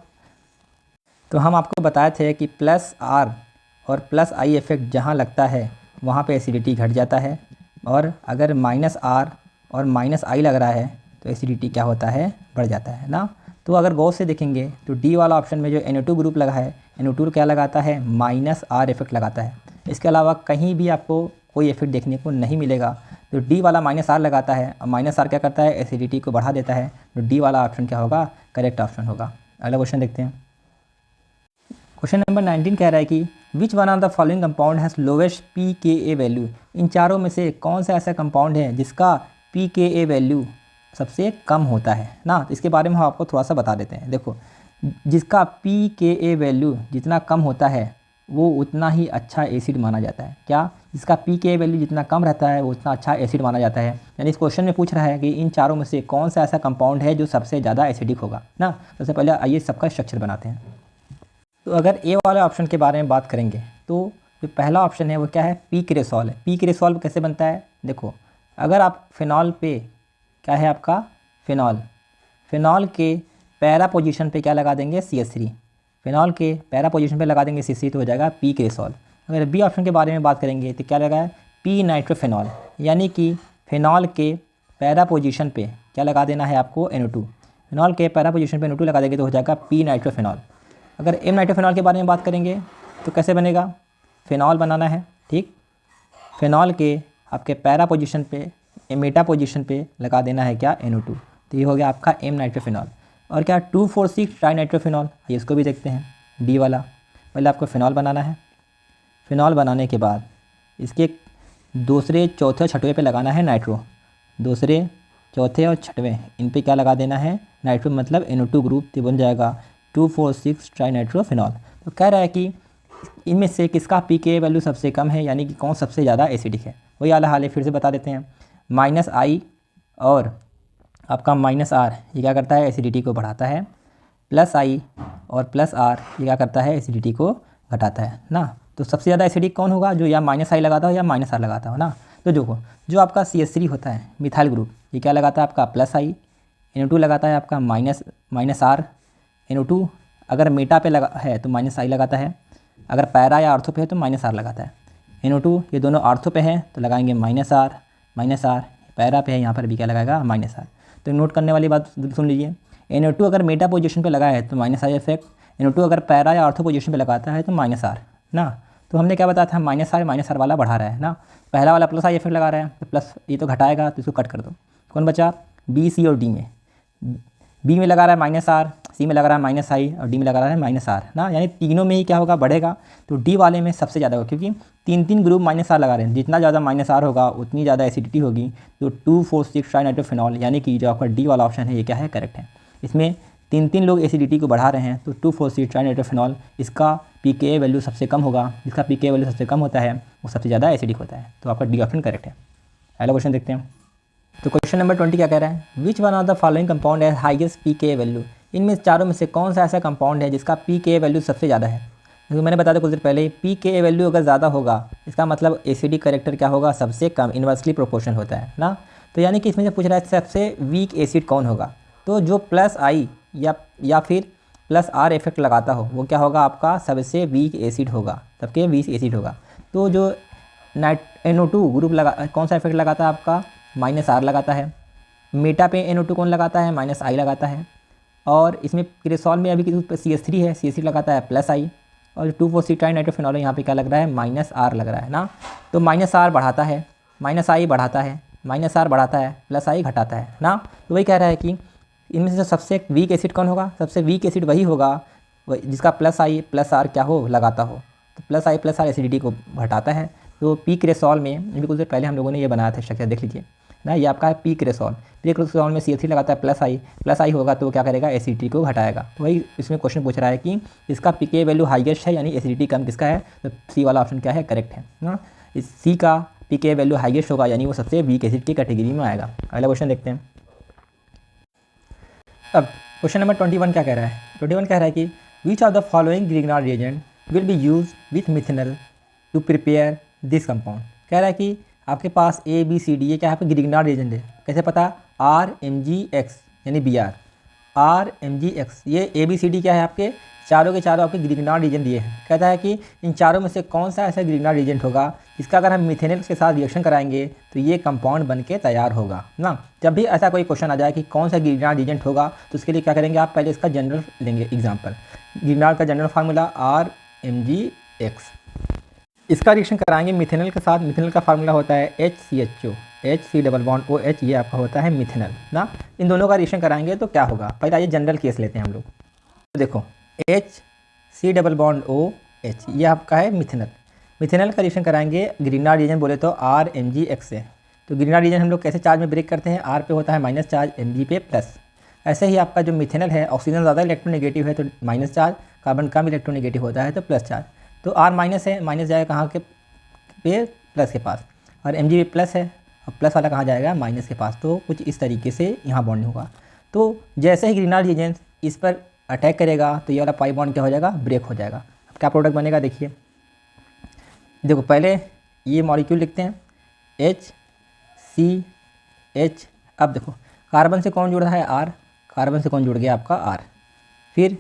तो हम आपको बताए थे कि +R और +I इफेक्ट जहाँ लगता है वहाँ पे एसिडिटी घट जाता है, और अगर -R और -I लग रहा है तो एसिडिटी क्या होता है, बढ़ जाता है ना। तो अगर गौर से देखेंगे तो डी वाला ऑप्शन में जो NO2 ग्रुप लगा है, NO2 क्या लगाता है, -R इफेक्ट लगाता है। इसके अलावा कहीं भी आपको कोई इफेक्ट देखने को नहीं मिलेगा। तो डी वाला -R लगाता है, और -R क्या करता है, एसिडिटी को बढ़ा देता है। तो डी वाला ऑप्शन क्या होगा, करेक्ट ऑप्शन होगा। अगला क्वेश्चन देखते हैं। क्वेश्चन नंबर 19 कह रहा है कि which one of the following compound has lowest pKa value, इन चारों में से कौन सा ऐसा कंपाउंड है जिसका pKa वैल्यू सबसे कम होता है ना। तो इसके बारे में हम आपको थोड़ा सा बता देते हैं। देखो, जिसका pKa वैल्यू जितना कम होता है वो उतना ही अच्छा एसिड माना जाता है। क्या, जिसका pKa वैल्यू जितना कम रहता है वो उतना अच्छा एसिड माना जाता है। यानी इस क्वेश्चन में पूछ रहा है कि इन चारों में से कौन सा ऐसा कंपाउंड है जो सबसे ज़्यादा एसिडिक होगा ना। सबसे पहले आइए सबका स्ट्रक्चर बनाते हैं। तो अगर ए वाले ऑप्शन के बारे में बात करेंगे तो जो पहला ऑप्शन है वो क्या है, पी-क्रेसॉल है। पी-क्रेसॉल कैसे बनता है, देखो अगर आप फिनॉल पे क्या है आपका फिनॉल, फिनॉल के पैरा पोजीशन पे क्या लगा देंगे, CH3, फिनॉल के पैरा पोजीशन पे लगा देंगे CH3 तो हो जाएगा पी-क्रेसॉल। अगर बी ऑप्शन के बारे में बात करेंगे तो क्या लगा है, पी-नाइट्रोफिनॉल, यानी कि फिनॉल के पैरा पोजीशन पे क्या लगा देना है आपको, NO2। फिनॉल के पैरा पोजीशन पे NO2 लगा देंगे तो हो जाएगा पी-नाइट्रोफिनॉल। अगर M-नाइट्रोफिनॉल के बारे में बात करेंगे तो कैसे बनेगा, फिनॉल बनाना है, ठीक, फिनॉल के आपके पैरा पोजीशन पे मेटा पोजीशन पे लगा देना है क्या, NO2। तो ये हो गया आपका M-नाइट्रोफिनॉल। और क्या 2,4,6 ट्राइनाइट्रोफिनॉल, ये इसको भी देखते हैं डी वाला। पहले आपको फिनॉल बनाना है। फिनॉल बनाने के बाद इसके दूसरे चौथे छठवें पे लगाना है नाइट्रो। दूसरे चौथे और छठवें इन पे क्या लगा देना है नाइट्रो, मतलब NO2 ग्रुप, तो बन जाएगा 2,4,6 ट्राइनाइट्रोफिनॉल। तो कह रहा है कि इनमें से किसका pKa वैल्यू सबसे कम है, यानी कि कौन सबसे ज़्यादा एसिडिक है। वही वाला हाल है, फिर से बता देते हैं। -I और आपका -R ये क्या करता है, एसिडिटी को बढ़ाता है। +I और +R ये क्या करता है, एसिडिटी को घटाता है ना। तो सबसे ज़्यादा एसिडिक कौन होगा, जो या -I लगाता हो या -R लगाता हो ना। तो जो आपका CH3 होता है मिथाइल ग्रुप, ये क्या लगाता है आपका +I, NO2 लगाता है आपका -R, NO2 अगर मेटा पे लगा है तो -I लगाता है, अगर पैरा या आर्थो पे है तो -R लगाता है। NO2 ये दोनों आर्थो पे हैं तो लगाएंगे -R, पैरा पे है यहाँ पर भी क्या लगाएगा -R। तो नोट करने वाली बात सुन लीजिए, NO2 अगर मेटा पोजीशन पे लगा है तो -I इफेक्ट, NO2 अगर पैरा या आर्थो पोजीशन पे लगाता है तो -R ना। तो हमने क्या बताया था, -R वाला बढ़ा रहा है ना, पहला वाला +I इफेक्ट लगा रहा है तो प्लस ये तो घटाएगा, तो इसको कट कर दो। कौन बचा, B, C और D में। B में लगा रहा है -R, C में लगा रहा है -I और D में लगा रहा है -R ना, यानी तीनों में ही क्या होगा, बढ़ेगा। तो D वाले में सबसे ज़्यादा होगा, क्योंकि तीन ग्रुप -R लगा रहे हैं, जितना ज़्यादा -R होगा उतनी ज़्यादा एसिडिटी होगी। तो 2,4,6 ट्राइनाइट्रोफिनॉल यानी कि जो आपका D वाला ऑप्शन है ये क्या है, करेक्ट है। इसमें तीन लोग एसिडिटी को बढ़ा रहे हैं, तो 2,4,6 ट्राइनाइट्रोफिनॉल इसका pKa वैल्यू सबसे कम होगा। जिसका pKa वैल्यू सबसे कम होता है वो सबसे ज़्यादा एसिडिक होता है। तो आपका डी ऑप्शन करेक्ट है। अगला क्वेश्चन देखते हैं। तो क्वेश्चन नंबर 20 क्या कह रहा है, विच one of the following compound है हाईएस्ट pKa वैल्यू। इनमें चारों में से कौन सा ऐसा कंपाउंड है जिसका pKa वैल्यू सबसे ज़्यादा है। क्योंकि मैंने बताया था कुछ देर पहले, pKa वैल्यू अगर ज़्यादा होगा इसका मतलब एसिडिक करेक्टर क्या होगा, सबसे कम, इन्वर्सली प्रोपोर्शन होता है ना। तो यानी कि इसमें से पूछ रहा है सबसे वीक एसिड कौन होगा, तो जो +I या फिर +R इफेक्ट लगाता हो वो क्या होगा, आपका सबसे वीक एसिड होगा, सबके वीक एसिड होगा। तो जो NO2 ग्रुप लगा कौन सा इफेक्ट लगाता है, आपका -R लगाता है। मेटा पे NO2 कौन लगाता है, -I लगाता है। और इसमें क्रेसॉल में अभी CH3 है, CH3 लगाता है +I, और 2,4,6 ट्राइनाइट्रोफिनॉल यहाँ पे क्या लग रहा है, -R लग रहा है ना। तो -R बढ़ाता है, -I बढ़ाता है, -R बढ़ाता है, +I घटाता है ना। तो वही कह रहा है कि इनमें से सबसे वीक एसिड कौन होगा, सबसे वीक एसिड वही होगा जिसका +I +R क्या हो, लगाता हो। तो +I +R एसिडिटी को घटाता है। तो पी क्रेसॉल में बिल्कुल से पहले हम लोगों ने ये बनाया था स्ट्रक्चर, देख लीजिए ना, ये आपका है पी क्रेसॉल में CH3 लगाता है +I होगा तो क्या करेगा, एसिडिटी को घटाएगा। तो वही इसमें क्वेश्चन पूछ रहा है कि इसका pKa वैल्यू हाईएस्ट है, यानी एसिडिटी कम किसका है, तो सी वाला ऑप्शन क्या है, करेक्ट है ना। इस सी का pKa वैल्यू हाईएस्ट होगा, यानी वो सबसे वीक एसिड की कैटेगरी में आएगा। अगला क्वेश्चन देखते हैं। अब क्वेश्चन नंबर 21 क्या कह रहा है, 21 कह रहा है कि which of the following Grignard reagent will be use with methanol to prepare this compound. कह रहा है कि आपके पास ABCD ये क्या है, आपका ग्रिग्नार्ड रिएजेंट है, कैसे पता, RMGX यानी BR, RMGX ये ABCD क्या है, आपके चारों के चारों आपके ग्रिग्नार्ड रिएजेंट दिए हैं। कहता है कि इन चारों में से कौन सा ऐसा ग्रिग्नार्ड रिएजेंट होगा जिसका अगर हम मिथेनॉल के साथ रिएक्शन कराएंगे तो ये कंपाउंड बन के तैयार होगा ना। जब भी ऐसा कोई क्वेश्चन आ जाए कि कौन सा ग्रिग्नार्ड रिएजेंट होगा तो उसके लिए क्या करेंगे, आप पहले इसका जनरल लेंगे एग्जाम्पल। ग्रिग्नार्ड का जनरल फार्मूला RMGX, इसका रिएक्शन कराएंगे मिथेनॉल के साथ। मिथेनॉल का फार्मूला होता है HCHO, HC⋅OH, ये आपका होता है मिथेनॉल ना। इन दोनों का रिएक्शन कराएंगे तो क्या होगा, पहले आइए जनरल केस लेते हैं हम लोग। तो देखो HC⋅OH ये आपका है मिथेनॉल। मिथेनॉल का रिएक्शन कराएंगे ग्रिग्नार्ड रिएजेंट बोले तो RMGX से। तो ग्रिग्नार्ड रिएजेंट हम लोग कैसे चार्ज में ब्रेक करते हैं, R पे होता है माइनस चार्ज, Mg पे प्लस। ऐसे ही आपका जो मिथेनॉल है, ऑक्सीजन ज़्यादा इलेक्ट्रोनेगेटिव है तो माइनस चार्ज, कार्बन कम इलेक्ट्रोनेगेटिव होता है तो प्लस चार्ज। तो R माइनस है, माइनस जाएगा कहाँ के पे, प्लस के पास, और Mg पे प्लस है और प्लस वाला कहाँ जाएगा, माइनस के पास। तो कुछ इस तरीके से यहाँ बॉन्डिंग होगा। तो जैसे ही ग्रिग्नार्ड रिएजेंट इस पर अटैक करेगा तो ये वाला पाई बॉन्ड क्या हो जाएगा, ब्रेक हो जाएगा। अब क्या प्रोडक्ट बनेगा, देखिए देखो, पहले ये मॉलिक्यूल लिखते हैं HCH। अब देखो कार्बन से कौन जुड़ रहा है, R, कार्बन से कौन जुड़ गया आपका R। फिर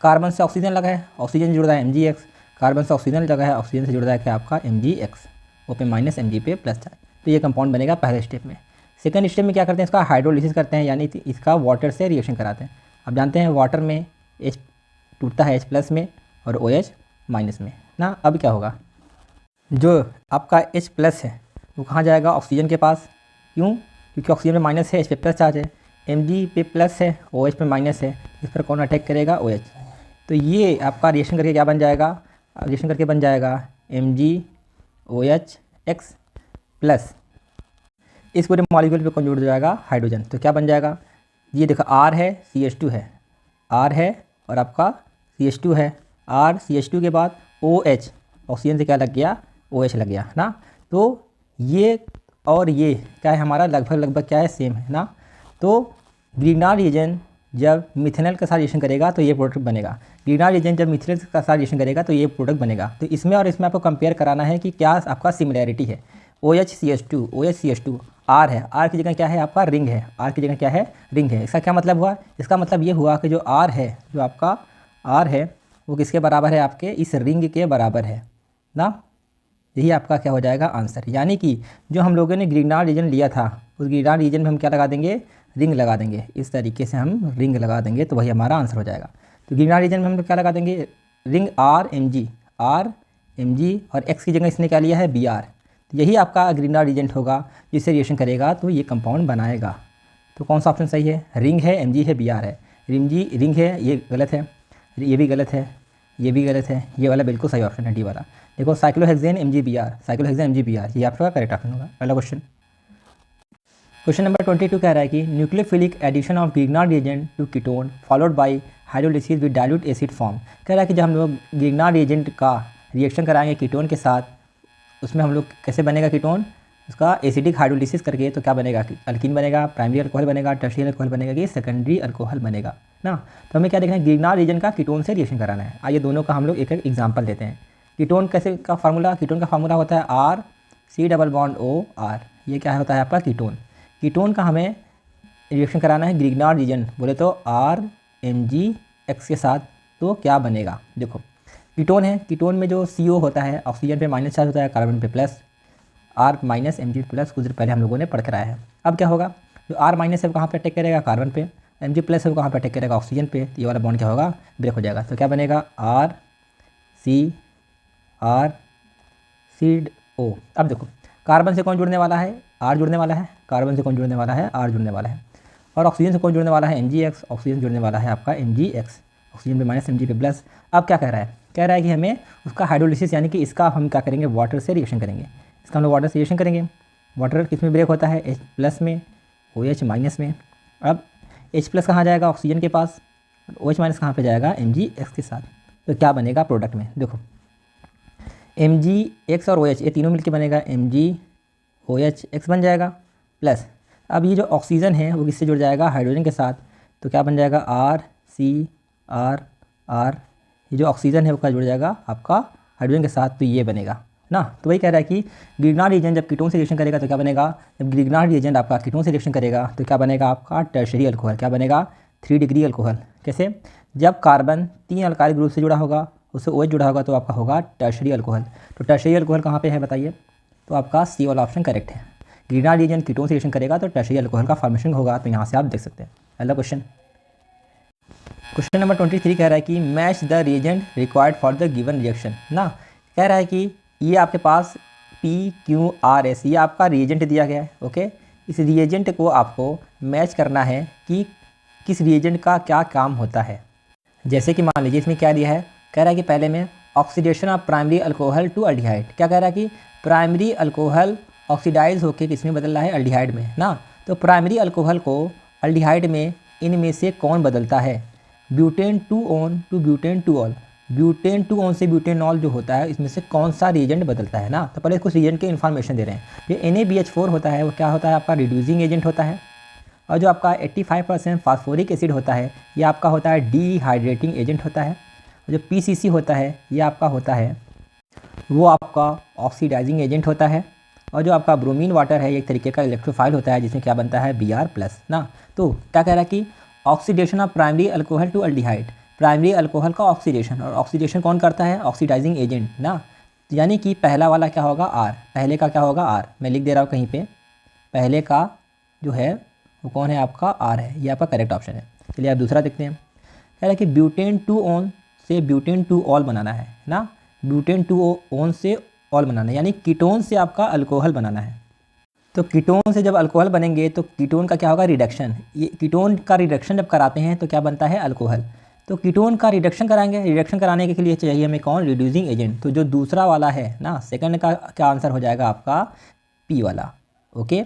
कार्बन से ऑक्सीजन लगा है, ऑक्सीजन जुड़ रहा है MgX, कार्बन से ऑक्सीजन लगा है, ऑक्सीजन से जुड़ रहा है क्या आपका MgX, O पे माइनस Mg पे प्लस चार्ज। तो ये कंपाउंड बनेगा पहले स्टेप में। सेकंड स्टेप में क्या करते हैं, इसका हाइड्रोलिसिस करते हैं, यानी इसका वाटर से रिएक्शन कराते हैं। अब जानते हैं वाटर में H टूटता है H+ में और OH माइनस में ना। अब क्या होगा, जो आपका H+ है वो कहाँ जाएगा, ऑक्सीजन के पास। क्यों, क्योंकि ऑक्सीजन में माइनस है, H पे प्लस चार्ज है, Mg पे प्लस है, OH पे माइनस है, इस पर कौन अटैक करेगा, OH। तो ये आपका रिएक्शन करके क्या बन जाएगा, रिएक्शन करके बन जाएगा MgOH प्लस इस पूरे मॉलिक्यूल पे कौन जुड़ जाएगा, हाइड्रोजन। तो क्या बन जाएगा, ये देखो R है, CH2 है, R है और आपका CH2 है, R CH2 के बाद OH, ऑक्सीजन से क्या लग गया, OH लग गया ना। तो ये और ये क्या है हमारा, लगभग क्या है, सेम है ना। तो ग्रिग्नार्ड रिएजेंट जब मिथेनॉल के साथ रिएक्शन करेगा तो ये प्रोडक्ट बनेगा, ग्रिग्नार्ड रिएजेंट जब मिथेनॉल के साथ रिएक्शन करेगा तो ये प्रोडक्ट बनेगा। तो इसमें और इसमें आपको कंपेयर कराना है कि क्या आपका सिमिलैरिटी है। OH R है, R की जगह क्या है आपका, रिंग है, R की जगह क्या है, रिंग है। इसका क्या मतलब हुआ, इसका मतलब ये हुआ कि जो R है, जो आपका R है वो किसके बराबर है, आपके इस रिंग के बराबर है ना। यही आपका क्या हो जाएगा, आंसर। यानी कि जो हम लोगों ने ग्रिग्नार्ड रीजन लिया था उस ग्रिग्नार्ड रीजन में हम क्या लगा देंगे, रिंग लगा देंगे। इस तरीके से हम रिंग लगा देंगे तो वही हमारा आंसर हो जाएगा। तो ग्रिग्नार्ड रीजन में हम लोग क्या लगा देंगे, रिंग RMg और X की जगह इसने क्या लिया है, Br। तो यही आपका ग्रिग्नार्ड रीजेंट होगा, जिससे रिएक्शन करेगा तो ये कंपाउंड बनाएगा। तो कौन सा ऑप्शन सही है, रिंग है, Mg है, Br है। रिंग है, ये गलत है, ये भी गलत है, ये भी गलत है, ये वाला बिल्कुल सही ऑप्शन है, डी वाला। देखो साइक्लोहेक्सेन MgBr, साइक्लोहेक्सेन MgBr, ये आपका करेक्ट ऑप्शन होगा। पहला क्वेश्चन नंबर 22 कह रहा है कि nucleophilic addition of Grignard reagent to ketone followed by hydrolysis with dilute acid form. कह रहा है कि जब हम लोग ग्रिग्नार्ड रिएजेंट का रिएक्शन कराएंगे कीटोन के साथ, उसमें हम लोग कैसे बनेगा कीटोन, उसका एसिडिक हाइड्रोलिसिस करके तो क्या बनेगा, अल्कीन बनेगा, प्राइमरी अल्कोहल बनेगा, टर्शियरी अल्कोहल बनेगा, कि सेकेंडरी अल्कोहल बनेगा ना। तो हमें क्या देखना है, ग्रिग्नार्ड रीजन का कीटोन से रिएक्शन कराना है। आइए दोनों का हम लोग एक एक एग्जांपल लेते हैं। कीटोन कैसे का फार्मूला, कीटोन का फार्मूला होता है RC⋯OR। ये क्या होता है आपका कीटोन। कीटोन का हमें रिएक्शन कराना है ग्रिग्नार्ड रीजन, बोले तो RMgX के साथ, तो क्या बनेगा। देखो कीटोन है, कीटोन में जो CO होता है, ऑक्सीजन पे माइनस चार्ज होता है, कार्बन पे प्लस, R- Mg+ कुछ देर पहले हम लोगों ने पढ़ कराया है। अब क्या होगा, जो R- है वो कहाँ पे अटैक करेगा, कार्बन पे, Mg+ है वो कहाँ पे अटैक करेगा, ऑक्सीजन पे। ये वाला बॉन्ड क्या होगा, ब्रेक हो जाएगा। तो क्या बनेगा, RCO। अब देखो कार्बन से कौन जुड़ने वाला है, R जुड़ने वाला है, कार्बन से कौन जुड़ने वाला है, R जुड़ने वाला है, और ऑक्सीजन से कौन जुड़ने वाला है, Mgx, ऑक्सीजन जुड़ने वाला है आपका Mgx, ऑक्सीजन पे माइनस Mg पे प्लस। अब क्या कह रहा है, कह रहा है कि हमें उसका हाइड्रोलिसिस, यानी कि इसका हम क्या करेंगे, वाटर से रिएक्शन करेंगे। इसका हम लोग वाटर से रिएक्शन करेंगे। वाटर किस में ब्रेक होता है, H+ में, OH- में। अब H+ कहाँ जाएगा, ऑक्सीजन के पास, OH- कहाँ पे जाएगा, Mgx के साथ। तो क्या बनेगा प्रोडक्ट में, देखो Mgx और OH ये तीनों मिलकर बनेगा MgOHX बन जाएगा, प्लस अब ये जो ऑक्सीजन है वो किससे जुड़ जाएगा, हाइड्रोजन के साथ। तो क्या बन जाएगा, RCR। ये जो ऑक्सीजन है वो क्या जुड़ जाएगा आपका हाइड्रोजन के साथ, तो ये बनेगा ना। तो वही कह रहा है कि ग्रिग्नार्ड रिएजेंट जब कीटोन से रिएक्शन करेगा तो क्या बनेगा, जब ग्रिग्नार्ड रिएजेंट आपका कीटोन से रिएक्शन करेगा तो क्या बनेगा आपका टर्शियरी अल्कोहल। क्या बनेगा, 3 डिग्री अल्कोहल। कैसे, जब कार्बन 3 अल्काइल ग्रुप से जुड़ा होगा, उससे OH जुड़ा होगा, तो आपका होगा टर्शियरी अल्कोहल। तो टर्शियरी अल्कोहल कहाँ पे है बताइए, तो आपका C वाला ऑप्शन करेक्ट है। ग्रिग्नार्ड रिएजेंट कीटोन से रिएक्शन करेगा तो टर्शियरी अल्कोहल का फॉर्मेशन होगा। तो यहाँ से आप देख सकते हैं। पहला क्वेश्चन नंबर 23 कह रहा है कि match the reagent required for the given reaction ना। कह रहा है कि ये आपके पास PQRS ये आपका रिएजेंट दिया गया है, ओके। इस रिएजेंट को आपको मैच करना है कि किस रिएजेंट का क्या काम होता है। जैसे कि मान लीजिए इसमें क्या दिया है, कह रहा है कि पहले में oxidation of primary alcohol to aldehyde. क्या कह रहा है कि प्राइमरी अल्कोहल ऑक्सीडाइज होकर किसमें बदल रहा है, अल्डिहाइड में ना। तो प्राइमरी अल्कोहल को अल्डिहाइड में इनमें से कौन बदलता है, ब्यूटेन 2-on टू ब्यूटेन 2-ऑल। ब्यूटेन 2-on से ब्यूटेनॉल जो होता है, इसमें से कौन सा रिएजेंट बदलता है ना। तो पहले कुछ रिएजेंट के इन्फॉर्मेशन दे रहे हैं। जो NaBH4 होता है वो क्या होता है आपका रिड्यूसिंग एजेंट होता है, और जो आपका 85% फास्फोरिक एसिड होता है ये आपका होता है डिहाइड्रेटिंग एजेंट होता है। जो PCC होता है ये आपका होता है वो आपका ऑक्सीडाइजिंग एजेंट होता है। और जो आपका ब्रोमीन वाटर है ये एक तरीके का इलेक्ट्रोफाइल होता है, जिसमें क्या बनता है Br+ ना। तो क्या कह रहा है कि oxidation of primary alcohol to aldehyde, primary alcohol का ऑक्सीडेशन, और ऑक्सीडेशन कौन करता है, ऑक्सीडाइजिंग एजेंट ना। यानी कि पहला वाला क्या होगा, R, पहले का क्या होगा R, मैं लिख दे रहा हूँ कहीं पे, पहले का जो है वो कौन है आपका R है, ये आपका करेक्ट ऑप्शन है। चलिए आप दूसरा देखते हैं। कह रहा है कि ब्यूटेन 2-on से ब्यूटेन 2-ऑल बनाना है ना, ब्यूटेन 2-on से ऑल बनाना है, यानी कीटोन से आपका अल्कोहल बनाना है। तो कीटोन से जब अल्कोहल बनेंगे तो कीटोन का क्या होगा, रिडक्शन। ये कीटोन का रिडक्शन जब कराते हैं तो क्या बनता है, अल्कोहल। तो कीटोन का रिडक्शन कराएंगे, रिडक्शन कराने के लिए चाहिए हमें कौन, रिड्यूसिंग एजेंट। तो जो दूसरा वाला है ना, सेकंड का क्या आंसर हो जाएगा आपका, पी वाला। ओके,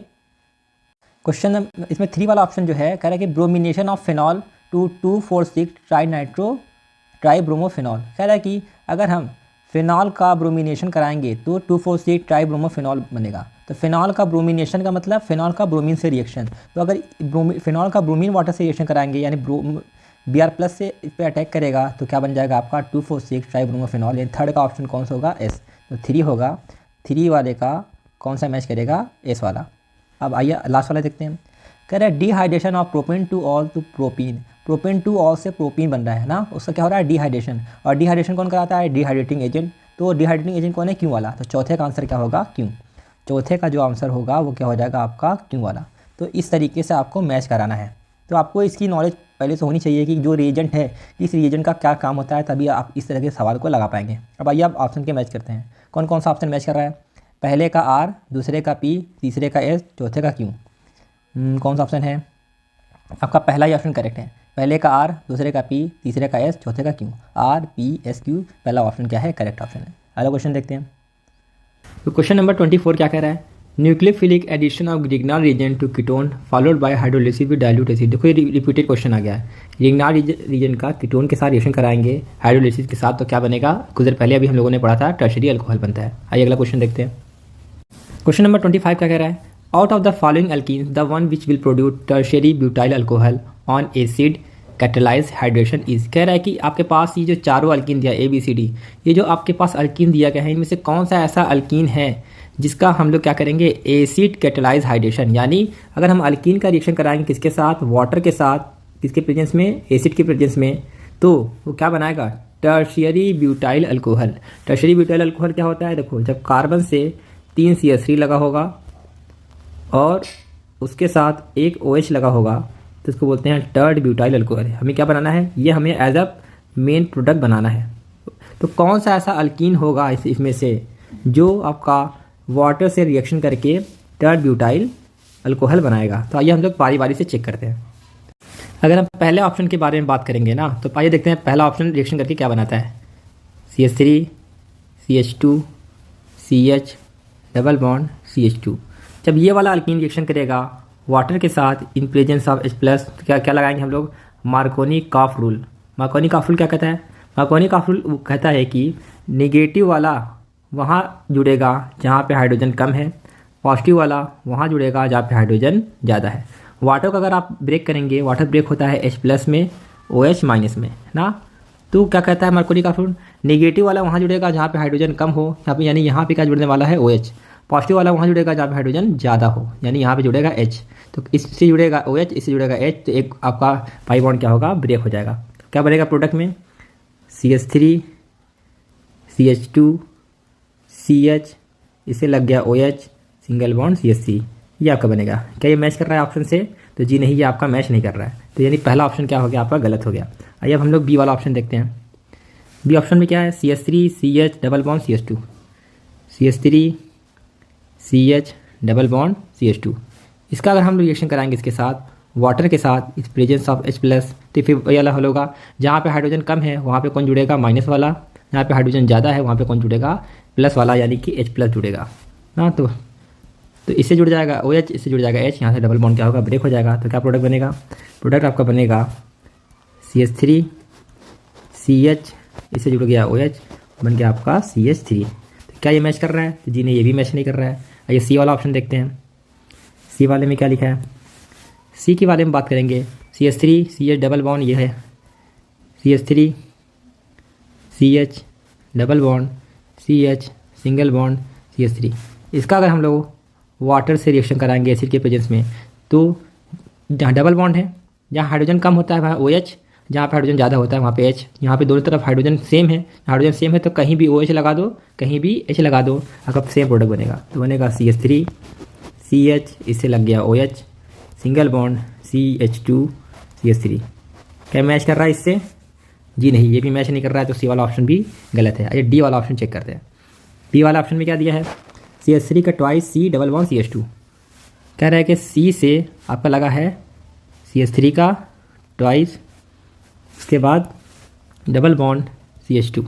क्वेश्चन इसमें 3 वाला ऑप्शन जो है कह रहा है कि bromination of phenol to 2,4,6 tribromophenol. कह रहा है कि अगर हम फिनॉल का ब्रोमिनेशन कराएंगे तो 2,4,6 ट्राइब्रोमोफिनॉल बनेगा। तो फिनॉल का ब्रोमिनेशन का मतलब फिनॉल का ब्रोमीन से रिएक्शन। तो अगर फिनॉल का ब्रोमीन वाटर से रिएक्शन कराएंगे यानी Br+ से इस पर अटैक करेगा तो क्या बन जाएगा आपका 2,4,6 ट्राइब्रोमोफिनॉल। यानी थर्ड का ऑप्शन कौन सा होगा, एस। तो 3 होगा, 3 वाले का कौन सा मैच करेगा, एस वाला। अब आइए लास्ट वाला देखते हैं। कह रहा है dehydration of propane to ol to propene. Propane to ol से प्रोपीन बन रहा है ना, उसका क्या हो रहा है, डिहाइड्रेशन। और डिहाइड्रेशन कौन कराता है, डिहाइड्रेटिंग एजेंट। तो डिहाइड्रेटिंग एजेंट कौन है, क्यू वाला। तो चौथे का आंसर क्या होगा, क्यू। चौथे का जो आंसर होगा वो क्या हो जाएगा आपका, क्यू वाला। तो इस तरीके से आपको मैच कराना है। तो आपको इसकी नॉलेज पहले से होनी चाहिए कि जो रिएजेंट है, इस रिएजेंट का क्या काम होता है, तभी आप इस तरह के सवाल को लगा पाएंगे। अब आइए आप ऑप्शन के मैच करते हैं। कौन कौन सा ऑप्शन मैच कर रहा है, पहले का आर, दूसरे का पी, तीसरे का एस, चौथे का क्यू। कौन सा ऑप्शन है आपका, पहला ही ऑप्शन करेक्ट है। पहले का आर, दूसरे का पी, तीसरे का एस, चौथे का Q. R P S Q, पहला ऑप्शन क्या है, करेक्ट ऑप्शन है। अगला क्वेश्चन देखते हैं। तो क्वेश्चन नंबर 24 क्या कह रहा है, nucleophilic addition of Grignard reagent to ketone followed by hydrolysis with dilute acid. देखो ये रिपीटेड क्वेश्चन आ गया है। ग्रिग्नार्ड रीजन का कीटोन के साथ रिएक्शन कराएंगे हाइड्रोलिसिस के साथ तो क्या बनेगा, कुछ देर पहले अभी हम लोगों ने पढ़ा था, टर्शियरी अल्कोहल बनता है। आइए अगला क्वेश्चन देखते हैं। क्वेश्चन नंबर 25 क्या कह रहा है, out of the following alkenes the one which will produce tertiary butyl alcohol on acid catalyse hydration is. कह रहा है कि आपके पास ये जो चारों अल्कीन दिया ABCD, ये जो आपके पास अल्कीन दिया गया है, इनमें से कौन सा ऐसा अल्कीन है जिसका हम लोग क्या करेंगे, एसिड कैटेलाइज हाइड्रेशन। यानी अगर हम अल्कीन का रिएक्शन कराएंगे किसके साथ, वाटर के साथ, किसके प्रेजेंस में, एसिड के प्रेजेंस में, तो वो क्या बनाएगा, tertiary butyl alcohol. Tertiary butyl alcohol क्या होता है, देखो जब कार्बन से 3 CH3 लगा होगा और उसके साथ एक OH लगा होगा तो इसको बोलते हैं टर्ड ब्यूटाइल अल्कोहल। हमें क्या बनाना है, ये हमें एज अ मेन प्रोडक्ट बनाना है। तो कौन सा ऐसा अल्कीन होगा इसमें से जो आपका वाटर से रिएक्शन करके टर्ड ब्यूटाइल अल्कोहल बनाएगा। तो आइए हम लोग बारी बारी से चेक करते हैं। अगर हम पहले ऑप्शन के बारे में बात करेंगे ना, तो आइए देखते हैं पहला ऑप्शन रिएक्शन करके क्या बनाता है, CH3 CH2 CH double bond CH2। जब ये वाला अल्कीन रिएक्शन करेगा वाटर के साथ इन प्रेजेंस ऑफ H+ तो क्या लगाएंगे हम लोग, मार्कोनी-काफ रूल। मार्कोनी-काफ रूल क्या कहता है, मार्कोनी-काफ रूल कहता है कि नेगेटिव वाला वहाँ जुड़ेगा जहाँ पे हाइड्रोजन कम है, पॉजिटिव वाला वहाँ जुड़ेगा जहाँ पे हाइड्रोजन ज़्यादा है। वाटर को अगर आप ब्रेक करेंगे, वाटर ब्रेक होता है H+ में, OH- में ना, तो क्या कहता है मार्कोनी-काफ रूल, नेगेटिव वाला वहाँ जुड़ेगा जहाँ पे हाइड्रोजन कम हो, यहाँ पे यानी यहाँ पे क्या जुड़ने वाला है, OH। पॉजिटिव वाला वहाँ जुड़ेगा जहाँ पे हाइड्रोजन ज़्यादा हो, यानी यहाँ पे जुड़ेगा H। तो इससे जुड़ेगा OH, इससे जुड़ेगा H, तो एक आपका पाई बॉन्ड क्या होगा, ब्रेक हो जाएगा। क्या बनेगा प्रोडक्ट में, CH3 CH2 CH, इससे लग गया OH, सिंगल बॉन्ड CH3, ये आपका बनेगा। क्या ये मैच कर रहा है ऑप्शन से, तो जी नहीं, ये आपका मैच नहीं कर रहा है। तो यानी पहला ऑप्शन क्या हो गया आपका, गलत हो गया। आइए अब हम लोग बी वाला ऑप्शन देखते हैं। बी ऑप्शन में क्या है, CH3 CH double bond CH2, CH3 CH double bond CH2। इसका अगर हम रिएक्शन कराएंगे इसके साथ वाटर के साथ इस प्रेजेंस ऑफ H+, तो फिर वही वाला होगा, जहाँ पे हाइड्रोजन कम है वहाँ पे कौन जुड़ेगा, माइनस वाला, जहाँ पे हाइड्रोजन ज़्यादा है वहाँ पे कौन जुड़ेगा, प्लस वाला, यानी कि H+ जुड़ेगा ना। तो इससे जुड़ जाएगा OH, इससे जुड़ जाएगा H, यहाँ से डबल बॉन्ड क्या होगा, ब्रेक हो जाएगा। तो क्या प्रोडक्ट बनेगा, प्रोडक्ट आपका बनेगा CH3 CH, इससे जुड़ गया OH, बन गया आपका CH3। तो क्या ये मैच कर रहा है, तो जी नहीं, ये भी मैच नहीं कर रहा है। आइए सी वाला ऑप्शन देखते हैं। सी वाले में क्या लिखा है, सी के बारे में बात करेंगे, CH3 CH डबल बॉन्ड ये है, CH3 CH double bond CH single bond CH3। इसका अगर हम लोग वाटर से रिएक्शन कराएंगे एसिड के प्रेजेंस में, तो जहाँ डबल बॉन्ड है, जहाँ हाइड्रोजन कम होता है वहाँ OH, जहाँ पे हाइड्रोजन ज़्यादा होता है वहाँ पे H। यहाँ पे दोनों तरफ हाइड्रोजन सेम है, हाइड्रोजन सेम है तो कहीं भी OH लगा दो, कहीं भी H लगा दो, आपका सेम प्रोडक्ट बनेगा। तो बनेगा CH3 CH, इससे लग गया OH, single bond CH2 CH3। क्या मैच कर रहा है इससे, जी नहीं, ये भी मैच नहीं कर रहा है। तो सी वाला ऑप्शन भी गलत है। आइए डी वाला ऑप्शन चेक करते हैं। डी वाला ऑप्शन में क्या दिया है, CH3 का twice C double bond CH2। कह रहा है कि C से आपका लगा है CH3 का ट्वाइस, उसके बाद डबल बॉन्ड CH2।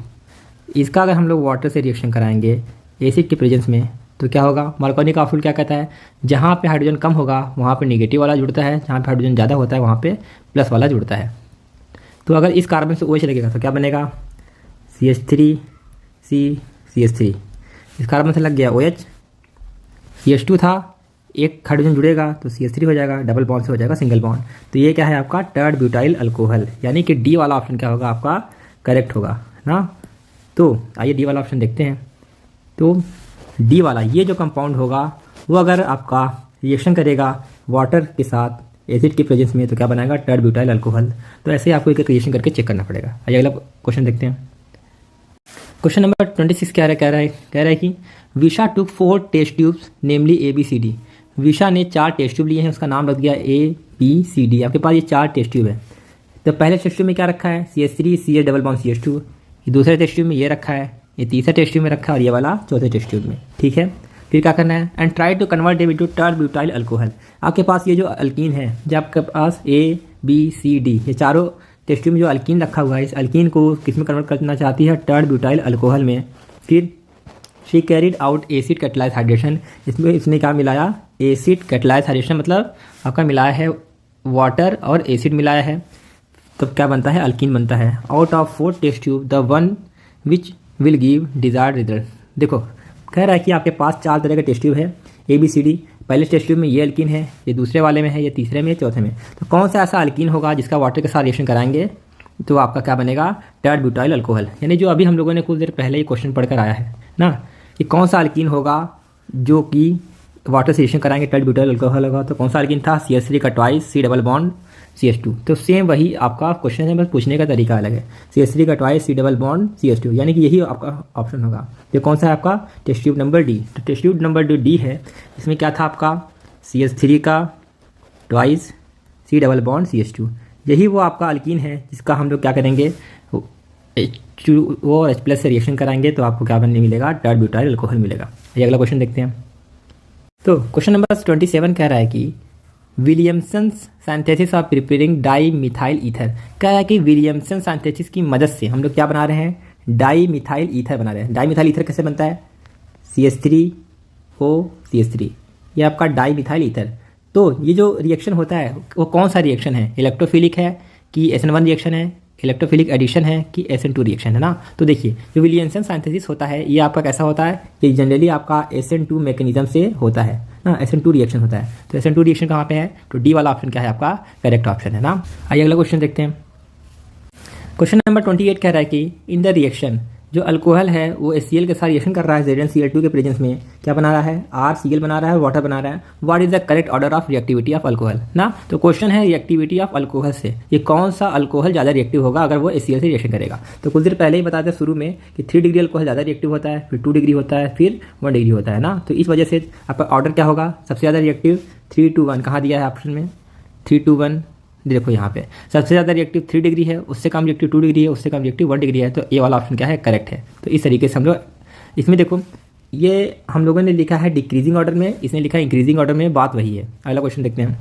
इसका अगर हम लोग वाटर से रिएक्शन कराएंगे एसिड के प्रेजेंस में तो क्या होगा? मार्कोनी का रूल क्या कहता है? जहाँ पे हाइड्रोजन कम होगा वहाँ पे नेगेटिव वाला जुड़ता है, जहाँ पे हाइड्रोजन ज़्यादा होता है वहाँ पे प्लस वाला जुड़ता है। तो अगर इस कार्बन से OH लगेगा तो क्या बनेगा? CH3 C CH3। इस कार्बन से लग गया OH, CH2 था, एक हाइड्रोजन जुड़ेगा तो CH3 हो जाएगा, डबल बॉन्ड से हो जाएगा सिंगल बॉन्ड। तो ये क्या है आपका? टर्ड ब्यूटाइल अल्कोहल, यानी कि डी वाला ऑप्शन क्या होगा आपका? करेक्ट होगा ना। तो आइए डी वाला ऑप्शन देखते हैं। तो डी वाला ये जो कंपाउंड होगा वो अगर आपका रिएक्शन करेगा वाटर के साथ एसिड के प्रेजेंस में तो क्या बनाएगा? टर्ड ब्यूटाइल अल्कोहल। तो ऐसे ही आपको एक रिएक्शन करके चेक करना पड़ेगा। आइए अगला क्वेश्चन देखते हैं। क्वेश्चन नंबर 26 कह रहा है कि विशा टुक 4 टेस्ट ट्यूब्स नेमली ABCD। विशा ने 4 टेस्ट ट्यूब लिए हैं, उसका नाम रख दिया ABCD। आपके पास ये 4 टेस्ट ट्यूब है। तो पहले टेस्ट ट्यूब में क्या रखा है? CH3 CH double bond CH2। ये दूसरे टेस्ट ट्यूब में ये रखा है, ये तीसरा टेस्ट ट्यूब में रखा है और ये वाला चौथे टेस्ट ट्यूब में। ठीक है, फिर क्या करना है? And try to convert it to tert butyl alcohol. आपके पास ये जो अल्कीन है, जब आपके पास ABCD ये चारों टेस्ट ट्यूब में जो अल्कीन रखा हुआ है, इस अल्कीन को किस में कन्वर्ट करना चाहती है? टर्ड ब्यूटाइल अल्कोहल में। फिर she carried out acid catalyse hydration. इसमें इसने क्या मिलाया? एसिड कैटलाइज हाइड्रेशन, मतलब आपका मिलाया है वाटर और एसिड मिलाया है, तो क्या बनता है? अल्कीन बनता है। Out of 4 test tube the one which will give desired result. देखो कह रहा है कि आपके पास 4 तरह का टेस्ट ट्यूब है ABCD। पहले टेस्ट ट्यूब में ये अल्कीन है, ये दूसरे वाले में है, ये तीसरे में, चौथे में। तो कौन सा ऐसा अल्कीन होगा जिसका वाटर के साथ रिएक्शन कराएंगे तो आपका क्या बनेगा? टर्ड ब्यूटाइल अल्कोहल। यानी जो अभी हम लोगों ने कुछ देर पहले ही क्वेश्चन पढ़कर आया है ना, कि कौन सा अल्कीन होगा जो कि वाटर से रिएक्शन कराएंगे टर्ड ब्यूटाइल अल्कोहल होगा। तो कौन सा अल्कीन था? CH3 का twice C double bond CH2। तो सेम वही आपका क्वेश्चन है, बस पूछने का तरीका अलग है। CH3 का twice C double bond CH2, यानी कि यही आपका ऑप्शन होगा। ये कौन सा है आपका? Test tube number D। तो टेस्ट ट्यूब नंबर जो D है इसमें क्या था आपका? CH3 का twice C double bond CH2। यही वो आपका अल्कीन है जिसका हम लोग क्या करेंगे? वो H+ से रिएक्शन कराएंगे तो आपको क्या बनने मिलेगा? टर्ड ब्यूटाइल अल्कोहल मिलेगा। ये अगला क्वेश्चन देखते हैं। तो क्वेश्चन नंबर 27 कह रहा है कि Williamson's synthesis of preparing di methyl ether. कह रहा है कि विलियमसन सिंथेसिस की मदद से हम लोग क्या बना रहे हैं? डाई मिथाइल ईथर बना रहे हैं। डाई मिथाइल ईथर कैसे बनता है? CH3O CH3, ये आपका डाई मिथाइल ईथर। तो ये जो रिएक्शन होता है वो कौन सा रिएक्शन है? इलेक्ट्रोफिलिक है कि SN1 रिएक्शन है, इलेक्ट्रोफिलिक एडिशन है कि SN2 रिएक्शन है ना। तो देखिए जो विलियमसन सिंथेसिस होता है ये आपका कैसा होता है? ये जनरली आपका SN2 मैकेनिज्म से होता है ना, SN2 रिएक्शन होता है। तो SN2 रिएक्शन कहाँ पे है? तो डी वाला ऑप्शन क्या है आपका? करेक्ट ऑप्शन है ना। आइए अगला क्वेश्चन देखते हैं। क्वेश्चन नंबर 28 कह रहा है कि इन द रिएक्शन जो अल्कोहल है वो HCl के साथ रिएक्शन कर रहा है ZnCl2 के प्रेजेंस में, क्या बना रहा है? RCl बना रहा है, वाटर बना रहा है। What is the correct order of reactivity of alcohol ना। तो क्वेश्चन है रिएक्टिविटी ऑफ अल्कोहल से ये कौन सा अल्कोहल ज़्यादा रिएक्टिव होगा अगर वो HCl से रिएक्शन करेगा। तो कुछ देर पहले ही बताते शुरू में कि 3 डिग्री अल्कोहल ज़्यादा रिएक्टिव होता है, फिर 2 डिग्री होता है, फिर 1 डिग्री होता है ना। तो इस वजह से आपका ऑर्डर क्या होगा? सबसे ज़्यादा रिएक्टिव 3 to 1 कहाँ दिया है ऑप्शन में? 3 to 1 देखो यहाँ पे सबसे ज़्यादा रिएक्टिव 3 डिग्री है, उससे कम रिएक्टिव 2 डिग्री है, उससे कम रिएक्टिव 1 डिग्री है। तो ये वाला ऑप्शन क्या है? करेक्ट है। तो इस तरीके से हम लोग इसमें देखो ये हम लोगों ने लिखा है डिक्रीजिंग ऑर्डर में, इसने लिखा है इंक्रीजिंग ऑर्डर में, बात वही है। अगला क्वेश्चन देखते हैं।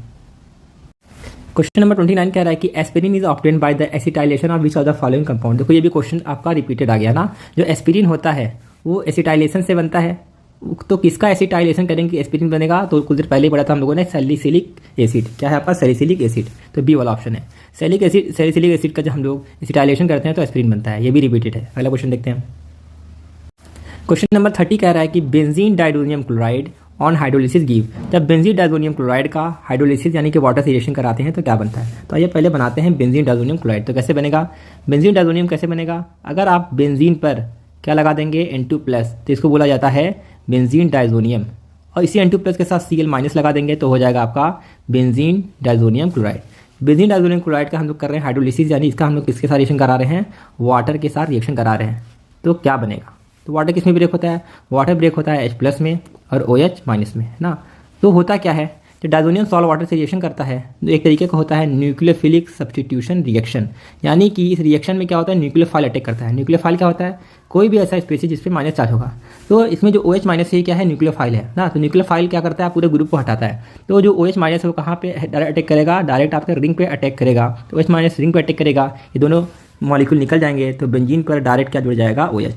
क्वेश्चन नंबर 29 कह रहा है कि aspirin is obtain by the acetylation of which of the following compound. देखो ये भी क्वेश्चन आपका रिपीटेड आ गया ना। जो एस्पिरिन होता है वो एसिटाइलेशन से बनता है, तो किसका एसिटाइलेशन करेंगे एस्पिरिन बनेगा? तो कुछ देर पहले ही पढ़ा था हम लोगों ने सैलिसिलिक एसिड। क्या है आपका? Salicylic acid. तो बी वाला ऑप्शन है सैलिसिलिक एसिड का जब हम लोग एसिटाइलेशन करते हैं तो एस्पिरिन बनता है। ये भी रिपीटेड है। अगला क्वेश्चन देखते हैं। क्वेश्चन नंबर 30 कह रहा है कि benzene diazonium chloride on hydrolysis give. जब बेंजीन डाइजोनियम क्लोराइड का हाइड्रोलिसिस यानी कि वाटर से रिएक्शन कराते हैं तो क्या बनता है? तो आइए पहले बनाते हैं बेंजीन डाइजोनियम क्लोराइड। तो कैसे बनेगा बेंजीन डाइजोनियम? कैसे बनेगा? अगर आप बेंजीन पर क्या लगा देंगे? N2+, तो इसको बोला जाता है बेंजीन डाइजोनियम, और इसी N2+ के साथ Cl- लगा देंगे तो हो जाएगा आपका benzene diazonium chloride. Benzene diazonium chloride का हम लोग कर रहे हैं हाइड्रोलिसिस, यानी इसका हम लोग किसके साथ रिएक्शन करा रहे हैं? वाटर के साथ रिएक्शन करा रहे हैं। तो क्या बनेगा? तो वाटर किस में ब्रेक होता है? वाटर ब्रेक होता है H+ में और OH- में, है ना। तो होता क्या है जब डायज़ोनियम सॉल्ट वाटर से रिएक्शन करता है तो एक तरीके का होता है न्यूक्लियोफिलिक सब्स्टिट्यूशन रिएक्शन, यानी कि इस रिएक्शन में क्या होता है, न्यूक्लियोफाइल अटैक करता है। न्यूक्लियोफाइल क्या होता है, कोई भी ऐसा स्पीशीज जिस पे माइनस चार्ज होगा। तो इसमें जो OH माइनस है क्या है, न्यूक्लियोफाइल है ना। तो न्यूक्लियोफाइल क्या करता है, पूरे ग्रुप को हटाता है। तो जो OH माइनस है वो कहाँ पे डायरेक्ट अटैक करेगा, डायरेक्ट आपके रिंग पे अटैक करेगा। तो OH माइनस रिंग पे अटैक करेगा, ये दोनों मॉलिक्यूल निकल जाएंगे, तो बेंजीन पर डायरेक्ट क्या जुड़ जाएगा, OH।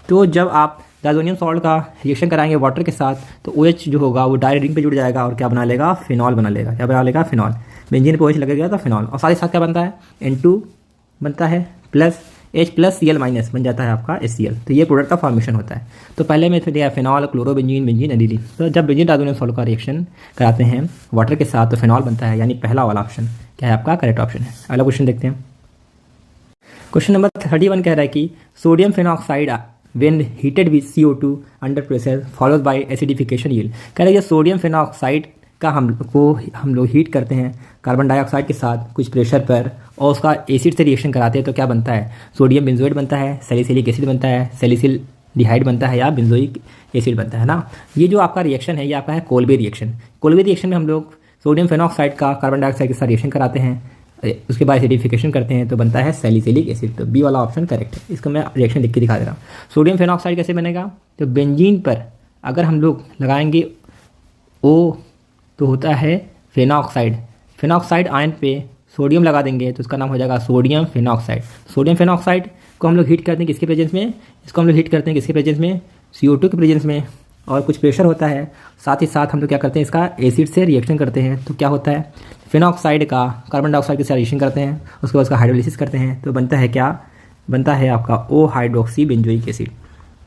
तो जब आप डायज़ोनियम सॉल्ट का रिएक्शन कराएंगे वाटर के साथ तो OH जो होगा वो डायरेक्ट रिंग पे जुड़ जाएगा और क्या बना लेगा, फिनॉल बना लेगा। क्या बना लेगा, फिनॉल। बेंजीन पे OH लगेगा तो फिनॉल, और साथ ही साथ क्या बनता है, N2 बनता है plus H plus Cl minus बन जाता है आपका HCl। तो ये प्रोडक्ट का फॉर्मेशन होता है। तो पहले में दिया फिनॉल, क्लोरोबेंजीन, बेंजीन, एडिलीन। तो जब बेंजीन डायज़ोनियम सॉल्ट का रिएक्शन कराते हैं वाटर के साथ तो फिनॉल बनता है, यानी पहला वाला ऑप्शन क्या है आपका करेक्ट ऑप्शन है। अगला क्वेश्चन देखते हैं। क्वेश्चन नंबर 31 कह रहा है कि sodium phenoxide when heated with CO2 under pressure followed by acidification yield। कह रहे हैं सोडियम फिनॉक्साइड का हम लोग हीट करते हैं कार्बन डाइऑक्साइड के साथ कुछ प्रेशर पर और उसका एसिड से रिएक्शन कराते हैं तो क्या बनता है, सोडियम बेंजोएट बनता है, सैलिसिलिक एसिड बनता है, सैलिसिल डिहाइड बनता है या बेंजोइक एसिड बनता है ना। ये जो आपका रिएक्शन है ये आपका है कोल्बे रिएक्शन। कोल्बे रिएक्शन में हम लोग सोडियम फिनॉक्साइड का कार्बन डाइऑक्साइड के साथ रिएक्शन कराते हैं, उसके बाद एसिडिफिकेशन करते हैं तो बनता है सैलिसिलिक एसिड। तो बी वाला ऑप्शन करेक्ट है। इसको मैं रिएक्शन लिख के दिखा दे रहा हूँ। सोडियम फिनॉक्साइड कैसे बनेगा, तो बेंजीन पर अगर हम लोग लगाएंगे O तो होता है फिनॉक्साइड। फिनॉक्साइड आयन पे सोडियम लगा देंगे तो उसका नाम हो जाएगा सोडियम फिनॉक्साइड। सोडियम फिनॉक्साइड को हम लोग हीट करते हैं किसके प्रेजेंस में, इसको हम लोग हीट करते हैं किसके प्रेजेंस में, CO2 के प्रेजेंस में, और कुछ प्रेशर होता है। साथ ही साथ हम लोग क्या करते हैं, इसका एसिड से रिएक्शन करते हैं तो क्या होता है, फिनॉक्साइड का कार्बन डाइऑक्साइड के साथ रिएक्शन करते हैं, उसके बाद उसका हाइड्रोलिसिस करते हैं तो बनता है क्या, बनता है आपका O हाइड्रोक्सी बेंजोइक एसिड।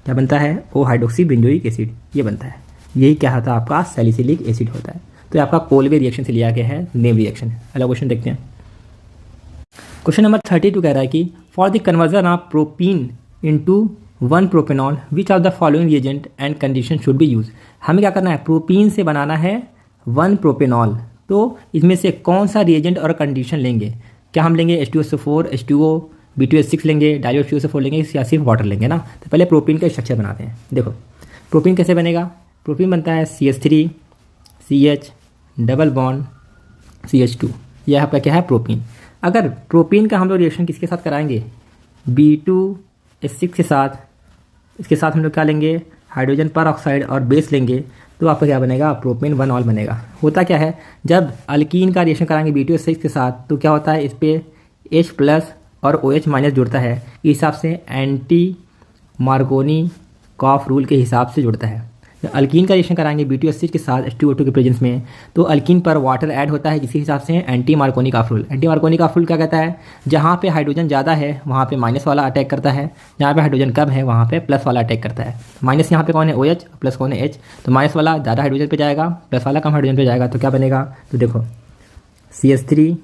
क्या बनता है, O हाइड्रोक्सी बेंजोइक एसिड ये बनता है। यही क्या होता है आपका सैलिसिलिक एसिड होता है। तो आपका कोल्बे रिएक्शन से लिया गया है, नेम रिएक्शन है। अगला क्वेश्चन देखते हैं। क्वेश्चन नंबर 32 कह रहा है कि for the conversion of propene into 1 propanol which of the following reagent and condition should be use. हमें क्या करना है, प्रोपीन से बनाना है 1 प्रोपेनॉल। तो इसमें से कौन सा रिएजेंट और कंडीशन लेंगे, क्या हम लेंगे H2SO4, H2O, B2H6 लेंगे, डाइल्यूट H2SO4 लेंगे या सिर्फ वाटर लेंगे ना। तो पहले प्रोपीन का स्ट्रक्चर बनाते हैं। देखो प्रोपीन कैसे बनेगा, प्रोपीन बनता है CH3 CH double bond CH2, यह आपका क्या है प्रोपीन। अगर प्रोपीन का हम लोग रिएक्शन किसके साथ कराएंगे, B2H6 के साथ, इसके साथ हम लोग क्या लेंगे, हाइड्रोजन पर ऑक्साइड और बेस लेंगे तो आपका क्या बनेगा, प्रोपेन 1 ऑल बनेगा। होता क्या है, जब अल्कीन का रिएक्शन कराएंगे B2H6 के साथ तो क्या होता है, इस पर H प्लस और OH माइनस जुड़ता है। इस हिसाब से एंटी मार्कोनी कॉफ रूल के हिसाब से जुड़ता है। जब अल्कीन का रिएक्शन कराएंगे B2H6 के साथ H2O2 के प्रेजेंस में तो अल्कीन पर वाटर ऐड होता है, जिसके हिसाब से एंटी मार्कोनी कॉफ रूल। एंटी मार्कोनी कॉफ रूल क्या कहता है, जहाँ पे हाइड्रोजन ज़्यादा है वहाँ पे माइनस वाला अटैक करता है, जहाँ पे हाइड्रोजन कम है वहाँ पे प्लस वाला अटैक करता है। माइनस यहाँ पे कौन है, OH, प्लस कौन है H। तो माइनस वाला ज़्यादा हाइड्रोजन पे जाएगा, प्लस वाला कम हाइड्रोजन पे जाएगा तो क्या बनेगा, तो देखो CH3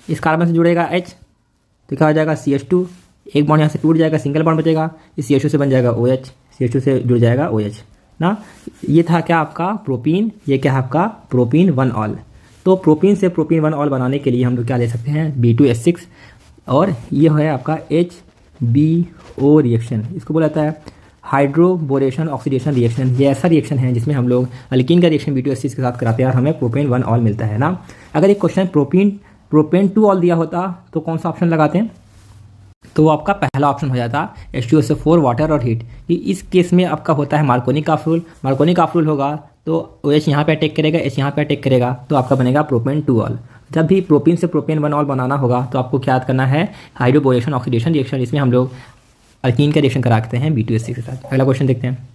इस कार्बन से जुड़ेगा H तो क्या हो जाएगा CH2, एक बॉन्ड यहाँ से टूट जाएगा, सिंगल बॉन्ड बचेगा, इस CH2 से बन जाएगा OH, CH2 से जुड़ जाएगा OH ना। ये था क्या आपका प्रोपीन, ये क्या है आपका प्रोपीन 1 ऑल। तो प्रोपीन से प्रोपीन 1 ऑल बनाने के लिए हम लोग क्या ले सकते हैं, B2H6 और ये है आपका HBO रिएक्शन। इसको बोला जाता है हाइड्रोबोरेशन ऑक्सीडेशन रिएक्शन। ये ऐसा रिएक्शन है जिसमें हम लोग अल्कीन का रिएक्शन B2H6 के साथ कराते हैं और हमें प्रोपेन 1 ऑल मिलता है ना। अगर एक क्वेश्चन प्रोपेन 2 ऑल दिया होता तो कौन सा ऑप्शन लगाते हैं, तो वो आपका पहला ऑप्शन हो जाता H2SO4 वाटर और हीट। कि इस केस में आपका होता है मार्कोनी कॉफ रूल। मार्कोनी कॉफ रूल होगा तो OH यहाँ पे अटैक करेगा, H यहाँ पे अटैक करेगा तो आपका बनेगा प्रोपेन 2 ऑल। जब भी प्रोपीन से प्रोपेन 1 ऑल बनाना होगा तो आपको क्या याद करना है, हाइड्रोबोरेशन ऑक्सीडेशन रिएक्शन। इसमें हम लोग अल्कीन का रिएक्शन कराते हैं B2H6 के साथ। अगला क्वेश्चन देखते हैं।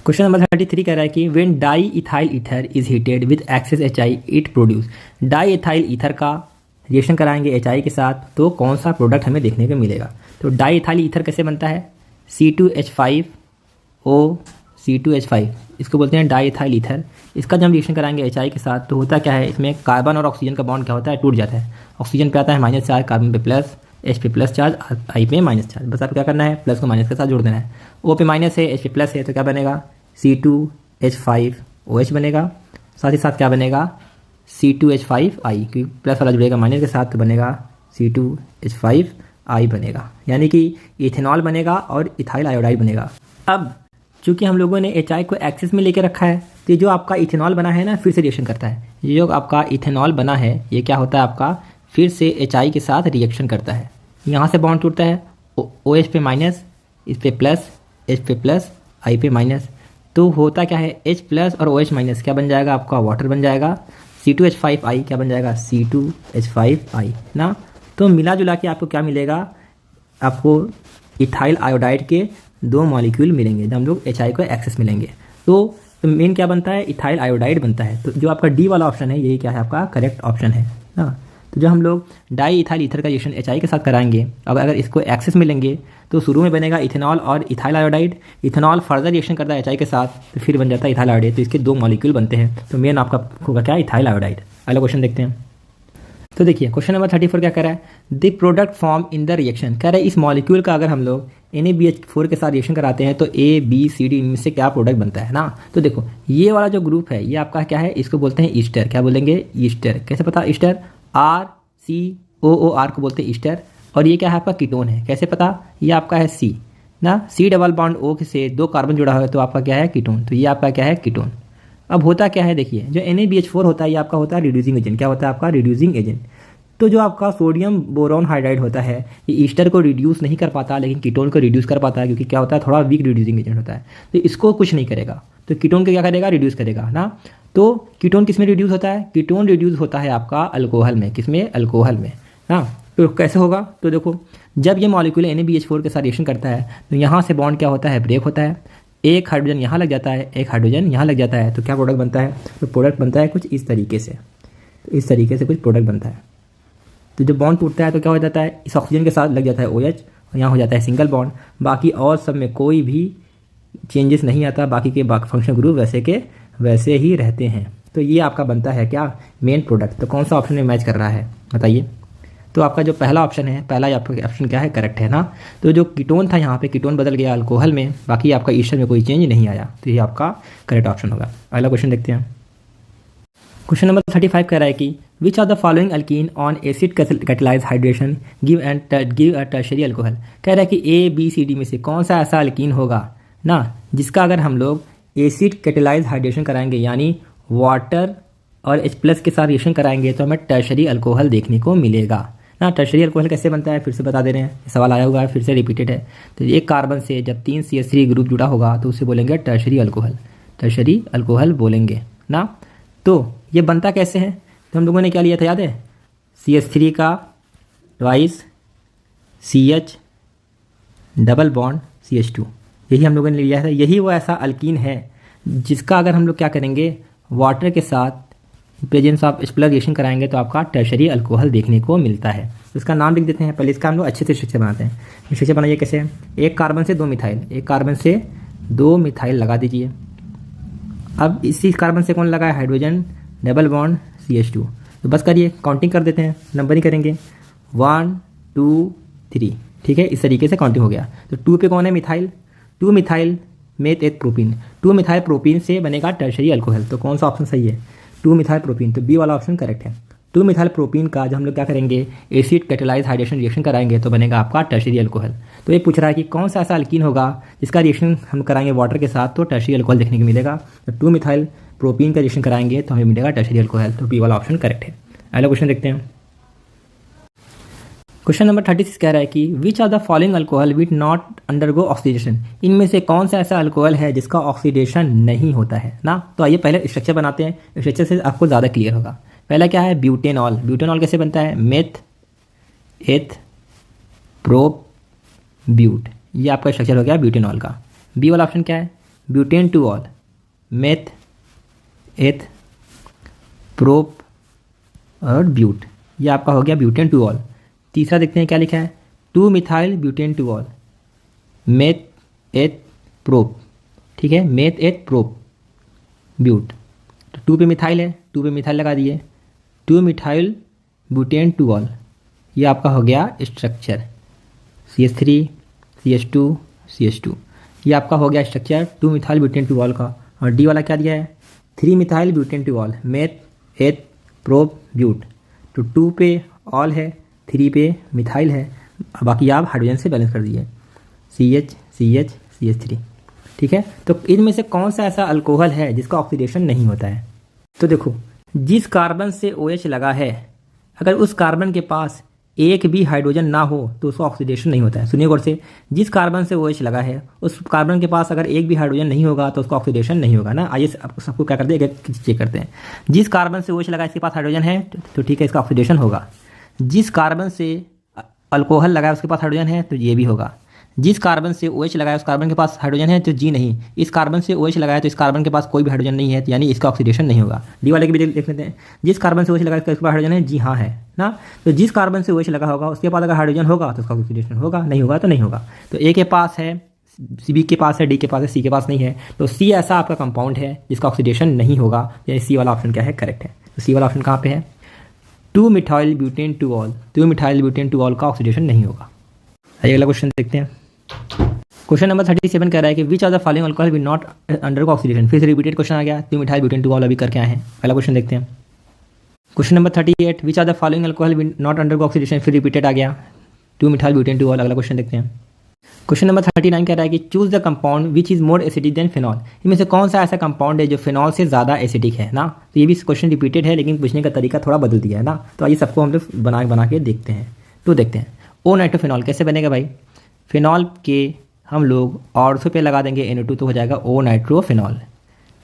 क्वेश्चन नंबर 33 कह रहा है कि when di ethyl ether is heated with excess HI it produce. Di ethyl ether का रिएक्शन कराएंगे HI के साथ तो कौन सा प्रोडक्ट हमें देखने को मिलेगा। तो डाई इथाइल ईथर कैसे बनता है, C2H5O C2H5, इसको बोलते हैं डाई इथाइल ईथर। इसका जब रिएक्शन कराएंगे HI के साथ तो होता क्या है, इसमें कार्बन और ऑक्सीजन का बॉन्ड क्या होता है, टूट जाता है। ऑक्सीजन पे आता है माइनस चार्ज, कार्बन पे प्लस, H पे प्लस चार्ज, I पे माइनस चार्ज। बस आपको क्या करना है, प्लस को माइनस के साथ जोड़ देना है। O पे माइनस है, H पे प्लस है तो क्या बनेगा, C2H5OH बनेगा। साथ ही साथ क्या बनेगा, C2H5I, क्योंकि प्लस वाला जुड़ेगा माइनस के साथ तो बनेगा C2H5I बनेगा। यानी कि इथेनॉल बनेगा और इथाइल आयोडाइड बनेगा। अब चूंकि हम लोगों ने HI को एक्सेस में लेके रखा है तो ये जो आपका इथेनॉल बना है ना, फिर से रिएक्शन करता है। ये जो आपका इथेनॉल बना है ये क्या होता है आपका, फिर से HI के साथ रिएक्शन करता है। यहाँ से बॉन्ड टूटता है, OH पे माइनस, इस पे प्लस, H पे प्लस, I पे माइनस। तो होता क्या है, H प्लस और OH माइनस क्या बन जाएगा आपका, वाटर बन जाएगा। C2H5I क्या बन जाएगा, C2H5I ना। तो मिला जुला के आपको क्या मिलेगा, आपको इथाइल आयोडाइड के 2 मॉलिक्यूल मिलेंगे जब हम लोग HI को एक्सेस मिलेंगे। तो मेन क्या बनता है, इथाइल आयोडाइड बनता है। तो जो आपका डी वाला ऑप्शन है यही क्या है आपका करेक्ट ऑप्शन है ना। तो जो हम लोग डाई इथाइल ईथर का रिएक्शन HI के साथ कराएंगे, अब अगर इसको एक्सेस मिलेंगे तो शुरू में बनेगा इथेनॉल और ethyl iodide. Ethanol further reaction करता है HI के साथ तो फिर बन जाता है इथाइल आयोडाइड। तो इसके 2 मॉलिक्यूल बनते हैं। तो मेन आपका होगा क्या, इथाइल आयोडाइड। अगला क्वेश्चन देखते हैं। तो देखिए क्वेश्चन नंबर 34 क्या कह रहा है, the product form in the reaction. कह रहा है इस मॉलिक्यूल का अगर हम लोग NaBH4 के साथ रिएक्शन कराते हैं तो ABCD इनमें से क्या प्रोडक्ट बनता है ना। तो देखो ये वाला जो ग्रुप है ये आपका क्या है, इसको बोलते हैं ईस्टर। क्या बोलेंगे, ईस्टर। कैसे पता, ईस्टर RCOOR को बोलते हैं ईस्टर। और ये क्या है आपका कीटोन है। कैसे पता, ये आपका है C ना, C डबल बॉन्ड O से 2 कार्बन जुड़ा हुआ है तो आपका क्या है, कीटोन। तो ये आपका क्या है, कीटोन। अब होता क्या है, देखिए जो NaBH4 होता है ये आपका होता है रिड्यूसिंग एजेंट। क्या होता है आपका, रिड्यूसिंग एजेंट। तो जो आपका सोडियम बोरोन हाइड्राइड होता है ये ईस्टर को रिड्यूस नहीं कर पाता लेकिन कीटोन को रिड्यूस कर पाता है, क्योंकि क्या होता है, थोड़ा वीक रिड्यूसिंग एजेंट होता है। तो इसको कुछ नहीं करेगा, तो कीटोन को क्या करेगा, रिड्यूस करेगा ना। तो कीटोन किस में रिड्यूस होता है, कीटोन रिड्यूस होता है आपका अल्कोहल में। किस में, अल्कोहल में ना। तो कैसे होगा, तो देखो जब ये मॉलिक्यूल NaBH4 के साथ रिएक्शन करता है तो यहाँ से बॉन्ड क्या होता है, ब्रेक होता है। एक हाइड्रोजन यहाँ लग जाता है, एक हाइड्रोजन यहाँ लग जाता है। तो क्या प्रोडक्ट बनता है, तो प्रोडक्ट बनता है कुछ इस तरीके से। तो इस तरीके से कुछ प्रोडक्ट बनता है। तो जब बॉन्ड टूटता है तो क्या हो जाता है, इस ऑक्सीजन के साथ लग जाता है OH और यहाँ हो जाता है सिंगल बॉन्ड। बाकी और सब में कोई भी चेंजेस नहीं आता, बाकी के फंक्शन ग्रुप वैसे के वैसे ही रहते हैं। तो ये आपका बनता है क्या, मेन प्रोडक्ट। तो कौन सा ऑप्शन में मैच कर रहा है बताइए। तो आपका जो पहला ऑप्शन है, पहला आपका ऑप्शन क्या है, करेक्ट है ना। तो जो कीटोन था यहाँ पे कीटोन बदल गया अल्कोहल में, बाकी आपका ईस्टर में कोई चेंज नहीं आया। तो ये आपका करेक्ट ऑप्शन होगा। अगला क्वेश्चन देखते हैं। क्वेश्चन नंबर 35 कह रहा है कि which are the following alkene on acid catalyse hydration give a tertiary alcohol. कह रहा है कि ABCD में से कौन सा ऐसा अल्कीन होगा ना जिसका अगर हम लोग एसिड कैटेलाइज हाइड्रेशन कराएंगे यानी वाटर और H+ के साथ रिएक्शन कराएंगे तो हमें टर्शियरी अल्कोहल देखने को मिलेगा ना। टर्शियरी अल्कोहल कैसे बनता है फिर से बता दे रहे हैं, सवाल आया हुआ है फिर से रिपीटेड है। तो एक कार्बन से जब 3 CH3 ग्रुप जुड़ा होगा तो उसे बोलेंगे टर्शियरी अल्कोहल, टर्शियरी अल्कोहल बोलेंगे ना। तो ये बनता कैसे है, तो हम लोगों ने क्या लिया था याद है, CH3 का twice CH double bond CH2, यही हम लोगों ने लिया था। यही वो ऐसा अल्कीन है जिसका अगर हम लोग क्या करेंगे, वाटर के साथ प्रेजेंस ऑफ H+ रिएक्शन कराएंगे तो आपका टर्शियरी अल्कोहल देखने को मिलता है। तो इसका नाम लिख देते हैं। पहले इसका हम लोग अच्छे से स्ट्रक्चर बनाते हैं। स्ट्रक्चर बनाइए कैसे, एक कार्बन से 2 मिथाइल, एक कार्बन से 2 मिथाइल लगा दीजिए। अब इसी कार्बन से कौन लगा है, हाइड्रोजन डबल बॉन्ड CH2। तो बस करिए काउंटिंग कर देते हैं, नंबर ही करेंगे 1 2 3, ठीक है। इस तरीके से काउंटिंग हो गया। तो 2 पे कौन है, methyl, 2 methyl meth eth propene, 2 methyl propene से बनेगा टर्शियरी अल्कोहल। तो कौन सा ऑप्शन सही है, 2 मिथाइल प्रोपीन। तो बी वाला ऑप्शन करेक्ट है। 2 मिथाइल प्रोपीन का जो हम लोग क्या करेंगे, एसिड कैटेलाइज हाइड्रेशन रिएक्शन कराएंगे तो बनेगा आपका टर्शियरी अल्कोहल। तो ये पूछ रहा है कि कौन सा ऐसा अल्कीन होगा जिसका रिएक्शन हम कराएंगे वाटर के साथ तो टर्शियरी अल्कोहल देखने को मिलेगा। तो 2 मिथाइल प्रोपीन का रिएक्शन कराएंगे तो हमें मिलेगा टर्शियरी अल्कोहल। तो बी वाला ऑप्शन करेक्ट है। अगला क्वेश्चन देखते हैं। क्वेश्चन नंबर 36 कह रहा है कि which are the following alcohol which not undergo oxidation. इनमें से कौन सा ऐसा अल्कोहल है जिसका ऑक्सीडेशन नहीं होता है ना। तो आइए पहले स्ट्रक्चर बनाते हैं, स्ट्रक्चर से आपको ज़्यादा क्लियर होगा। पहला क्या है, ब्यूटेनॉल। ब्यूटेनॉल कैसे बनता है, मेथ एथ प्रोप ब्यूट, ये आपका स्ट्रक्चर हो गया ब्यूटेनॉल का। बी वाला ऑप्शन क्या है, butane to ol, meth eth prop और ब्यूट, ये आपका हो गया ब्यूटेन टू ऑल। तीसरा देखते हैं क्या लिखा है, 2 methyl butane to ol, meth eth prop, ठीक है, मेथ एथ प्रोप ब्यूट। तो 2 पे मिथाइल है, 2 पे मिथाइल लगा दिए, 2 मिथाइल ब्यूटेन टू ऑल, ये आपका हो गया स्ट्रक्चर। CH3 CH2 CH2, ये आपका हो गया structure 2 methyl butane to ol का। और डी वाला क्या दिया है, 3 methyl butane to ol, meth eth prop but. तो 2 पे ऑल है, 3 पे मिथाइल है, बाकी आप हाइड्रोजन से बैलेंस कर दिए, CH CH CH3, ठीक ठीक है। तो इनमें से कौन सा ऐसा अल्कोहल है जिसका ऑक्सीडेशन नहीं होता है? तो देखो, जिस कार्बन से OH लगा है, अगर उस कार्बन के पास एक भी हाइड्रोजन ना हो तो उसका ऑक्सीडेशन नहीं होता है। सुनिए गौर से, जिस कार्बन से OH लगा है उस कार्बन के पास अगर एक भी हाइड्रोजन नहीं होगा तो उसका ऑक्सीडेशन नहीं होगा ना। आइए सबको क्या करते हैं, एक चेक करते हैं। जिस कार्बन से OH लगा है इसके पास हाइड्रोजन है तो ठीक है, इसका ऑक्सीडेशन होगा। जिस कार्बन से अल्कोहल लगा है उसके पास हाइड्रोजन है तो ये भी होगा। जिस कार्बन से OH लगाया उस कार्बन के पास हाइड्रोजन है तो जी नहीं। इस कार्बन से OH लगाया तो इस कार्बन के पास कोई भी हाइड्रोजन नहीं है, तो यानी इसका ऑक्सीडेशन नहीं होगा। डी वाले की भी देख लेते हैं। जिस कार्बन से OH लगाया इसके पास हाइड्रोजन है, जी हाँ है ना। तो जिस कार्बन से OH लगा होगा उसके पास अगर हाइड्रोजन होगा तो उसका ऑक्सीडेशन होगा, नहीं होगा तो नहीं होगा। तो ए के पास है, बी के पास है, डी के पास है, सी के पास नहीं है। तो सी ऐसा आपका कंपाउंड है जिसका ऑक्सीडेशन नहीं होगा, यानी सी वाला ऑप्शन क्या है, करेक्ट है। तो सी वाला ऑप्शन कहाँ पे है? 2-मिथाइल ब्यूटेन टू ऑल, 2-मिथाइल ब्यूटेन टू ऑल का ऑक्सीडेशन नहीं होगा। आइए अगला क्वेश्चन देखते हैं। क्वेश्चन नंबर 37 कह रहा है कि which of the following alcohol will not undergo oxidation. फिर से रिपीटेड क्वेश्चन आ गया, 2-मिथाइल ब्यूटेन टू ऑल अभी करके आए हैं। पहला क्वेश्चन देखते हैं। Question number 38, which of the following alcohol will not undergo oxidation. फिर रिपीटेड आ गया, 2-मिथाइल ब्यूटेन टू ऑल। अगला क्वेश्चन देखते हैं। क्वेश्चन नंबर 39 कह रहा है कि choose the compound which is more acidic then phenol. इनमें से कौन सा ऐसा कंपाउंड है जो फिनॉल से ज़्यादा एसिडिक है ना। तो ये भी क्वेश्चन रिपीटेड है लेकिन पूछने का तरीका थोड़ा बदल दिया है ना। तो आइए सबको हम लोग बना के देखते हैं। तो देखते हैं ओ नाइट्रोफिनॉल कैसे बनेगा भाई। फिनॉल के हम लोग ऑर्थो पे लगा देंगे NO2 तो हो जाएगा ओ नाइट्रोफिनॉल।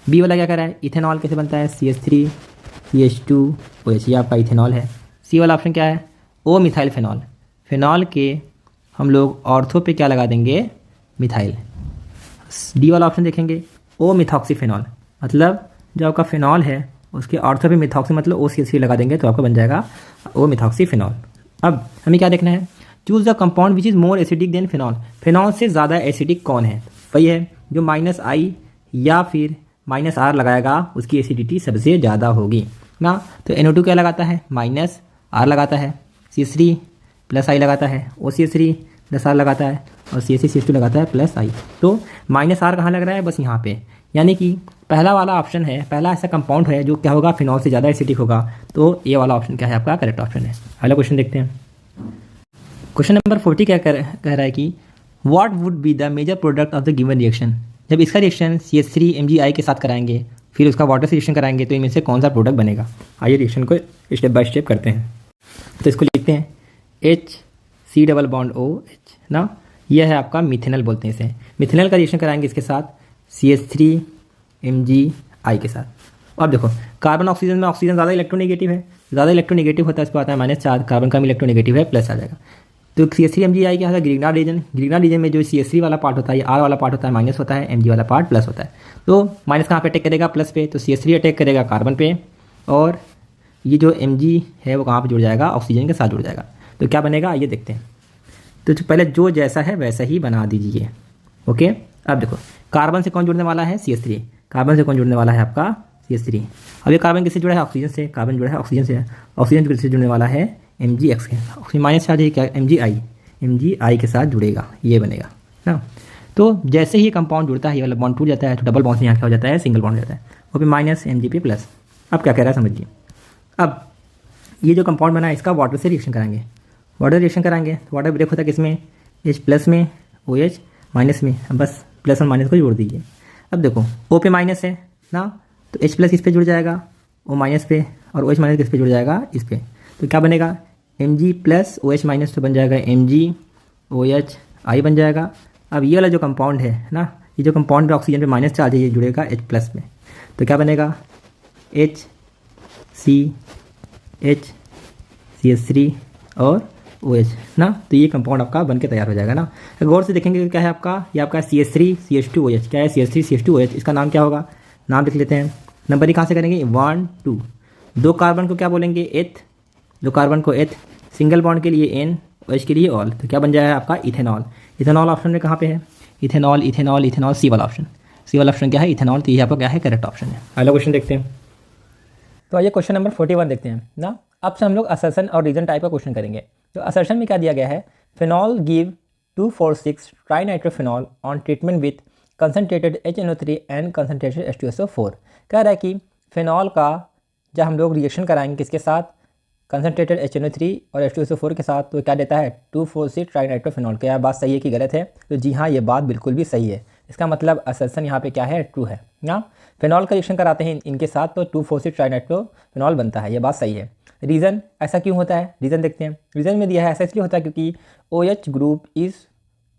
बी वाला क्या कर रहा है, इथेनॉल कैसे बनता है, CH3 CH2OH, ये आपका इथेनॉल है। सी वाला ऑप्शन क्या है, ओ मिथाइल फिनॉल। फिनॉल के हम लोग ऑर्थो पे क्या लगा देंगे, मिथाइल। डी वाला ऑप्शन देखेंगे, ओ मिथॉक्सीफिनॉल, मतलब जो आपका फिनॉल है उसके ऑर्थो पे मिथॉक्सी मतलब OCH3 लगा देंगे तो आपका बन जाएगा ओ मिथॉक्सीफिनॉल। अब हमें क्या देखना है, choose the compound which is more acidic then phenol. Phenol से ज़्यादा एसिडिक कौन है, वही है जो -I या फिर -R लगाएगा उसकी एसिडिटी सबसे ज़्यादा होगी ना। तो NO2 क्या लगाता है, -R लगाता है, CH3 +I लगाता है, OCH3 +R लगाता है और CH3CH2 लगाता है +I। तो -R कहाँ लग रहा है, बस यहाँ पे। यानी कि पहला वाला ऑप्शन है, पहला ऐसा कंपाउंड है जो क्या होगा, फिनॉल से ज़्यादा एसिडिक होगा। तो ये वाला ऑप्शन क्या है आपका, करेक्ट ऑप्शन है। अगला क्वेश्चन देखते हैं। क्वेश्चन नंबर 40 क्या कह रहा है कि what would be the major product of the given reaction. जब इसका रिएक्शन CH3 MgI के साथ कराएंगे फिर उसका वाटर से रिएक्शन कराएंगे तो इनमें से कौन सा प्रोडक्ट बनेगा। आइए रिएक्शन को स्टेप बाय स्टेप करते हैं। तो इसको लिखते हैं HC⋯OH ना, यह है आपका मिथेनल बोलते हैं इसे। मिथेनल का रिएक्शन कराएंगे इसके साथ CH3 MgI के साथ। अब देखो कार्बन ऑक्सीजन में ऑक्सीजन ज़्यादा इलेक्ट्रोनेगेटिव है, ज़्यादा इलेक्ट्रोनेगेटिव होता है इसको आता है -4, कार्बन कम इलेक्ट्रोनेगेटिव है प्लस आ जाएगा। तो CH3 MgI क्या होता है, ग्रिग्नार्ड रीजन। ग्रिग्नार्ड रीजन में जो CH3 वाला पार्ट होता है, R वाला पार्ट होता है माइनस होता है, Mg वाला पार्ट प्लस होता है। तो माइनस कहाँ पे अटैक करेगा, प्लस पे। तो CH3 अटैक करेगा कार्बन पे और ये जो Mg है वो कहाँ पे जुड़ जाएगा, ऑक्सीजन के साथ जुड़ जाएगा। तो क्या बनेगा आइए देखते हैं। तो पहले जो जैसा है वैसा ही बना दीजिए, ओके। अब देखो कार्बन से कौन जुड़ने वाला है, CH3। कार्बन से कौन जुड़ने वाला है आपका, CH3। अब ये कार्बन किससे जुड़ा है, ऑक्सीजन से। कार्बन जुड़ा है ऑक्सीजन से, ऑक्सीजन किससे जुड़ने वाला है, MgX के। ऑक्सीजन माइनस चार्ज है क्या, MgI के साथ जुड़ेगा, ये बनेगा ना। तो जैसे ही कंपाउंड जुड़ता है ये वाला बॉन्ड टूट जाता है तो डबल बॉन्ड से यहाँ क्या हो जाता है, सिंगल बॉन्ड हो जाता है। और फिर -Mg+। अब क्या कह रहा है समझिए। अब ये जो कंपाउंड बना है इसका वाटर से रिएक्शन कराएंगे। वाटर रिएक्शन कराएंगे तो वाटर ब्रेक होता है किस में, H+ में, OH माइनस में। अब बस प्लस और माइनस को जोड़ दीजिए। अब देखो O पे माइनस है ना, तो H+ इस पे जुड़ जाएगा O- पे, और OH- किस पे जुड़ जाएगा, इस पे। तो क्या बनेगा, Mg+ OH- तो बन जाएगा MgOH I बन जाएगा। अब ये वाला जो कंपाउंड है ना, ये जो कंपाउंड पे ऑक्सीजन पे माइनस चार्ज है ये जुड़ेगा H+ में। तो क्या बनेगा, HCH CH3 और OH ना। तो ये कंपाउंड आपका बन के तैयार हो जाएगा ना। गौर से देखेंगे क्या है आपका, ये आपका CH3 CH2OH क्या है, CH3 CH2OH। इसका नाम क्या होगा, नाम लिख लेते हैं। नंबरिंग कहाँ से करेंगे, 1 2। दो कार्बन को क्या बोलेंगे, एथ। दो कार्बन को एथ, सिंगल बॉन्ड के लिए N, OH के लिए ऑल। तो क्या बन जाएगा आपका, इथेनॉल। इथेनॉल ऑप्शन में कहाँ पे है, इथेनॉल इथेनॉल इथेनॉल, सी वाला ऑप्शन। सी वाला ऑप्शन क्या है, इथेनॉल। तो ये आपका क्या है, करेक्ट ऑप्शन है। अगला क्वेश्चन देखते हैं। तो आइए क्वेश्चन नंबर 41 देखते हैं ना। अब से हम लोग असर्शन और रीजन टाइप का क्वेश्चन करेंगे। तो असर्शन में क्या दिया गया है, phenol give 2,4,6 trinitrophenol on treatment with concentrated HNO3 and concentrated H2SO4। कह रहा है कि फिनॉल का जब हम लोग रिएक्शन कराएंगे किसके साथ, कंसनट्रेटेड HNO3 और H2SO4 के साथ, तो क्या देता है 2,4,6 ट्राइनाइट्रोफिनॉल। क्या बात सही है कि गलत है, तो जी हाँ ये बात बिल्कुल भी सही है। इसका मतलब असर्शन यहाँ पे क्या है, ट्रू है ना। फिनॉल का रिएक्शन कराते हैं इनके साथ तो 2,4,6 ट्राइनाइट्रोफिनॉल बनता है, ये बात सही है। रीज़न ऐसा क्यों होता है, रीज़न देखते हैं। रीज़न में दिया है ऐसा इसलिए होता है क्योंकि OH group is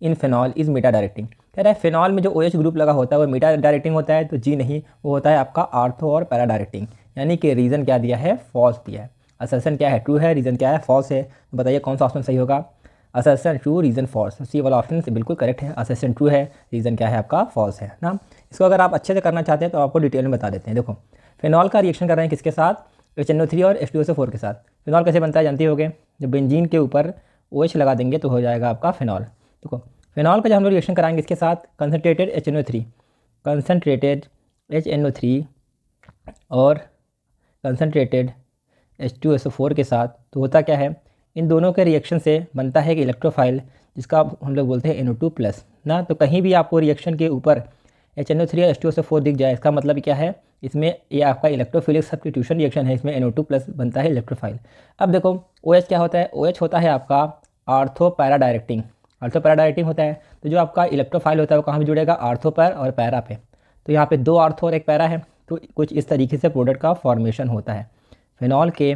in phenol is meta directing. कह रहा है फिनॉल में जो OH ग्रुप लगा होता है वो मीटा डायरेक्टिंग होता है, तो जी नहीं, वो होता है आपका आर्थो और पैरा डायरेक्टिंग। यानी कि रीज़न क्या दिया है, फॉल्स दिया है। असर्शन क्या है, ट्रू है, रीज़न क्या है, फॉल्स है। बताइए कौन सा ऑप्शन सही होगा। असर्शन ट्रू, रीज़न फॉल्स, सी वाला ऑप्शन से बिल्कुल करेक्ट है। असर्शन ट्रू है, रीज़न क्या है आपका, फॉल्स है ना। इसको अगर आप अच्छे से करना चाहते हैं तो आपको डिटेल में बता देते हैं। देखो फिनॉल का रिएक्शन कर रहे हैं किसके साथ, HNO3 और H2SO4 के साथ। फिनॉल कैसे बनता है जानते होगे, जब बेंजीन के ऊपर OH लगा देंगे तो हो जाएगा आपका फिनॉल। देखो फिनॉल का जब हम लोग रिएक्शन कराएंगे इसके साथ कंसनट्रेटेड HNO3 और कंसनट्रेटेड H2SO4 के साथ, तो होता क्या है, इन दोनों के रिएक्शन से बनता है कि इलेक्ट्रोफाइल, जिसका हम लोग बोलते हैं NO2+ ना। तो कहीं भी आपको रिएक्शन के ऊपर HNO3 और H2SO4 दिख जाए, इसका मतलब क्या है, इसमें ये आपका इलेक्ट्रोफिलिक सब्स्टिट्यूशन रिएक्शन है, इसमें NO2+ बनता है इलेक्ट्रोफाइल। अब देखो OH क्या होता है, OH होता है आपका ortho para directing. Ortho para directing होता है, तो जो आपका इलेक्ट्रोफाइल होता है वो कहाँ पे जुड़ेगा, आर्थो पैर और पैरा पे। तो यहाँ पे 2 आर्थो और 1 पैरा है, तो कुछ इस तरीके से प्रोडक्ट का फॉर्मेशन होता है। फिनॉल के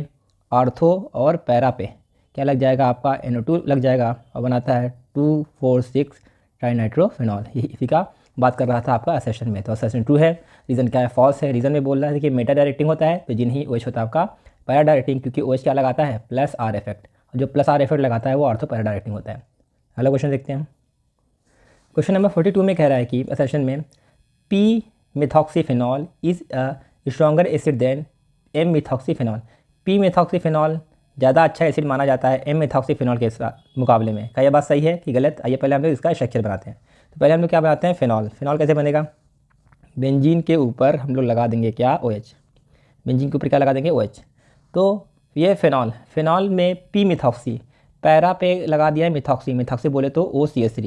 आर्थो और पैरा पे क्या लग जाएगा आपका, NO2 लग जाएगा और बनाता है 2,4,6 ट्राइनाइट्रोफिनॉल। ये इसी का बात कर रहा था आपका असर्शन में। तो असर्शन ट्रू है, रीज़न क्या है, फॉल्स है। रीज़न में बोल रहा है कि मेटा डायरेक्टिंग होता है, तो जिन्हीं OH होता है आपका पैरा डायरेक्टिंग, क्योंकि OH क्या लगाता है, +R इफेक्ट। जो +R इफेक्ट लगाता है वो आर्थो पैरा डायरेक्टिंग होता है। अगला क्वेश्चन देखते हैं। क्वेश्चन नंबर 42 में कह रहा है कि असर्शन में P methoxyphenol is a stronger acid than M methoxyphenol. P methoxyphenol ज़्यादा अच्छा एसिड माना जाता है M मिथॉक्सीफिनॉल के मुकाबले में। क्या यह बात सही है कि गलत। आइए पहले हम लोग इसका स्ट्रक्चर बनाते हैं। तो पहले हम लोग क्या बनाते हैं, फिनॉल। फिनॉल कैसे बनेगा, बेंजीन के ऊपर हम लोग लगा देंगे क्या, OH। बेंजीन के ऊपर क्या लगा देंगे, OH। तो ये फिनॉल में P मिथॉक्सी, पैरा पे लगा दिया है मिथॉक्सी बोले तो OCH3,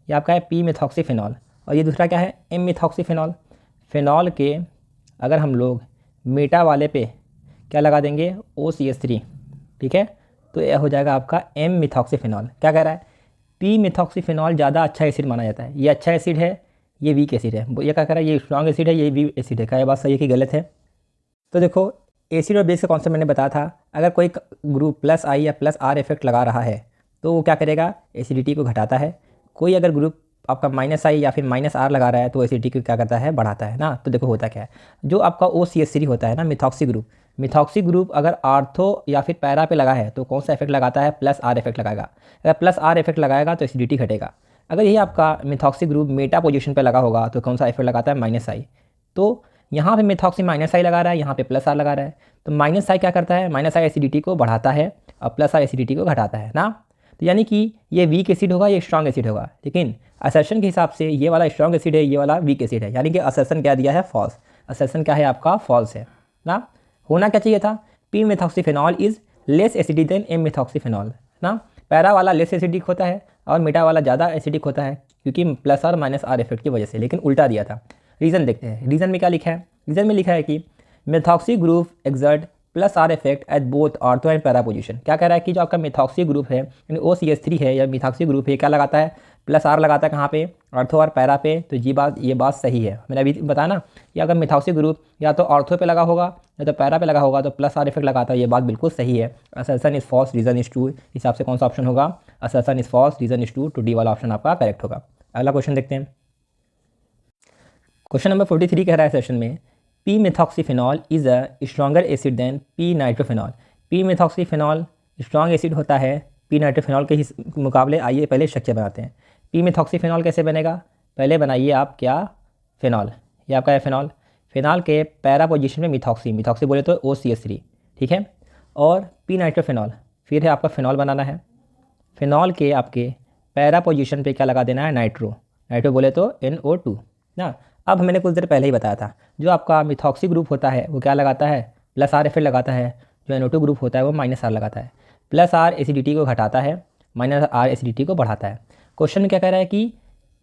ये आपका है P मिथॉक्सीफिनॉल। और ये दूसरा क्या है, M मिथॉक्सीफिनॉल। फिनॉल के अगर हम लोग मीटा वाले पे क्या लगा देंगे, OCH3, ठीक है। तो यह हो जाएगा आपका M मिथॉक्सीफिनॉल। क्या कह रहा है, P मिथॉक्सीफिनॉल ज़्यादा अच्छा एसिड माना जाता है। ये अच्छा एसिड है, ये वीक एसिड है। ये क्या कह रहा है, ये स्ट्रॉन्ग एसिड है, ये वीक एसिड है। क्या ये बात सही है कि गलत है। तो देखो एसिड और बेस का कॉन्सेप्ट मैंने बताया था। अगर कोई ग्रुप +I या +R इफेक्ट लगा रहा है तो वो क्या करेगा, एसिडिटी को घटाता है। कोई अगर ग्रुप आपका -I या फिर -R लगा रहा है तो एसिडिटी को क्या करता है, बढ़ाता है ना। तो देखो होता क्या है, जो आपका OCH3 होता है ना, मिथॉक्सी ग्रुप अगर आर्थो या फिर पैरा पे लगा है तो कौन सा इफेक्ट लगाता है, +R इफेक्ट लगाएगा। अगर +R इफेक्ट लगाएगा तो एसिडिटी घटेगा। अगर यही आपका मिथॉक्सी ग्रुप मेटा पोजीशन पे लगा होगा तो कौन सा इफेक्ट लगाता है, -I। तो यहाँ पे मिथॉक्सी -I लगा रहा है, यहाँ पे +R लगा रहा है। तो -I क्या करता है, -I एसिडिटी को बढ़ाता है और +R एसिडिटी को घटाता है ना। तो यानी कि ये वीक एसिड होगा, ये स्ट्रॉन्ग एसिड होगा। लेकिन असर्शन के हिसाब से ये वाला स्ट्रॉन्ग एसिड है, ये वाला वीक एसिड है। यानी कि असर्शन क्या दिया है, फॉल्स। असर्शन क्या है आपका, फॉल्स है ना। होना क्या चाहिए था, P methoxyphenol is less acidic than M methoxyphenol ना। पैरा वाला लेस एसिडिक होता है और मीटा वाला ज़्यादा एसिडिक होता है, क्योंकि +R -R इफेक्ट की वजह से। लेकिन उल्टा दिया था। रीज़न देखते हैं, रीज़न में क्या लिखा है। रीज़न में लिखा है कि methoxy group exert +R effect at both ortho and para position. क्या कह रहा है कि जो आपका मिथॉक्सी ग्रुप है यानी OCH3 है या मिथॉक्सी ग्रुप है, क्या लगाता है, +R लगाता है कहाँ पे, आर्थो और पैरा पे। तो ये बात सही है। मैंने अभी बताया ना कि अगर मिथॉक्सी ग्रुप या तो आर्थो पे लगा होगा या तो पैरा पे लगा होगा तो +R इफेक्ट लगाता है। ये बात बिल्कुल सही है। Assertion is false, reason is true. हिसाब से कौन सा ऑप्शन होगा, assertion is false, reason is true. तो डी वाला ऑप्शन आपका करेक्ट होगा। अगला क्वेश्चन देखते हैं। क्वेश्चन नंबर 43 कह रहा है सेशन में P methoxyphenol is a stronger acid than P nitrophenol. P methoxyphenol strong acid होता है P नाइट्रोफिनॉल के मुकाबले। आइए पहले स्ट्रक्चर बनाते हैं। P मिथॉक्सीफिनॉल कैसे बनेगा, पहले बनाइए आप क्या, फिनॉल। ये आपका है फिनॉल। फिनॉल के पैरा पोजीशन में मिथॉक्सी बोले तो OCH3, ठीक है। और P नाइट्रोफिनॉल, फिर है आपका फिनॉल बनाना है। फिनॉल के आपके पैरा पोजीशन पे क्या लगा देना है, नाइट्रो बोले तो NO2 ना। अब मैंने कुछ देर पहले ही बताया था, जो आपका मिथॉक्सी ग्रुप होता है वो क्या लगाता है, +R इफेक्ट लगाता है। जो NO2 ग्रुप होता है वो -R लगाता है। +R एसिडिटी को घटाता है, -R एसिडिटी को बढ़ाता है। क्वेश्चन में क्या कह रहा है कि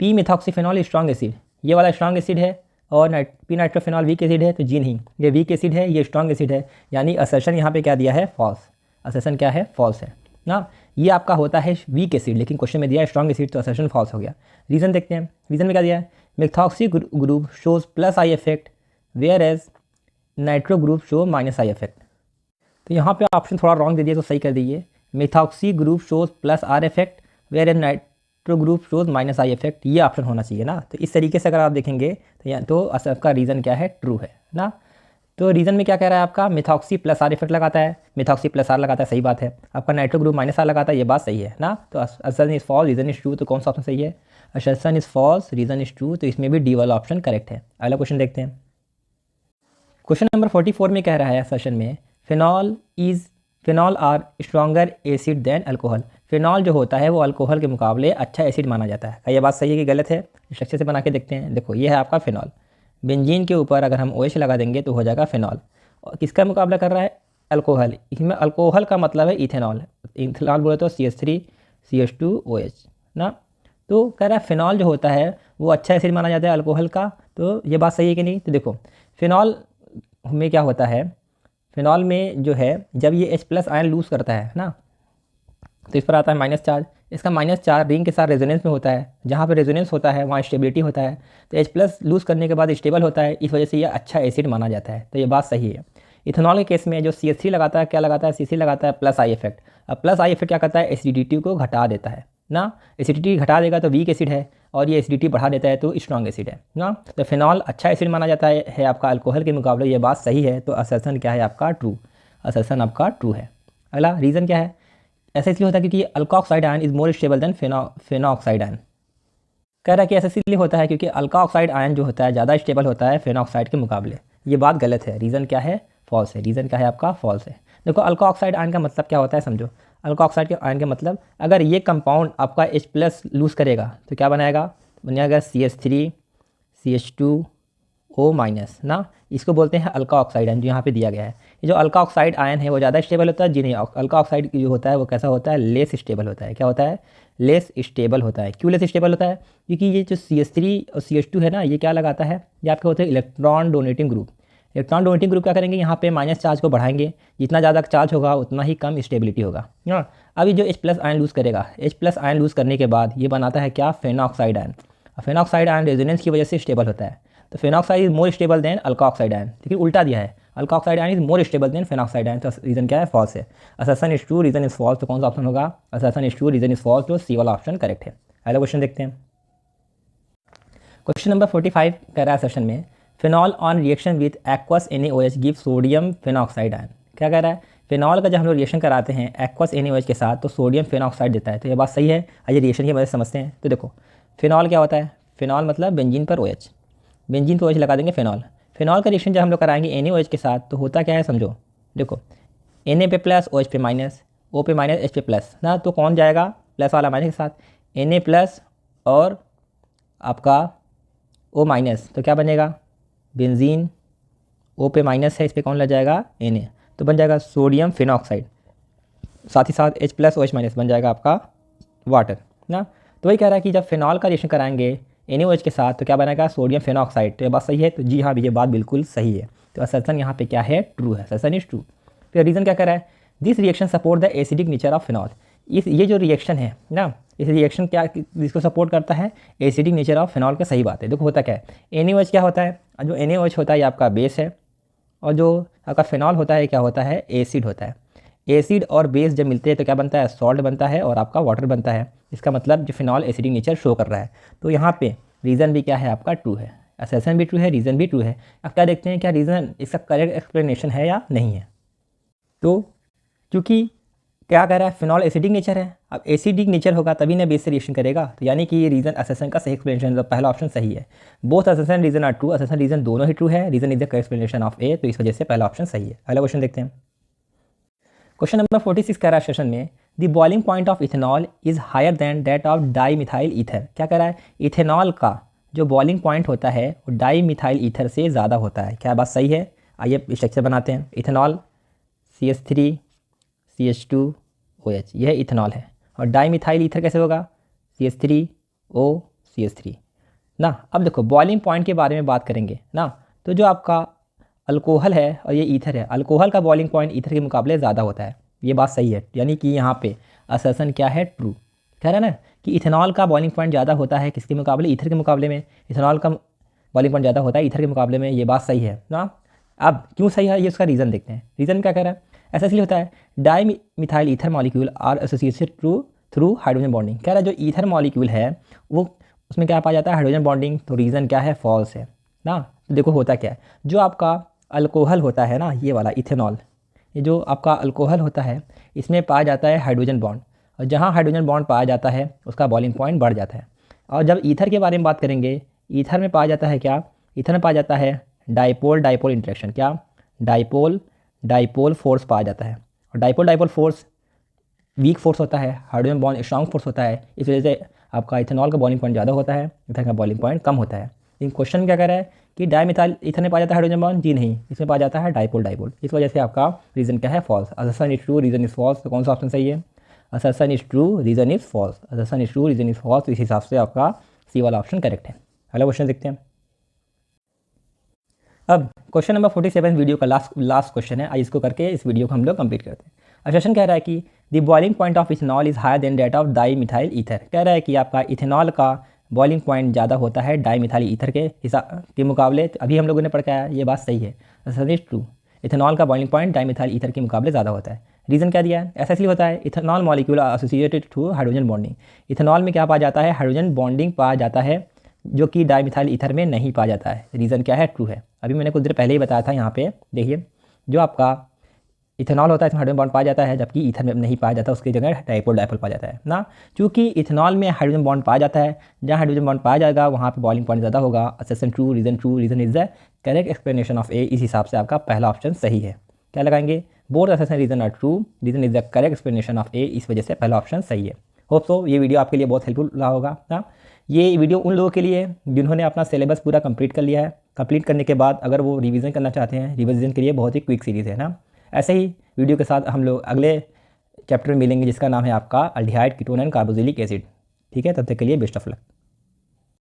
P मिथॉक्सीफिनॉल स्ट्रॉन्ग एसिड, ये वाला स्ट्रॉन्ग एसिड है और P नाइट्रोफिनॉल वीक एसिड है। तो जी नहीं, ये वीक एसिड है, ये स्ट्रॉन्ग एसिड है। यानी असर्शन यहाँ पे क्या दिया है, फॉल्स। असर्शन क्या है, फॉल्स है ना। ये आपका होता है वीक एसिड, लेकिन क्वेश्चन में दिया है स्ट्रॉन्ग एसिड, तो असर्शन फॉल्स हो गया। रीज़न देखते हैं, रीज़न में क्या दिया है, methoxy group shows plus I effect whereas nitro group show minus I effect. तो यहाँ पे ऑप्शन थोड़ा रॉन्ग दे दिया, तो सही कर दीजिए। Methoxy group shows plus R effect whereas nitro group shows minus I effect, ये ऑप्शन होना चाहिए ना। तो इस तरीके से अगर आप देखेंगे तो आपका रीज़न क्या है, ट्रू है ना। तो रीज़न में क्या कह रहा है आपका, मेथॉक्सी प्लस आर इफेक्ट लगाता है, मेथॉक्सी प्लस आर लगाता है, सही बात है। आपका नाइट्रो ग्रुप माइनस आर लगाता है, ये बात सही है ना। तो assertion is false, reason is true, तो कौन सा ऑप्शन सही है, assertion is false, reason is true, तो इसमें भी डी वाला ऑप्शन करेक्ट है। अगला क्वेश्चन देखते हैं। क्वेश्चन नंबर 44 में कह रहा है सेशन में, phenol are stronger acid than alcohol. Phenol जो होता है वो अल्कोहल के मुकाबले अच्छा एसिड माना जाता है। क्या ये बात सही है कि गलत है, स्ट्रक्चर से बना के देखते हैं। देखो ये है आपका फिनॉल, बेंजीन के ऊपर अगर हम OH लगा देंगे तो हो जाएगा फिनॉल। और किसका मुकाबला कर रहा है, अल्कोहल। इसमें अल्कोहल का मतलब है इथेनॉल, इथेनॉल बोले तो CH3 CH2OH ना। तो कह रहा है फिनॉल जो होता है वो अच्छा एसिड माना जाता है अल्कोहल का। तो ये बात सही है कि नहीं, तो देखो फिनॉल में क्या होता है, फिनॉल में जो है जब ये H+ आयन लूज़ करता है ना, तो इस पर आता है माइनस चार्ज। इसका माइनस चार्ज रिंग के साथ रेजोनेंस में होता है, जहाँ पर रेजोनेंस होता है वहाँ स्टेबिलिटी होता है। तो H+ लूज़ करने के बाद स्टेबल होता है, इस वजह से ये अच्छा एसिड माना जाता है। तो ये बात सही है। इथेनॉल के केस में जो CH3 लगाता है, क्या लगाता है, CC लगाता है प्लस आई इफेक्ट। अब प्लस आई इफेक्ट क्या करता है, एसिडिटी को घटा देता है ना। एसिडिटी घटा देगा तो वीक एसिड है, और ये एसिडिटी बढ़ा देता है तो स्ट्रॉन्ग एसिड है ना। तो फिनॉल अच्छा एसिड माना जाता है आपका अल्कोहल के मुकाबले, ये बात सही है। तो असर्शन क्या है आपका, ट्रू, असर्शन आपका ट्रू है। अगला रीज़न क्या है, ऐसा इसलिए होता है क्योंकि alkoxide ion is more stable than phenoxide ion. कह रहा है कि ऐसा इसलिए होता है क्योंकि अल्कोऑक्साइड आयन जो होता है ज़्यादा स्टेबल होता है फेनॉक्साइड के मुकाबले। ये बात गलत है, रीज़न क्या है, फॉल्स है। रीज़न क्या है आपका, फॉल्स है। देखो अल्कोऑक्साइड आयन का मतलब क्या होता है समझो, अल्कोऑक्साइड के आयन का मतलब अगर ये कंपाउंड आपका H+ लूज़ करेगा तो क्या बनाएगा, बनेगा CH3 CH2O माइनस ना। इसको बोलते हैं अल्का ऑक्साइड आयन, जो यहाँ पे दिया गया है। ये जो अल्का ऑक्साइड आयन है वो ज़्यादा स्टेबल होता है जी नहीं, अल्का ऑक्साइड जो होता है वो कैसा होता है, लेस स्टेबल होता है। क्या होता है, लेस स्टेबल होता है। क्यों लेस स्टेबल होता है, क्योंकि ये जो CH3 और CH2 है ना, ये क्या लगाता है, ये आपके होते हैं electron donating group. Electron donating group क्या करेंगे, यहाँ पे माइनस चार्ज को बढ़ाएंगे, जितना ज़्यादा चार्ज होगा उतना ही कम स्टेबिलिटी होगा ना। अभी जो H+ आयन लूज़ करेगा, H+ आयन लूज़ करने के बाद ये बनाता है क्या, phenoxide ion. Phenoxide ion resonance की वजह से स्टेबल होता है। तो phenoxide is more stable than alkoxide ion, लेकिन उल्टा दिया है, alkoxide ion is more stable than phenoxide ion. तो रीज़न क्या है, फॉल्स है। Assertion is true, reason is false, तो कौन सा ऑप्शन होगा, assertion is true, reason is false, तो सी वाला ऑप्शन करेक्ट है। अगला क्वेश्चन देखते हैं। क्वेश्चन नंबर 45 कह रहा है सेशन में, phenol on reaction with aqueous NaOH give sodium phenoxide ion. क्या कह रहा है, फिनॉल का जब हम लोग रिएक्शन कराते हैं एक्वस NaOH के साथ तो सोडियम फेनॉक्साइड देता है। तो ये बात सही है। आइए रिएक्शन की मदद से समझते हैं। तो देखो फिनॉल क्या होता है, फिनॉल मतलब बेंजीन पर OH, बेंजीन पर OH लगा देंगे फिनॉल। फिनॉल का रिएक्शन जब हम लोग कराएंगे NaOH के साथ तो होता क्या है समझो, देखो Na पे प्लस OH पे माइनस, O पे माइनस H पे प्लस ना। तो कौन जाएगा प्लस वाला माइनस के साथ, Na प्लस और आपका O माइनस, तो क्या बनेगा, बेंजीन। O पे माइनस है, इस पर कौन लग जाएगा, Na, तो बन जाएगा सोडियम फेनॉक्साइड। साथ ही साथ H+ OH माइनस बन जाएगा आपका वाटर ना। तो वही कह रहा है कि जब फिनॉल का रिएक्शन कराएंगे NaOH के साथ तो क्या बनेगा, सोडियम फेनॉक्साइड। तो ये बात सही है, तो जी हाँ ये बात बिल्कुल सही है। तो असर्शन यहाँ पे क्या है, ट्रू है, असर्शन इज ट्रू। फिर रीज़न क्या कह रहा है, this reaction support the acidic nature of phenol. ये जो रिएक्शन है ना, इस रिएक्शन क्या जिसको सपोर्ट करता है, एसिडिक नेचर ऑफ फिनॉल का। सही बात है। देखो होता क्या है, NaOH क्या होता है, जो NaOH होता है ये आपका बेस है, और जो आपका फिनॉल होता है क्या होता है, एसिड होता है। एसिड और बेस जब मिलते हैं तो क्या बनता है, सॉल्ट बनता है और आपका वाटर बनता है। इसका मतलब जो फिनॉल एसिडिक नेचर शो कर रहा है। तो यहाँ पे रीज़न भी क्या है आपका, ट्रू है, असर्शन भी ट्रू है, रीज़न भी ट्रू है। अब क्या देखते हैं क्या रीज़न इसका करेक्ट एक्सप्लेनेशन है या नहीं है। तो क्योंकि क्या कह रहा है, फिनॉल एसिडिक नेचर है, अब एसिडिक नेचर होगा तभी ना बेस से रिएक्शन करेगा, तो यानी कि ये रीज़न असर्शन का सही एक्सप्लेनेशन, तो पहला ऑप्शन सही है। Both assertion reason are true, assertion reason दोनों ही ट्रू है, reason is the correct explanation of A, तो इस वजह से पहला ऑप्शन सही है। अगला क्वेश्चन देखते हैं। क्वेश्चन नंबर 46 कह रहा है सेशन में, the boiling point of ethanol is higher than that of dimethyl ether. क्या कह रहा है, इथेनॉल का जो बॉइलिंग पॉइंट होता है वो डाई मिथाइल ईथर से ज़्यादा होता है। क्या बात सही है, आइए स्ट्रक्चर बनाते हैं। इथेनॉल CH3 CH2OH, यह इथेनॉल है, और डाई मिथाइल ईथर कैसे होगा, CH3O CH3 ना। अब देखो बॉइलिंग पॉइंट के बारे में बात करेंगे ना, तो जो आपका अल्कोहल है और ये ईथर है, अल्कोहल का बॉइलिंग पॉइंट ईथर के मुकाबले ज़्यादा होता है। ये बात सही है, यानी कि यहाँ पे असर्शन क्या है, ट्रू। कह रहा है ना कि इथेनॉल का बॉइलिंग पॉइंट ज़्यादा होता है किसके मुकाबले, ईथर के मुकाबले में। इथेनॉल का बॉइलिंग पॉइंट ज़्यादा होता है ईथर के मुकाबले में, ये बात सही है ना। अब क्यों सही है ये उसका रीज़न देखते हैं। रीज़न क्या कह रहा है, ऐसा इसलिए होता है dimethyl ether molecule are associated through hydrogen bonding. कह रहा है जो ईथर मॉलिक्यूल है वो उसमें क्या पाया जाता है, हाइड्रोजन बॉन्डिंग। तो रीज़न क्या है, फॉल्स है ना। तो देखो होता क्या है, जो आपका अल्कोहल होता है ना, ये वाला इथेनॉल, ये जो आपका अल्कोहल होता है इसमें पाया जाता है हाइड्रोजन बॉन्ड, और जहाँ हाइड्रोजन बॉन्ड पाया जाता है उसका बॉइलिंग पॉइंट बढ़ जाता है। और जब ईथर के बारे में बात करेंगे, ईथर में पाया जाता है क्या, ईथर में पाया जाता है डाइपोल डाइपोल इंटरेक्शन। क्या, डाइपोल डाइपोल फोर्स पाया जाता है। और dipole dipole force weak force होता है, हाइड्रोजन बॉन्ड स्ट्रॉन्ग फोर्स होता है। इस वजह से आपका इथेनॉल का बॉइलिंग पॉइंट ज़्यादा होता है, ईथर का बॉइलिंग पॉइंट कम होता है। लेकिन क्वेश्चन में क्या कह रहा है कि डाईमिथाइल ईथर में पाया जाता है हाइड्रोजन बॉन्ड, जी नहीं, इसमें पाया जाता है डाइपोल डाइपोल। इस वजह से आपका रीज़न क्या है, false. Assertion is true, reason is false. तो कौन सा ऑप्शन सही है, assertion is true, reason is false. Assertion is true, reason is false. तो इस हिसाब से आपका सी वाला ऑप्शन करेक्ट है। अगला क्वेश्चन देखते हैं। अब क्वेश्चन नंबर 47 वीडियो का लास्ट क्वेश्चन है। आज इसको करके इस वीडियो को हम लोग कंप्लीट करते हैं। क्वेश्चन कह रहा है कि the boiling point of ethanol is higher than that of dimethyl ether. कह रहा है कि आपका इथेनॉल का बॉइलिंग पॉइंट ज़्यादा होता है डाई मिथाइल ईथर के मुकाबले। अभी हम लोगों ने पढ़ के आया, ये बात सही है, असर इज ट्रू। इथेनॉल का boiling point di methyl ether के मुकाबले ज़्यादा होता है। रीज़न क्या दिया है, ऐसा इसलिए होता है ethanol molecule associated to hydrogen bonding. Ethanol में क्या पाया जाता है, हाइड्रोजन बॉन्डिंग पाया जाता है, जो कि डाईमिथाइल ईथर में नहीं पाया जाता है। रीज़न क्या है, ट्रू है। अभी मैंने कुछ देर पहले ही बताया था, यहाँ पे देखिए जो आपका इथेनॉल होता है इसमें हाइड्रोजन बॉन्ड पाया जाता है, जबकि ईथर में नहीं पाया जाता, उसकी जगह डाइपोल डाइपोल पाया जाता है ना। चूँकि इथेनॉल में हाइड्रोजन बॉन्ड पाया जाता है, जहाँ हाइड्रोजन बॉन्ड पाया जाएगा वहाँ पे बॉइलिंग पॉइंट ज़्यादा होगा। Assertion true, reason is the correct explanation of A. इस हिसाब से आपका पहला ऑप्शन सही है। क्या लगाएंगे, both assertion reason are true, reason is the correct explanation of A. इस वजह से पहला ऑप्शन सही है। होप सो ये वीडियो आपके लिए बहुत हेल्पफुल रहा होगा ना। ये वीडियो उन लोगों के लिए जिन्होंने अपना सिलेबस पूरा कंप्लीट कर लिया है। कंप्लीट करने के बाद अगर वो रिवीजन करना चाहते हैं, रिवीजन के लिए बहुत ही क्विक सीरीज़ है ना। ऐसे ही वीडियो के साथ हम लोग अगले चैप्टर में मिलेंगे, जिसका नाम है आपका aldehyde ketone and carboxylic acid. ठीक है, तब तक के लिए बेस्ट ऑफ लक।